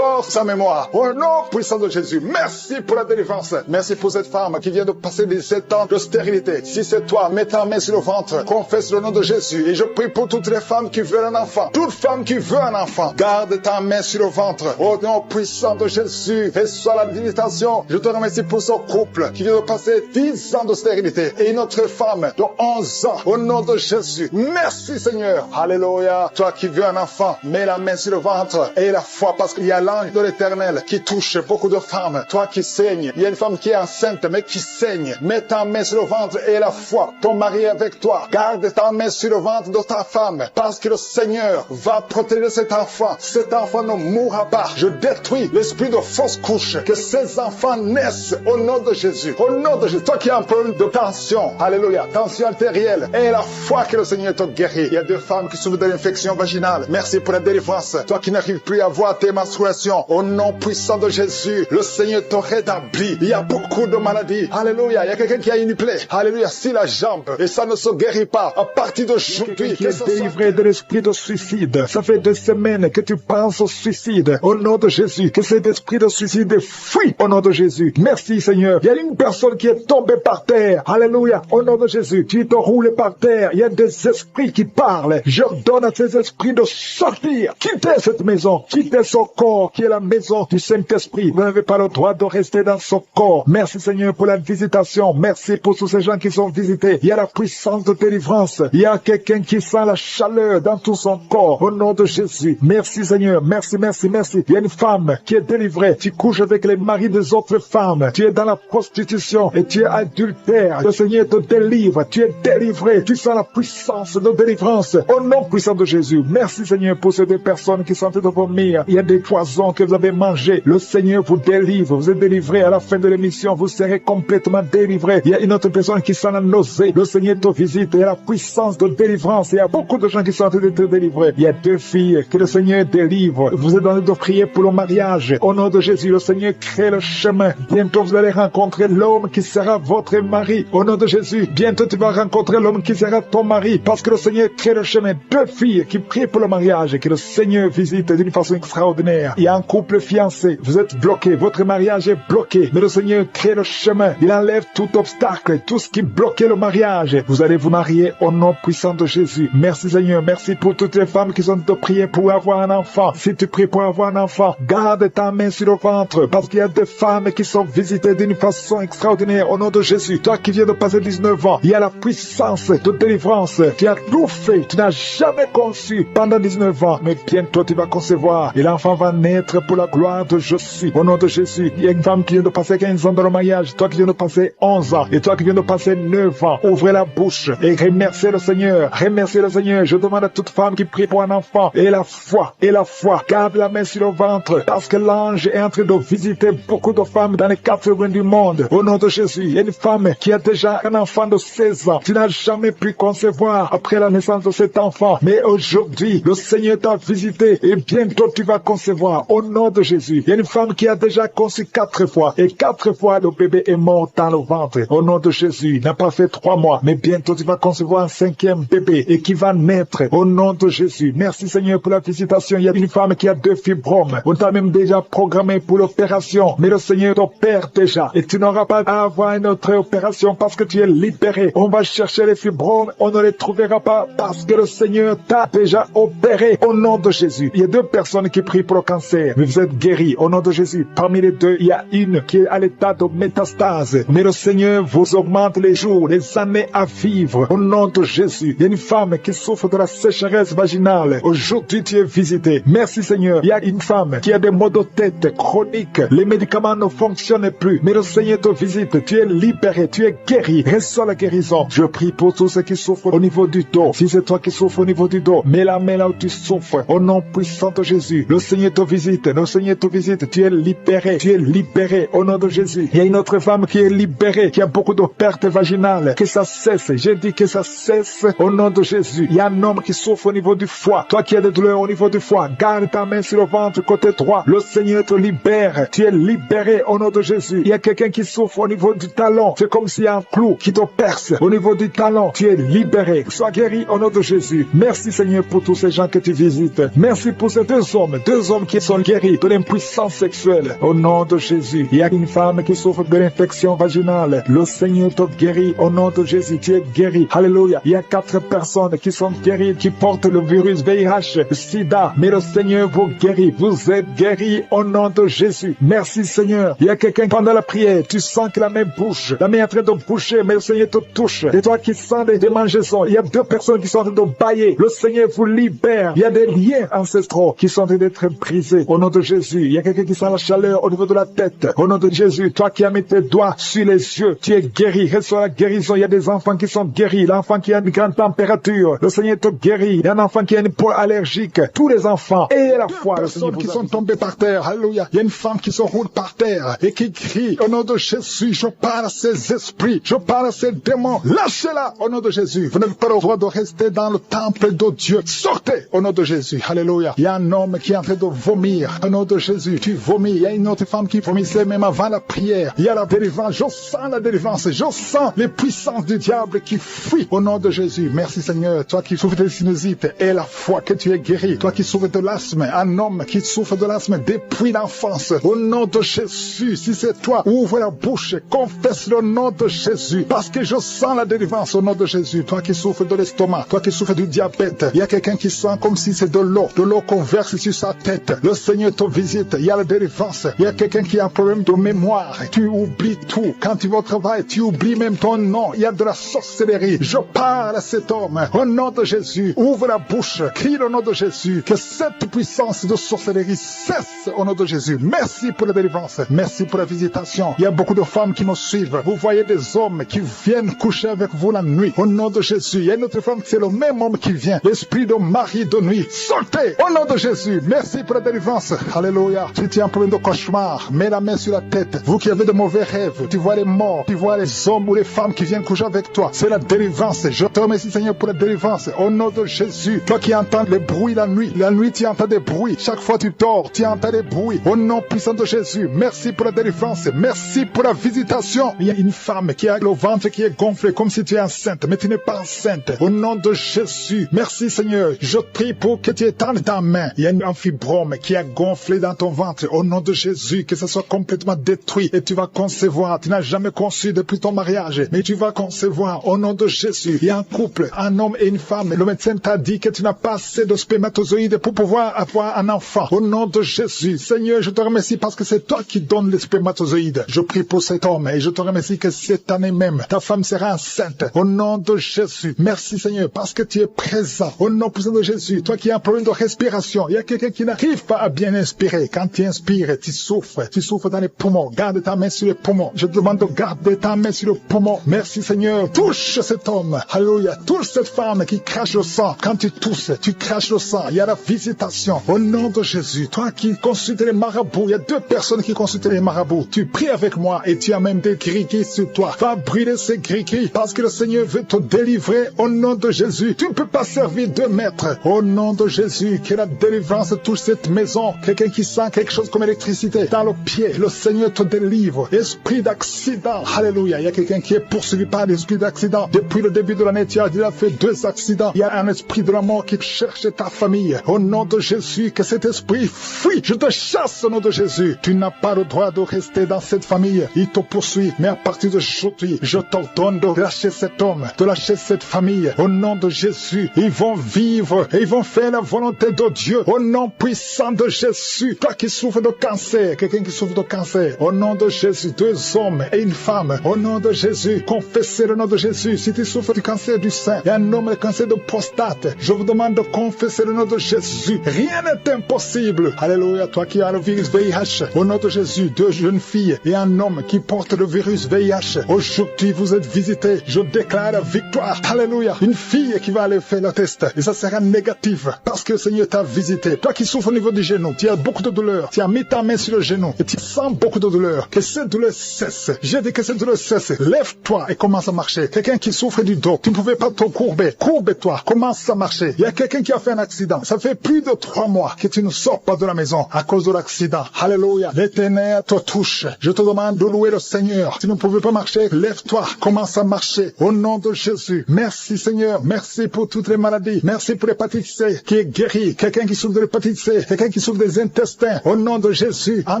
sa mémoire. Au nom puissant de Jésus. Merci pour la délivrance. Merci pour cette femme qui vient de passer 17 ans de stérilité. Si c'est toi, mets ta main sur le ventre. Confesse le nom de Jésus. Et je prie pour toutes les femmes qui veulent un enfant. Toute femme qui veut un enfant. Garde ta main sur le ventre. Au nom puissant de Jésus. Reçois la visitation. Je te remercie pour ce couple qui vient de passer 10 ans de stérilité. Et une autre femme de 11 ans. Au nom de Jésus. Merci Seigneur. Alléluia. Toi qui veux un enfant, mets la main sur le ventre. Et la foi, parce qu'il y a l'ange de l'Éternel qui touche beaucoup de femmes. Toi qui saignes. Il y a une femme qui est enceinte mais qui saigne. Mets ta main sur le ventre et la foi. Ton mari est avec toi. Garde ta main sur le ventre de ta femme. Parce que le Seigneur va protéger cet enfant. Cet enfant ne mourra pas. Je détruis l'esprit de fausse couche. Que ces enfants naissent au nom de Jésus. Au nom de Jésus. Toi qui as un problème de tension. Alléluia. Tension artérielle. Et la foi que le Seigneur te guérit. Il y a 2 femmes qui souffrent de l'infection vaginale. Merci pour la délivrance. Toi qui n'arrives plus à voir tes menstruations. Au nom puissant de Jésus. Le Seigneur te rétablit. Il y a beaucoup de maladies. Alléluia. Il y a quelqu'un qui a une plaie. Alléluia. Si la jambe. Et ça ne se guérit pas. À partir d'aujourd'hui. Qui est délivré de l'esprit de suicide. Ça fait 2 semaines que tu penses au suicide. Au nom de Jésus. Que cet esprit de suicide fuit. Au nom de Jésus. Merci Seigneur. Il y a une personne qui est tombée par terre. Alléluia. Au nom de Jésus. Tu te roules par terre. Il y a des esprits qui parlent. Je donne à ces esprits de sortir. Quittez cette maison. Quittez son corps qui est la maison du Saint-Esprit. Vous n'avez pas le droit de rester dans son corps. Merci Seigneur pour la visitation. Merci pour tous ces gens qui sont visités. Il y a la puissance de délivrance. Il y a quelqu'un qui sent la chaleur dans tout son corps. Au nom de Jésus. Merci Seigneur. Merci, merci, merci. Il y a une femme qui est délivrée. Tu couches avec les maris des autres femmes. Tu es dans la prostitution et tu es adultère. Le Seigneur te délivre. Tu es délivré. Tu sens la puissance de délivrance. Au nom puissant de Jésus. Merci Seigneur pour ces 2 personnes qui sont en train de vomir. Il y a des poisons que vous avez mangés. Le Seigneur vous délivre. Vous êtes délivré. À la fin de l'émission, vous serez complètement délivré. Il y a une autre personne qui sent la nausée. Le Seigneur te visite. Il y a la puissance de délivrance. Il y a beaucoup de gens qui sont en train d'être délivrés. Il y a 2 filles que le Seigneur délivre. Vous êtes en train de prier pour le mariage. Au nom de Jésus, le Seigneur crée le chemin. Bientôt, vous allez rencontrer l'homme qui sera votre mari. Au nom de Jésus, bientôt tu vas rencontrer l'homme qui sera ton mari. Parce que le Seigneur crée le chemin. 2 filles qui prient pour le mariage. Que le Seigneur visite d'une façon extraordinaire. Il y a un couple fiancé. Vous êtes bloqué. Votre mariage est bloqué. Mais le Seigneur crée le chemin. Il enlève tout obstacle. Tout ce qui bloquait le mariage. Vous allez vous marier au nom puissant de Jésus. Merci Seigneur. Merci pour toutes les femmes qui sont de prier pour avoir un enfant. Si tu pries pour avoir un enfant, garde ta main sur le ventre. Parce qu'il y a des femmes qui sont visitées d'une façon extraordinaire au nom de Jésus. Toi qui viens de passer 19 ans, il y a la puissance de délivrance. Tu as tout fait. Tu n'as jamais conçu pendant 19 ans. Mais bientôt tu vas concevoir concevoir. Et l'enfant va naître pour la gloire de je suis. Au nom de Jésus, il y a une femme qui vient de passer 15 ans dans le mariage, toi qui viens de passer 11 ans, et toi qui viens de passer 9 ans. Ouvrez la bouche et remerciez le Seigneur. Remerciez le Seigneur. Je demande à toute femme qui prie pour un enfant, et la foi, garde la main sur le ventre, parce que l'ange est en train de visiter beaucoup de femmes dans les 4 coins du monde. Au nom de Jésus, il y a une femme qui a déjà un enfant de 16 ans. Tu n'as jamais pu concevoir après la naissance de cet enfant. Mais aujourd'hui, le Seigneur t'a visité et bientôt tu vas concevoir. Au nom de Jésus, il y a une femme qui a déjà conçu 4 fois. Et 4 fois, le bébé est mort dans le ventre. Au nom de Jésus, il n'a pas fait 3 mois. Mais bientôt tu vas concevoir un 5e bébé et qui va naître. Au nom de Jésus. Merci Seigneur pour la visitation. Il y a une femme qui a 2 fibromes. On t'a même déjà programmé pour l'opération. Mais le Seigneur t'opère déjà. Et tu n'auras pas à avoir une autre opération parce que tu es libéré. On va chercher les fibromes. On ne les trouvera pas parce que le Seigneur t'a déjà opéré. Au nom de Jésus. Il y a 2 personnes qui prient pour le cancer. Mais vous êtes guéris. Au nom de Jésus. Parmi les 2, il y a une qui est à l'état de métastase. Mais le Seigneur vous augmente les jours, les années à vivre. Au nom de Jésus. Il y a une femme qui souffre de la sécheresse vaginale. Aujourd'hui, tu es visité. Merci Seigneur. Il y a une femme qui a des maux de tête chroniques. Les médicaments ne fonctionnent plus. Mais le Seigneur te visite. Tu es libéré. Tu es guéri. Reçois la guérison. Je prie pour tous ceux qui souffrent au niveau du dos. Si c'est toi qui souffres au niveau du dos, mets la main là où tu souffres. Au nom puissant de Jésus. Le Seigneur te visite. Le Seigneur te visite. Tu es libéré. Tu es libéré. Au nom de Jésus. Il y a une autre femme qui est libérée, qui a beaucoup de pertes vaginales. Que ça cesse. J'ai dit que ça cesse. Au nom de Jésus. Il y a un homme qui souffre au niveau du foie. Toi qui as des douleurs au niveau du foie, garde ta main sur le ventre côté droit. Le Seigneur te libère. Tu es libéré au nom de Jésus. Il y a quelqu'un qui souffre au niveau du talon. C'est comme s'il y a un clou qui te perce au niveau du talon. Tu es libéré. Sois guéri au nom de Jésus. Merci Seigneur pour tous ces gens que tu visites. Merci pour ces 2 hommes qui sont guéris de l'impuissance sexuelle. Au nom de Jésus. Il y a une femme qui souffre de l'infection vaginale. Le Seigneur te guérit au nom de Jésus. Tu es guéri. Alléluia. Il y a 4 personnes qui sont guéries, qui portent le virus VIH, SIDA. Mais le Seigneur vous guérit. Vous êtes guéris au nom de Jésus. Merci Seigneur. Il y a quelqu'un pendant la prière, tu sens que la main bouge. La main est en train de bouger, mais le Seigneur te touche. Et toi qui sens des démangeaisons, il y a 2 personnes qui sont en train de bailler. Le Seigneur vous libère. Il y a des liens ancestraux qui sont en train d'être brisés. Au nom de Jésus. Il y a quelqu'un qui sent la chaleur au niveau de la tête. Au nom de Jésus. Toi qui as mis tes doigts sur les yeux, tu es guéri. Reçois la guérison. Il y a des enfants qui sont guéris. L'enfant qui a une grande température, le Seigneur te guérit. Il y a un enfant qui a une peau allergique. Tous les enfants. Et à la fois, les personnes qui sont tombées par terre. Alléluia. Il y a une femme qui se roule par terre et qui crie au nom de Jésus. Je parle à ces esprits. Je parle à ces démons. Lâchez-la au nom de Jésus. Vous n'avez pas le droit de rester dans le temple de Dieu. Sortez au nom de Jésus. Alléluia. Il y a un homme qui est en train de vomir au nom de Jésus. Tu vomis. Il y a une autre femme qui vomissait même avant la prière. Il y a la délivrance. Je sens la délivrance. Je sens les puissances du diable qui fuient au nom de Jésus. Merci Seigneur. Toi qui souffres de sinusite et la foi que tu es guéri. Toi qui souffres de l'asthme. Un homme qui souffre de l'asthme depuis l'enfance. Au nom de Jésus. Si c'est toi, ouvre la bouche. Confesse le nom de Jésus. Parce que je sens la délivrance au nom de Jésus. Toi qui souffres de l'estomac. Toi qui souffres du diabète. Il y a quelqu'un qui sent comme si c'est de l'eau qu'on verse sur sa tête. Le Seigneur te visite. Il y a la délivrance. Il y a quelqu'un qui a un problème de mémoire. Tu oublies tout. Quand tu vas au travail, tu oublies même ton nom. Il y a de la sorcellerie. Je parle à cet homme. Au nom de Jésus. Ouvre la bouche. Crie le nom de Jésus. Que cette puissance de sorcellerie cesse au nom de Jésus. Merci pour la délivrance. Merci pour la visitation. Il y a beaucoup de femmes qui me suivent. Vous voyez des hommes qui viennent coucher avec vous la nuit. Au nom de Jésus. Il y a une autre femme, c'est le même homme qui vient. L'esprit de mari de nuit. Sortez au nom de Jésus. Merci pour la délivrance. Alléluia. Si tu as un problème de cauchemar, mets la main sur la tête. Vous qui avez de mauvais rêves, tu vois les morts, tu vois les hommes ou les femmes qui viennent coucher avec toi. C'est la délivrance. Je te remercie Seigneur pour la délivrance. Au nom de Jésus. Toi qui entends les bruits la nuit tu entends des bruits. Chaque fois tu dors, tu entends des bruits. Au nom puissant de Jésus. Merci pour la délivrance. Merci pour la visitation. Il y a une femme qui a le ventre qui est gonflé comme si tu es enceinte, mais tu n'es pas enceinte. Au nom de Jésus. Merci Seigneur. Je prie pour que tu étendes ta main. Il y a un fibrome qui a gonflé dans ton ventre. Au nom de Jésus, que ça soit complètement détruit et tu vas concevoir. Tu n'as jamais conçu depuis ton mariage, mais tu vas concevoir au nom de Jésus. Il y a un couple, un homme et une femme. Le médecin t'a dit que tu n'as pas assez de spermatozoïdes pour pouvoir avoir un enfant. Au nom de Jésus, Seigneur, je te remercie parce que c'est toi qui donnes les spermatozoïdes. Je prie pour cet homme et je te remercie que cette année même, ta femme sera enceinte. Au nom de Jésus, merci Seigneur parce que tu es présent. Au nom puissant de Jésus, toi qui as un problème de respiration, respiration. Il y a quelqu'un qui n'arrive pas à bien inspirer. Quand tu inspires, tu souffres dans les poumons. Garde ta main sur les poumons. Je te demande de garder ta main sur le poumon. Merci Seigneur. Touche cet homme. Alléluia. Touche cette femme qui crache le sang. Quand tu tousses, tu craches le sang. Il y a la visitation. Au nom de Jésus. Toi qui consultes les marabouts, il y a 2 personnes qui consultent les marabouts. Tu pries avec moi et tu as même des gris-gris sur toi. Va brûler ces gris-gris parce que le Seigneur veut te délivrer au nom de Jésus. Tu ne peux pas servir 2 maîtres. Au nom de Jésus, que la délivrance touche cette maison. Quelqu'un qui sent quelque chose comme électricité dans le pied. Le Seigneur te délivre. Esprit d'accident. Alléluia. Il y a quelqu'un qui est poursuivi par l'esprit d'accident. Depuis le début de l'année, tu as déjà fait 2 accidents. Il y a un esprit de la mort qui cherche ta famille. Au nom de Jésus, que cet esprit fuit. Je te chasse au nom de Jésus. Tu n'as pas le droit de rester dans cette famille. Il te poursuit. Mais à partir d'aujourd'hui, je t'ordonne de lâcher cet homme, de lâcher cette famille. Au nom de Jésus, ils vont vivre et ils vont faire la volonté de Dieu. Au nom puissant de Jésus. Toi qui souffres de cancer, quelqu'un qui souffre de cancer. Au nom de Jésus, 2 hommes et une femme. Au nom de Jésus, confessez le nom de Jésus. Si tu souffres du cancer du sein et un homme le cancer de prostate, je vous demande de confesser le nom de Jésus. Rien n'est impossible. Alléluia. Toi qui as le virus VIH, au nom de Jésus, 2 jeunes filles et un homme qui porte le virus VIH. Aujourd'hui, vous êtes visités. Je déclare la victoire. Alléluia. Une fille qui va aller faire le test et ça sera négatif parce que le Seigneur t'a visité. Toi qui souffres au niveau du genou, tu as beaucoup de douleur. Tu as mis ta main sur le genou et tu sens beaucoup de douleur. Que cette douleur cesse. J'ai dit que cette douleur cesse. Lève-toi et commence à marcher. Quelqu'un qui souffre du dos, tu ne pouvais pas te courber. Courbe-toi. Commence à marcher. Il y a quelqu'un qui a fait un accident. Ça fait plus de 3 mois que tu ne sors pas de la maison à cause de l'accident. Alléluia. L'Éternel te touche. Je te demande de louer le Seigneur. Tu ne pouvais pas marcher. Lève-toi. Commence à marcher. Au nom de Jésus. Merci Seigneur. Merci pour toutes les maladies. Merci pour l'hépatite C qui est guérie. Quelqu'un qui souffre de l'hépatite C. Quelqu'un qui souffre des intestins. Au nom de Jésus. Un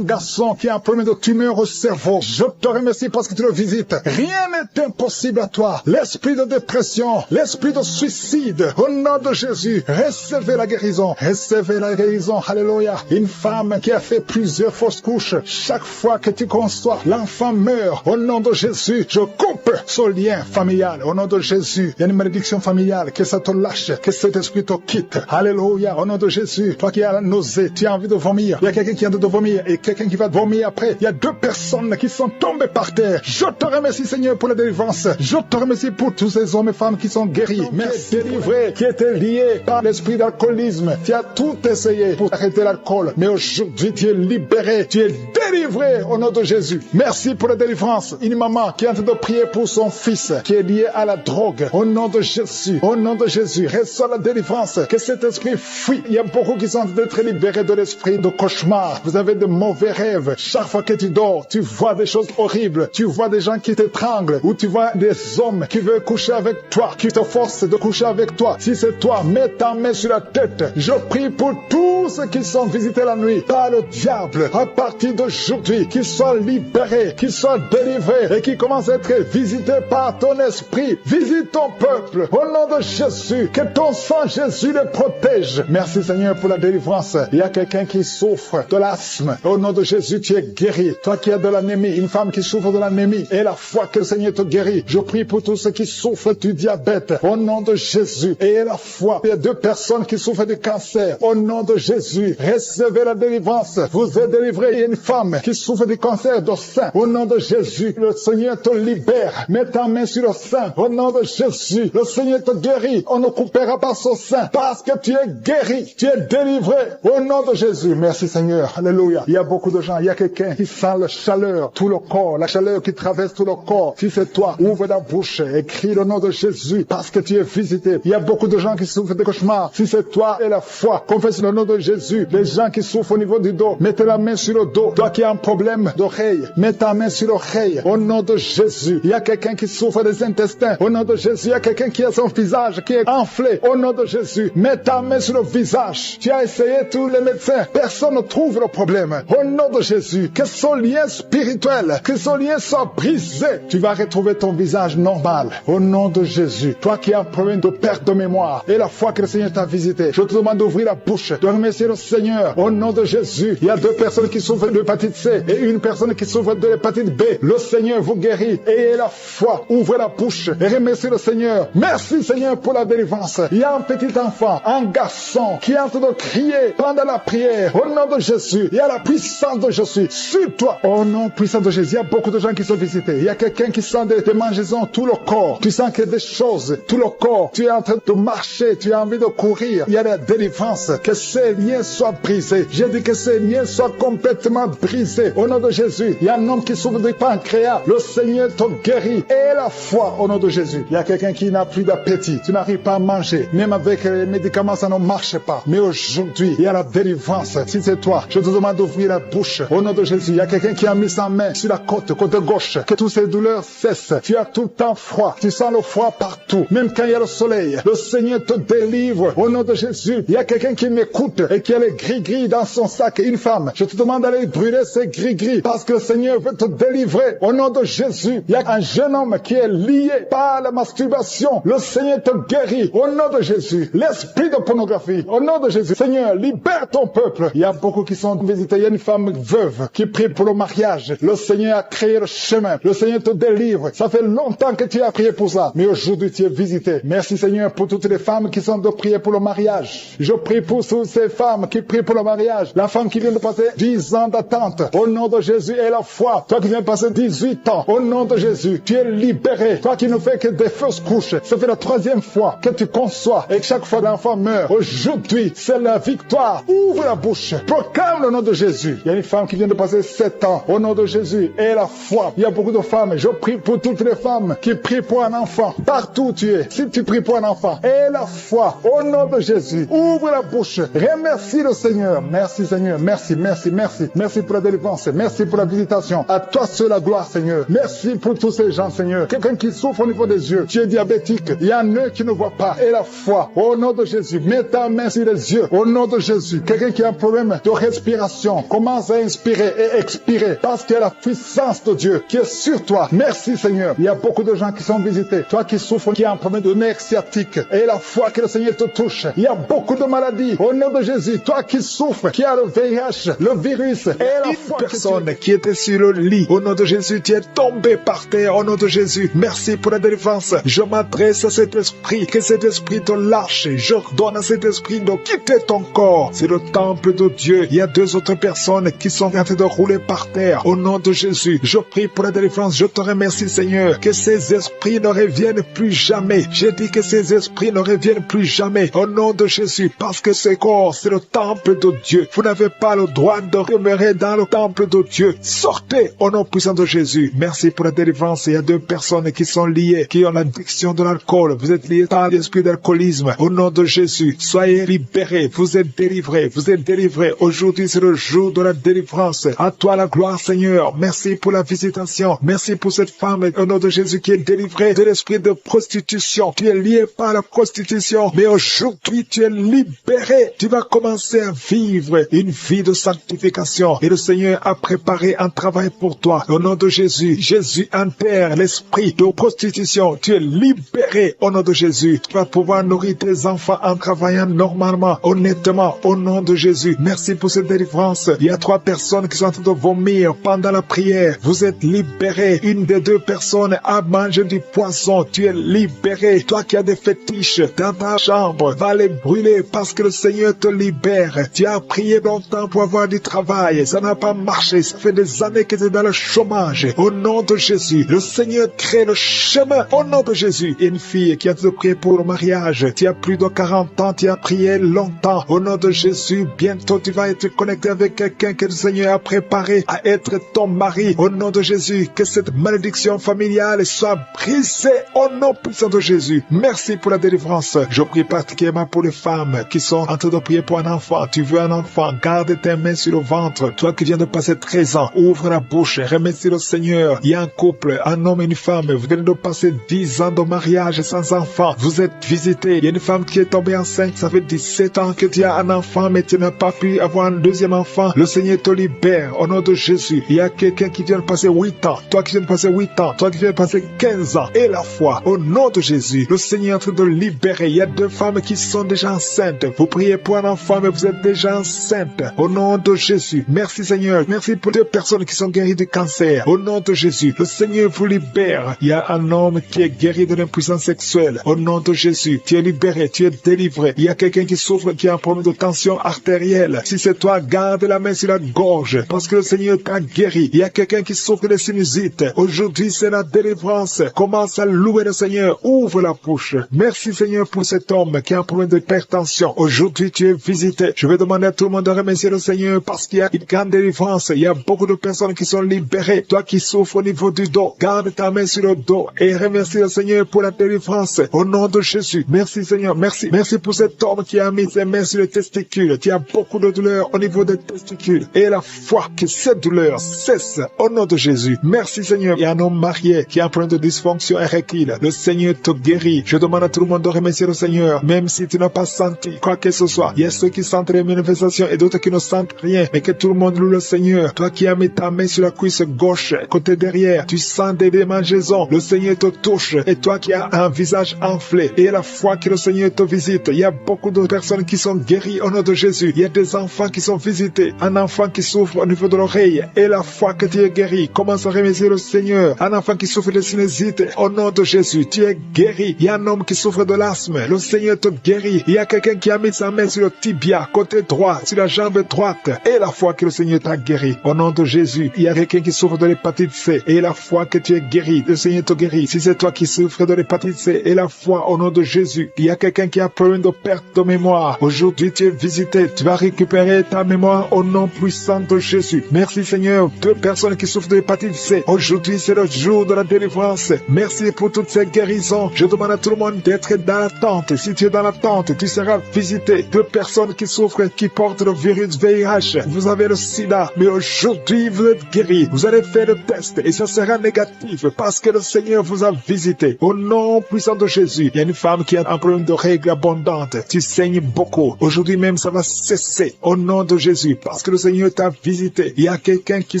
garçon qui a un problème de tumeur au cerveau. Je te remercie parce que tu le visites. Rien n'est impossible à toi. L'esprit de dépression, l'esprit de suicide. Au nom de Jésus. Recevez la guérison. Recevez la guérison. Alléluia. Une femme qui a fait plusieurs fausses couches. Chaque fois que tu conçois, l'enfant meurt. Au nom de Jésus, je coupe ce lien familial. Au nom de Jésus, il y a une malédiction familiale. Que ça te lâche. Que cet esprit te quitte. Alléluia. Au nom de Jésus, toi qui as la nausée, tu as envie de vomir. Il y a quelqu'un qui a envie de vomir et quelqu'un qui va vomir après. Il y a 2 personnes qui sont tombées par terre. Je te remercie Seigneur pour la délivrance. Je te remercie pour tous ces hommes et femmes qui sont guéris. Merci délivré, qui étaient liés par l'esprit d'alcoolisme. Tu as tout essayé pour arrêter l'alcool. Mais aujourd'hui, tu es libéré. Tu es délivré au nom de Jésus. Merci pour la délivrance. Une maman qui est en train de prier pour son fils qui est lié à la drogue. Au nom de Jésus. Au nom de Jésus. Reçois la délivrance. Que cet esprit fuit. Il y a beaucoup qui sont en train d'être libérés de l'esprit de cauchemar. Vous avez de mauvais rêves. Chaque fois que tu dors, tu vois des choses horribles. Tu vois des gens qui t'étranglent. Ou tu vois des hommes qui veulent coucher avec toi, qui te forcent de coucher avec toi. Si c'est toi, mets ta main sur la tête. Je prie pour tous ceux qui sont visités la nuit par le diable. À partir d'aujourd'hui, qu'ils soient libérés, qu'ils soient délivrés et qu'ils commencent à être visités par ton esprit. Visite ton peuple. Au nom de Jésus, que ton sang Jésus les protège. Merci Seigneur pour la délivrance. Il y a quelqu'un qui souffre de l'asthme. Au nom de Jésus, tu es guéri. Toi qui as de l'anémie, une femme qui souffre de l'anémie, et la foi que le Seigneur te guérit. Je prie pour tous ceux qui souffrent du diabète. Au nom de Jésus. Et la foi. Il y a 2 personnes qui souffrent du cancer. Au nom de Jésus. Recevez la délivrance. Vous êtes délivrés. Il y a une femme qui souffre du cancer du sein. Au nom de Jésus. Le Seigneur te libère. Mets ta main sur le sein. Au nom de Jésus. Le Seigneur te guérit. On ne coupera pas son sein. Parce que tu es guéri. Tu es délivré. Au nom de Jésus. Merci Seigneur. Alléluia. Il y a beaucoup de gens. Il y a quelqu'un qui sent la chaleur, tout le corps. La chaleur qui traverse tout le corps. Si c'est toi, ouvre la bouche et crie le nom de Jésus. Parce que tu es visité. Il y a beaucoup de gens qui souffrent de cauchemars. Si c'est toi et la foi, confesse le nom de Jésus. Les gens qui souffrent au niveau du dos, mettez la main sur le dos. Toi qui as un problème d'oreille, mets ta main sur l'oreille. Au nom de Jésus. Il y a quelqu'un qui souffre des intestins. Au nom de Jésus. Il y a quelqu'un qui a son visage qui est enflé. Au nom de Jésus. Mets ta main sur le visage. Tu as essayé tous les médecins. Personne ne trouve le problème. Au nom de Jésus. Que ce lien spirituel, que ce lien soit brisé. Tu vas retrouver ton visage normal. Au nom de Jésus. Toi qui as un problème de perte de mémoire et la foi que le Seigneur t'a visité, je te demande d'ouvrir la bouche, de remercier le Seigneur. Au nom de Jésus. Il y a 2 personnes qui souffrent de l'hépatite C et une personne qui souffre de l'hépatite B. Le Seigneur vous guérit. Et la foi. Ouvrez la bouche et remerciez le Seigneur. Merci Seigneur pour la délivrance. Il y a un petit enfant, un garçon qui est en train de crier pendant la prière. Au nom de Jésus, il y a la puissance de Jésus sur toi. Au nom puissant de Jésus, il y a beaucoup de gens qui sont visités. Il y a quelqu'un qui sent des mangeaisons tout le corps. Tu sens qu'il y a des choses, tout le corps. Tu es en train de marcher, tu as envie de courir. Il y a la délivrance. Que ces liens soient brisés. J'ai dit que ces liens soient complètement brisés. Au nom de Jésus, il y a un homme qui souffre de pancréas. Le Seigneur te guérit. Et la foi au nom de Jésus. Il y a quelqu'un qui n'a plus d'appétit. Tu n'arrives pas à manger. Même avec les médicaments, ça ne marche pas. Mais aujourd'hui, il y a la délivrance. Si c'est toi, je te demande d'ouvrir la bouche. Au nom de Jésus, il y a quelqu'un qui a mis sa main sur la côte gauche. Que toutes ces douleurs cessent. Tu as tout le temps froid. Tu sens le froid partout. Même quand il y a le soleil. Le Seigneur te délivre. Au nom de Jésus, il y a quelqu'un qui m'écoute et qui a les gris-gris dans son sac. Une femme, je te demande d'aller brûler ces gris-gris parce que le Seigneur veut te délivrer. Au nom de Jésus, il y a un jeune homme qui est lié par la masturbation. Le Seigneur te guérit. Au nom de Jésus, l'esprit de pornographie. Au nom de Jésus, Seigneur, libère ton peuple. Il y a beaucoup qui sont visités. Il y a une femme veuve qui prie pour le mariage. Le Seigneur a créé le chemin. Le Seigneur te délivre. Ça fait longtemps que tu as prié pour ça. Mais aujourd'hui, tu es visité. Merci Seigneur pour toutes les femmes qui sont de prier pour le mariage. Je prie pour toutes ces femmes qui prient pour le mariage. La femme qui vient de passer 10 ans d'attente. Au nom de Jésus et la foi. Toi qui viens de passer 18 ans. Au nom de Jésus, tu es libéré. Toi qui ne fais que des fausses couches. Ça fait la 3e fois que tu conçois. Et chaque fois l'enfant meurt. Aujourd'hui, c'est la victoire. Ouvre la bouche. Proclame le nom de Jésus. Il y a une femme qui vient de passer 7 ans. Au nom de Jésus et la foi. Il y a beaucoup de femmes. Je prie pour toutes les femmes qui prient pour un enfant. Partout où tu es. Si tu pries pour un enfant. Et la foi. Au nom de Jésus. Ouvre la bouche. Remercie le Seigneur. Merci Seigneur. Merci, merci, merci. Merci pour la délivrance. Merci pour la visitation. À toi seul la gloire Seigneur. Merci pour tous ces gens Seigneur. Quelqu'un qui souffre au niveau des yeux. Tu es diabétique. Il y a un œil qui ne voit pas. Et la foi. Au nom de Jésus. Mets ta main sur les yeux. Au nom de Jésus. Quelqu'un qui a un problème de respiration. Commence à inspirer et expirer. Parce qu'il y a la puissance de Dieu qui est sur toi. Merci Seigneur. Il y a beaucoup de gens qui sont visités. Toi qui souffres, qui a un problème de nerf sciatique. Et la foi que le Seigneur te touche. Il y a beaucoup de maladies. Au nom de Jésus. Toi qui souffres, qui a le VIH, le virus. Et la foi personne qui était sur le lit. Au nom de Jésus, tu es tombé par terre. Au nom de Jésus. Merci pour la délivrance. Je m'adresse à cet esprit. Que cet esprit te lâche. J'ordonne à cet esprit de quitter ton corps. C'est le temple de Dieu. Il y a 2 autres personnes qui sont en train de rouler par terre. Au nom de Jésus, je prie pour la délivrance. Je te remercie, Seigneur, que ces esprits ne reviennent plus jamais. J'ai dit que ces esprits ne reviennent plus jamais. Au nom de Jésus, parce que ce corps, c'est le temple de Dieu. Vous n'avez pas le droit de demeurer dans le temple de Dieu. Sortez au nom puissant de Jésus. Merci pour la délivrance. Il y a 2 personnes qui sont liées, qui ont l'addiction de l'alcool. Vous êtes liés par l'esprit d'alcoolisme. Au nom de Jésus, soyez libérés. Vous êtes délivrés. Vous êtes délivrés. Aujourd'hui, c'est le jour de la délivrance. À toi la gloire, Seigneur. Merci pour la visitation. Merci pour cette femme, au nom de Jésus, qui est délivrée de l'esprit de prostitution. Tu es lié par la prostitution. Mais aujourd'hui, tu es libéré. Tu vas commencer à vivre une vie de sanctification. Et le Seigneur a préparé un travail pour toi. Au nom de Jésus, Jésus enterre l'esprit de prostitution. Tu es libéré au nom de Jésus. Tu vas pouvoir nourrir tes enfants en travaillant normalement, honnêtement, au nom de Jésus. Merci pour cette délivrance. Il y a 3 personnes qui sont en train de vomir pendant la prière. Vous êtes libérés. Une des 2 personnes a mangé du poisson. Tu es libéré. Toi qui as des fétiches dans ta chambre, va les brûler parce que le Seigneur te libère. Tu as prié longtemps pour avoir du travail. Ça n'a pas marché. Ça fait des années que tu es dans le chômage. Au nom de Jésus, le Seigneur crée le chemin. Au nom de Jésus, une fille qui a te prié pour le mariage. Tu as plus de 40 ans. Tu as prié longtemps. Au nom de Jésus, bientôt tu vas être connecté avec quelqu'un que le Seigneur a préparé à être ton mari. Au nom de Jésus, que cette malédiction familiale soit brisée au nom puissant de Jésus. Merci pour la délivrance. Je prie particulièrement pour les femmes qui sont en train de prier pour un enfant. Tu veux un enfant, garde tes mains sur le ventre. Toi qui viens de passer 13 ans, ouvre la bouche, remercie le Seigneur. Il y a un couple, un homme et une femme. Vous venez de passer 10 ans de mariage sans enfant. Vous êtes visité. Il y a une femme qui est tombée enceinte. Ça fait 17 ans que tu as un enfant, mais tu n'as pas pu avoir un deuxième enfant. Le Seigneur te libère au nom de Jésus. Il y a quelqu'un qui vient de passer 8 ans. Toi qui viens de passer 8 ans. Toi qui viens de passer 15 ans. Et la foi au nom de Jésus. Le Seigneur est en train de libérer. Il y a 2 femmes qui sont déjà enceintes. Vous priez pour un enfant, mais vous êtes déjà enceinte. Au nom de Jésus. Merci Seigneur. Merci pour 2 personnes qui sont guéries du cancer. Au nom de Jésus. Le Seigneur vous libère. Il y a un homme qui est guéri de l'impuissance sexuelle. Au nom de Jésus. Tu es libéré. Tu es délivré. Il y a quelqu'un qui souffre souffre, qui a un problème de tension artérielle. Si c'est toi, garde la main sur la gorge, parce que le Seigneur t'a guéri. Il y a quelqu'un qui souffre de sinusite. Aujourd'hui, c'est la délivrance. Commence à louer le Seigneur. Ouvre la bouche. Merci Seigneur pour cet homme qui a un problème d'hypertension. Aujourd'hui, tu es visité. Je vais demander à tout le monde de remercier le Seigneur parce qu'il y a une grande délivrance. Il y a beaucoup de personnes qui sont libérées. Toi qui souffres au niveau du dos, garde ta main sur le dos et remercie le Seigneur pour la délivrance. Au nom de Jésus. Merci Seigneur. Merci. Merci pour cet homme qui a mis ses mains sur les testicules. Tu as beaucoup de douleur au niveau des testicules. Et la foi que cette douleur cesse au nom de Jésus. Merci Seigneur. Il y a un homme marié qui a un problème de dysfonction érectile. Le Seigneur te guérit. Je demande à tout le monde de remercier le Seigneur, même si tu n'as pas senti quoi que ce soit. Il y a ceux qui sentent les manifestations et d'autres qui ne sentent rien, mais que tout le monde loue le Seigneur. Toi qui as mis ta main sur la cuisse gauche, côté derrière, tu sens des démangeaisons. Le Seigneur te touche. Et toi qui as un visage enflé, et la foi que le Seigneur te visite. Il y a beaucoup de personnes qui sont guéries au nom de Jésus. Il y a des enfants qui sont visités. Un enfant qui souffre au niveau de l'oreille, et la foi que tu es guéri. Commence à remercier le Seigneur. Un enfant qui souffre de sinusite, au nom de Jésus, tu es guéri. Il y a un homme qui souffre de l'asthme. Le Seigneur te guérit. Il y a quelqu'un qui a mis sa main sur le tibia, côté droit, sur la jambe droite, et la foi que le Seigneur t'a guéri. Au nom de Jésus, il y a quelqu'un qui souffre de l'hépatite C, et la foi que tu es guéri. Le Seigneur te guérit. Si c'est toi qui souffres de l'hépatite C, et la foi au nom de Jésus. Il y a quelqu'un qui a problème de perte de mémoire. Aujourd'hui, tu es visité. Tu vas récupérer ta mémoire au nom puissant de Jésus. Merci Seigneur. 2 personnes qui souffrent de l'hépatite C. Aujourd'hui, c'est le jour de la délivrance. Merci pour toutes ces guérisons. Je demande à tout le monde d'être dans l'attente. Si tu es dans l'attente, tu seras visité. 2 personnes qui souffrent, qui portent le virus VIH. Vous avez le sida, mais aujourd'hui, vous êtes guéris. Vous allez faire le test et ça sera négatif parce que le Seigneur vous a visité. Au nom puissant de Jésus, il y a une femme qui a un problème de règles abondantes. Tu saignes beaucoup. Aujourd'hui même, ça va cesser au nom de Jésus parce que le Seigneur t'a visité. Il y a quelqu'un qui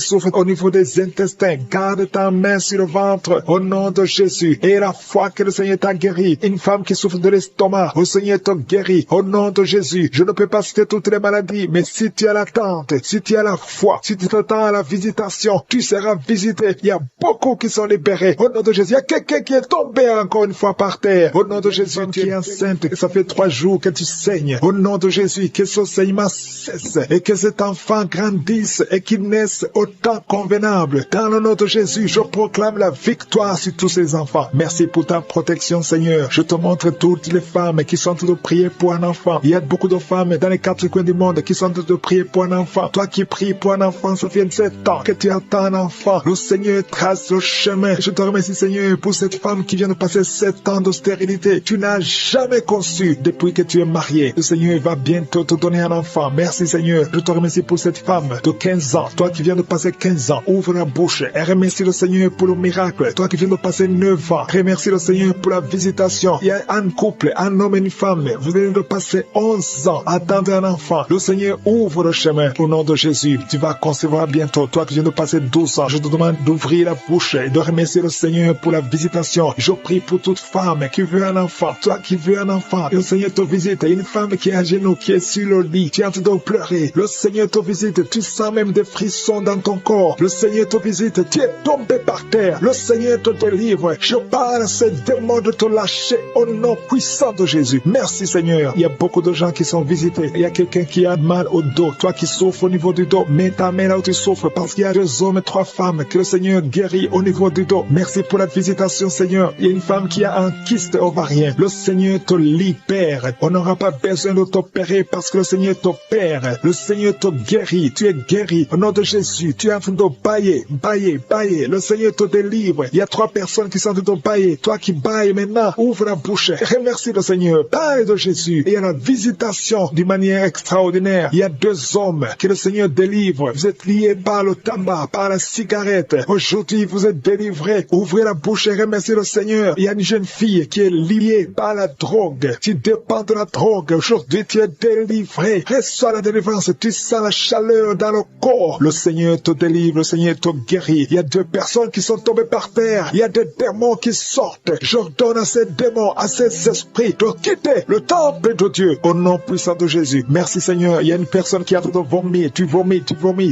souffre au niveau des intestins. Garde ta main sur le ventre au nom de Jésus. Et la foi que le Seigneur t'a guéri. Une femme qui souffre de l'estomac, le Seigneur t'a guéri au nom de Jésus. Je ne peux pas citer toutes les maladies, mais si tu as l'attente, si tu as la foi, si tu t'attends à la visitation, tu seras visité. Il y a beaucoup qui sont libérés au nom de Jésus. Il y a quelqu'un qui est tombé encore une fois par terre. Au nom de Jésus, tu es enceinte et ça fait 3 jours que tu saignes. Au nom de Jésus, que ce saignement cesse et que cet enfant grandisse et qu'il naisse au temps convenable. Dans le nom de Jésus, je proclame la victoire sur tous ces enfants. Merci pour ta protection, Seigneur. Je te montre toutes les femmes qui sont en train de prier pour un enfant. Il y a beaucoup de femmes dans les 4 coins du monde qui sont en train de prier pour un enfant. Toi qui pries pour un enfant, ça fait 7 ans que tu attends un enfant. Le Seigneur trace le chemin. Je te remercie, Seigneur, pour cette femme qui vient de passer 7 ans de stérilité. Tu n'as jamais conçu depuis que tu es marié. Le Seigneur va bientôt te donner un enfant. Merci, Seigneur. Je te remercie pour cette femme de 15 ans. Toi qui viens de passer 15 ans, ouvre la bouche et remercie le Seigneur pour le miracle. Toi qui viens de passer 9 ans, remercie le Seigneur pour la visitation. Il y a un couple, un homme et une femme. Vous venez de passer 11 ans, attendre un enfant. Le Seigneur ouvre le chemin au nom de Jésus. Tu vas concevoir bientôt. Toi qui viens de passer 12 ans, je te demande d'ouvrir la bouche et de remercier le Seigneur pour la visitation. Je prie pour toute femme qui veut un enfant. Toi qui veux un enfant, le Seigneur te visite. Il y a une femme qui est à genoux, qui est sur le lit, tu es en train de pleurer. Le Seigneur te visite. Tu sens même des frissons dans ton corps. Le Seigneur te visite. Tu es tombé par terre. Le Seigneur te délivre. Je parle à ces démons de te lâcher au nom puissant de Jésus. Merci Seigneur. Il y a beaucoup de gens qui sont visités. Il y a quelqu'un qui a mal au dos. Toi qui souffres au niveau du dos, mets ta main là où tu souffres parce qu'il y a 2 hommes et 3 femmes que le Seigneur guérit au niveau du dos. Merci pour la visitation, Seigneur. Il y a une femme qui a un kyste ovarien. Le Seigneur te libère. On n'aura pas besoin de t'opérer parce que le Seigneur t'opère. Le Seigneur te guérit. Tu es guéri. Au nom de Jésus, tu es en train de bailler. Le Seigneur te délivre. Il y a 3 personnes qui sont en train de bailler. Toi qui bailles maintenant, ouvre la bouche. Remercie le Seigneur. Parle de Jésus. Et il y a la visitation d'une manière extraordinaire. Il y a 2 hommes que le Seigneur délivre. Vous êtes liés par le tabac, par la cigarette. Aujourd'hui, vous êtes délivrés. Ouvrez la bouche et remerciez le Seigneur. Il y a une jeune fille qui est liée par la drogue. Tu dépends de la drogue. Aujourd'hui, tu es délivré. Reçois la délivrance. Tu sens la chaleur dans le corps. Le Seigneur te délivre. Le Seigneur te guérit. Il y a 2 personnes qui sont tombées par terre. Il y a des démons qui sortent. J'ordonne à ces démons, à ces esprits de quitter le temple de Dieu au nom puissant de Jésus. Merci Seigneur. Il y a une personne qui a de vomir. Tu vomis.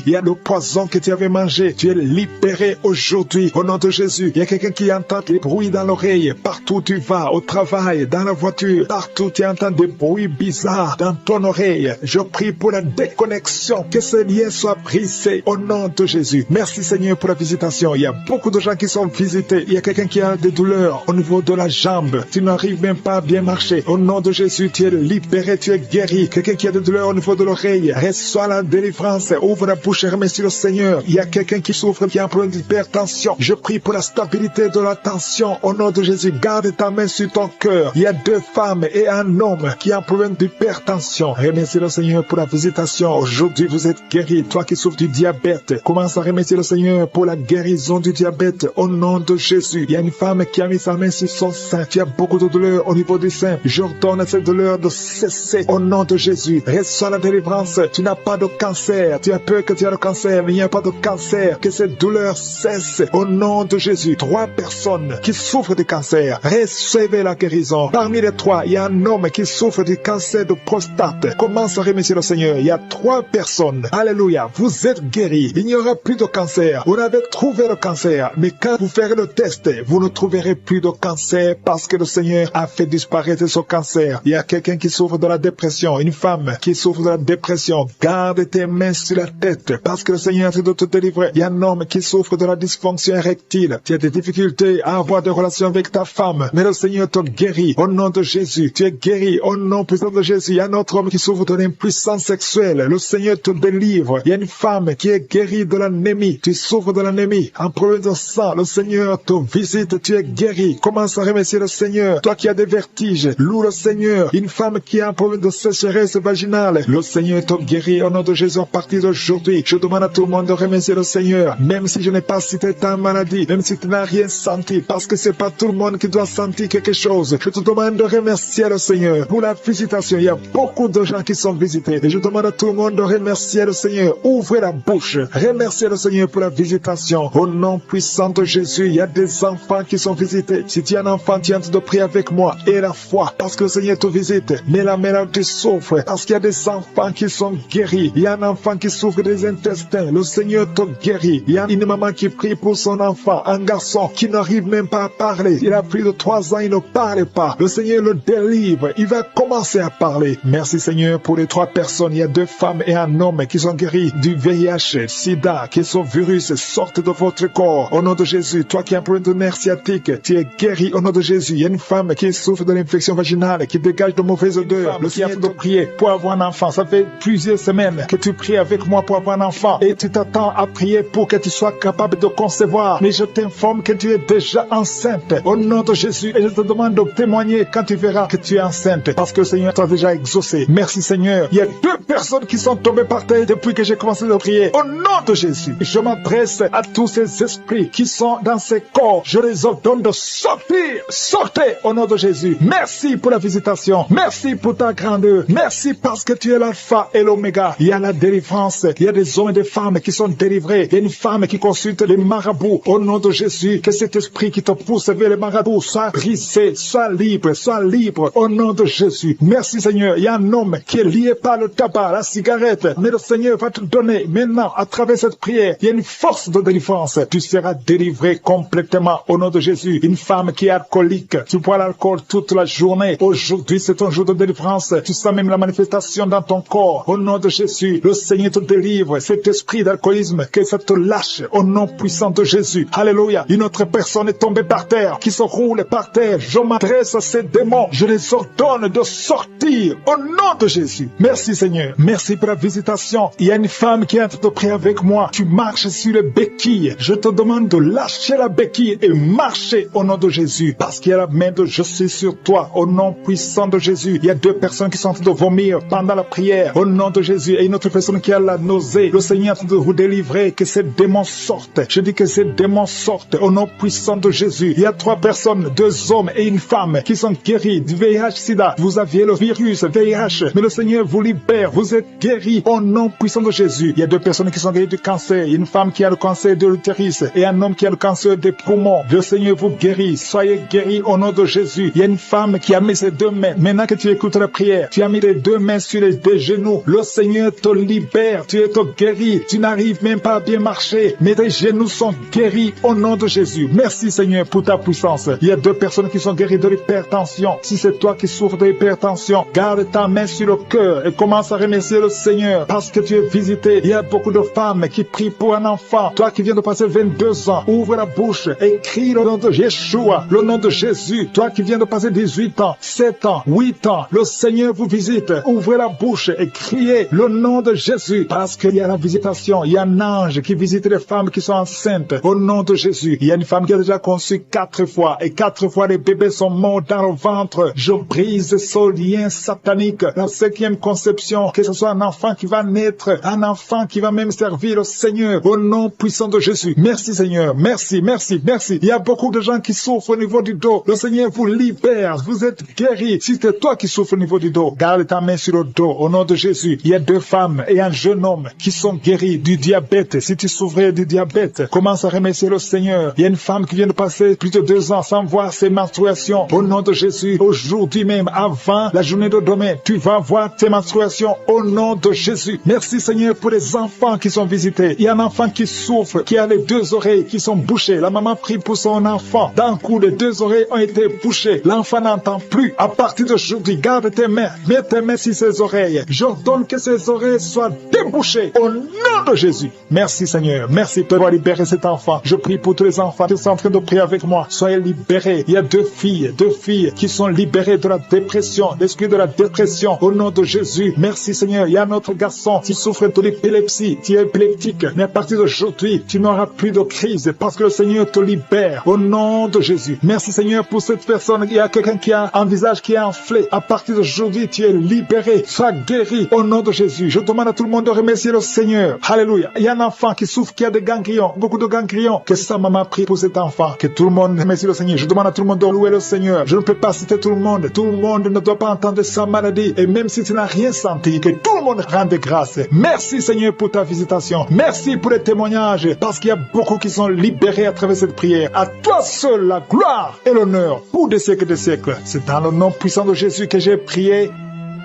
Il y a le poison que tu avais mangé. Tu es libéré aujourd'hui au nom de Jésus. Il y a quelqu'un qui entend des bruits dans l'oreille. Partout où tu vas, au travail, dans la voiture, partout tu entends des bruits bruit bizarre dans ton oreille. Je prie pour la déconnexion, que ce lien soit brisé au nom de Jésus. Merci Seigneur pour la visitation. Il y a beaucoup de gens qui sont visités. Il y a quelqu'un qui a des douleurs au niveau de la jambe. Tu n'arrives même pas à bien marcher. Au nom de Jésus, tu es libéré, tu es guéri. Quelqu'un qui a des douleurs au niveau de l'oreille, reçois la délivrance. Ouvre la bouche et remercie le Seigneur. Il y a quelqu'un qui souffre, qui a un problème d'hypertension. Je prie pour la stabilité de la tension. Au nom de Jésus, garde ta main sur ton cœur. Il y a 2 femmes et un homme qui a un problème d'hypertension. Remercie le Seigneur pour la visitation. Aujourd'hui, vous êtes guéri. Toi qui souffres du diabète, commence à remercier le Seigneur pour la guérison du diabète. Au nom de Jésus, il y a une femme qui a mis sa main sur son sein. Tu as beaucoup de douleurs au niveau du sein. J'ordonne cette douleur de cesser. Au nom de Jésus, reçois la délivrance. Tu n'as pas de cancer. Tu as peur que tu as le cancer, mais il n'y a pas de cancer. Que cette douleur cesse. Au nom de Jésus, 3 personnes qui souffrent du cancer, recevez la guérison. Parmi les 3, il y a un homme qui souffre du cancer de prostate. Commence à remercier le Seigneur. Il y a 3 personnes. Alléluia. Vous êtes guéris. Il n'y aura plus de cancer. Vous avez trouvé le cancer. Mais quand vous ferez le test, vous ne trouverez plus de cancer parce que le Seigneur a fait disparaître ce cancer. Il y a quelqu'un qui souffre de la dépression. Une femme qui souffre de la dépression. Garde tes mains sur la tête parce que le Seigneur a te délivrer. Il y a un homme qui souffre de la dysfonction érectile. Tu as des difficultés à avoir des relations avec ta femme. Mais le Seigneur te guérit. Au nom de Jésus, tu es guéri. Au nom puissant de Jésus, il y a un autre homme qui souffre de l'impuissance sexuelle. Le Seigneur te délivre. Il y a une femme qui est guérie de l'anémie. Tu souffres de l'anémie. Un problème de sang. Le Seigneur te visite. Tu es guéri. Commence à remercier le Seigneur. Toi qui as des vertiges, loue le Seigneur. Une femme qui a un problème de sécheresse vaginale. Le Seigneur te guérit. Au nom de Jésus, à partir d'aujourd'hui, je demande à tout le monde de remercier le Seigneur. Même si je n'ai pas cité ta maladie, même si tu n'as rien senti, parce que c'est pas tout le monde qui doit sentir quelque chose. Je te demande de remercier le Seigneur pour la visitation. Il y a beaucoup de gens qui sont visités. Et je demande à tout le monde de remercier le Seigneur. Ouvrez la bouche. Remerciez le Seigneur pour la visitation. Au nom puissant de Jésus, il y a des enfants qui sont visités. Si tu es un enfant, tu es en train de prier avec moi. Et la foi, parce que le Seigneur te visite. Mais la maladie souffre, parce qu'il y a des enfants qui sont guéris. Il y a un enfant qui souffre des intestins. Le Seigneur te guérit. Il y a une maman qui prie pour son enfant, un garçon qui n'arrive même pas à parler. Il a plus de 3 ans, il ne parle pas. Le Seigneur le délivre. Il va commencer à parler. Merci Seigneur pour les 3 personnes. Il y a 2 femmes et un homme qui sont guéris du VIH, SIDA, que ce virus sorte de votre corps. Au nom de Jésus, toi qui as un problème de nerf sciatique, tu es guéri au nom de Jésus. Il y a une femme qui souffre de l'infection vaginale, qui dégage de mauvaises odeurs. Le Seigneur de prier pour avoir un enfant. Ça fait plusieurs semaines que tu pries avec moi pour avoir un enfant. Et tu t'attends à prier pour que tu sois capable de concevoir. Mais je t'informe que tu es déjà enceinte. Au nom de Jésus, et je te demande de témoigner quand tu verras que tu es enceinte. Parce que le Seigneur t'a déjà exaucé. Merci Seigneur. Il y a 2 personnes qui sont tombées par terre depuis que j'ai commencé à prier. Au nom de Jésus, je m'adresse à tous ces esprits qui sont dans ces corps. Je les ordonne de sortir. Sortez au nom de Jésus. Merci pour la visitation. Merci pour ta grandeur. Merci parce que tu es l'alpha et l'oméga. Il y a la délivrance. Il y a des hommes et des femmes qui sont délivrés. Il y a une femme qui consulte les marabouts. Au nom de Jésus, que cet esprit qui te pousse vers les marabouts soit brisé, soit libre, soit libre. Au nom de Jésus. Merci Seigneur. Il y a un homme qui est lié par le tabac, la cigarette. Mais le Seigneur va te donner maintenant, à travers cette prière, il y a une force de délivrance. Tu seras délivré complètement au nom de Jésus. Une femme qui est alcoolique, tu bois l'alcool toute la journée. Aujourd'hui, c'est un jour de délivrance. Tu sens même la manifestation dans ton corps. Au nom de Jésus, le Seigneur te délivre. Cet esprit d'alcoolisme, que ça te lâche au nom puissant de Jésus. Alléluia. Une autre personne est tombée par terre, qui se roule par terre. Je m'adresse à ces démons. Je les ordonne de sortir au nom de Jésus. Merci Seigneur. Merci pour la visitation. Il y a une femme qui est en train de prier avec moi. Tu marches sur les béquilles. Je te demande de lâcher la béquille et marcher au nom de Jésus. Parce qu'il y a la main de je suis sur toi. Au nom puissant de Jésus. Il y a 2 personnes qui sont en train de vomir pendant la prière. Au nom de Jésus. Et une autre personne qui a la nausée. Le Seigneur est en train de vous délivrer. Que ces démons sortent. Je dis que ces démons sortent. Au nom puissant de Jésus. Il y a 3 personnes, 2 hommes et une femme qui sont guéris du VIH-Sida. Vous aviez le virus VIH. Mais le Seigneur vous libère. Vous êtes guéris au nom puissant de Jésus. Il y a 2 personnes qui sont guéries du cancer. Une femme qui a le cancer de l'utérus et un homme qui a le cancer des poumons. Le Seigneur vous guérit. Soyez guéris au nom de Jésus. Il y a une femme qui a mis ses 2 mains. Maintenant que tu écoutes la prière, tu as mis les 2 mains sur les 2 genoux. Le Seigneur te libère. Tu es guéri. Tu n'arrives même pas à bien marcher. Mais tes genoux sont guéris au nom de Jésus. Merci Seigneur pour ta puissance. Il y a 2 personnes qui sont guéries de l'hypertension. Si c'est toi qui souffres de l'hypertension, attention. Garde ta main sur le cœur et commence à remercier le Seigneur parce que tu es visité. Il y a beaucoup de femmes qui prient pour un enfant. Toi qui viens de passer 22 ans, ouvre la bouche et crie le nom de Yeshua, le nom de Jésus. Toi qui viens de passer 18 ans, 7 ans, 8 ans, le Seigneur vous visite. Ouvrez la bouche et criez le nom de Jésus parce qu'il y a la visitation. Il y a un ange qui visite les femmes qui sont enceintes au nom de Jésus. Il y a une femme qui a déjà conçu 4 fois et 4 fois les bébés sont morts dans le ventre. Je brise ce lien satanique. La 5e conception, que ce soit un enfant qui va naître, un enfant qui va même servir le Seigneur au nom puissant de Jésus. Merci Seigneur, merci, merci, merci. Il y a beaucoup de gens qui souffrent au niveau du dos. Le Seigneur vous libère, vous êtes guéris. Si c'est toi qui souffres au niveau du dos, garde ta main sur le dos au nom de Jésus. Il y a 2 femmes et un jeune homme qui sont guéris du diabète. Si tu souffrais du diabète, commence à remercier le Seigneur. Il y a une femme qui vient de passer plus de 2 ans sans voir ses menstruations. Au nom de Jésus, aujourd'hui même, avant la journée de demain, tu vas voir tes menstruations au nom de Jésus. Merci Seigneur pour les enfants qui sont visités. Il y a un enfant qui souffre, qui a les 2 oreilles qui sont bouchées. La maman prie pour son enfant. D'un coup, les 2 oreilles ont été bouchées. L'enfant n'entend plus. À partir d'aujourd'hui, garde tes mains. Mets tes mains sur ses oreilles. J'ordonne que ses oreilles soient débouchées au nom de Jésus. Merci Seigneur. Merci pour libérer cet enfant. Je prie pour tous les enfants qui sont en train de prier avec moi. Soyez libérés. Il y a 2 filles qui sont libérées de la dépression, l'esprit de la dépression au nom de Jésus. Merci Seigneur. Il y a un autre garçon qui souffre de l'épilepsie, qui est épileptique. Mais à partir d'aujourd'hui, tu n'auras plus de crise parce que le Seigneur te libère au nom de Jésus. Merci Seigneur pour cette personne. Il y a quelqu'un qui a un visage qui est enflé. À partir d'aujourd'hui, tu es libéré. Sois guéri au nom de Jésus. Je demande à tout le monde de remercier le Seigneur. Alléluia. Il y a un enfant qui souffre, qui a des ganglions, beaucoup de ganglions. Que sa maman prie pour cet enfant. Que tout le monde remercie le Seigneur. Je demande à tout le monde de louer le Seigneur. Je ne peux pas citer tout le monde. Tout le monde ne doit pas entendre sa maladie. Et même si tu n'as rien senti, que tout le monde rende grâce. Merci Seigneur pour ta visitation. Merci pour les témoignages. Parce qu'il y a beaucoup qui sont libérés à travers cette prière. À toi seul la gloire et l'honneur pour des siècles et des siècles. C'est dans le nom puissant de Jésus que j'ai prié.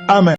Amen.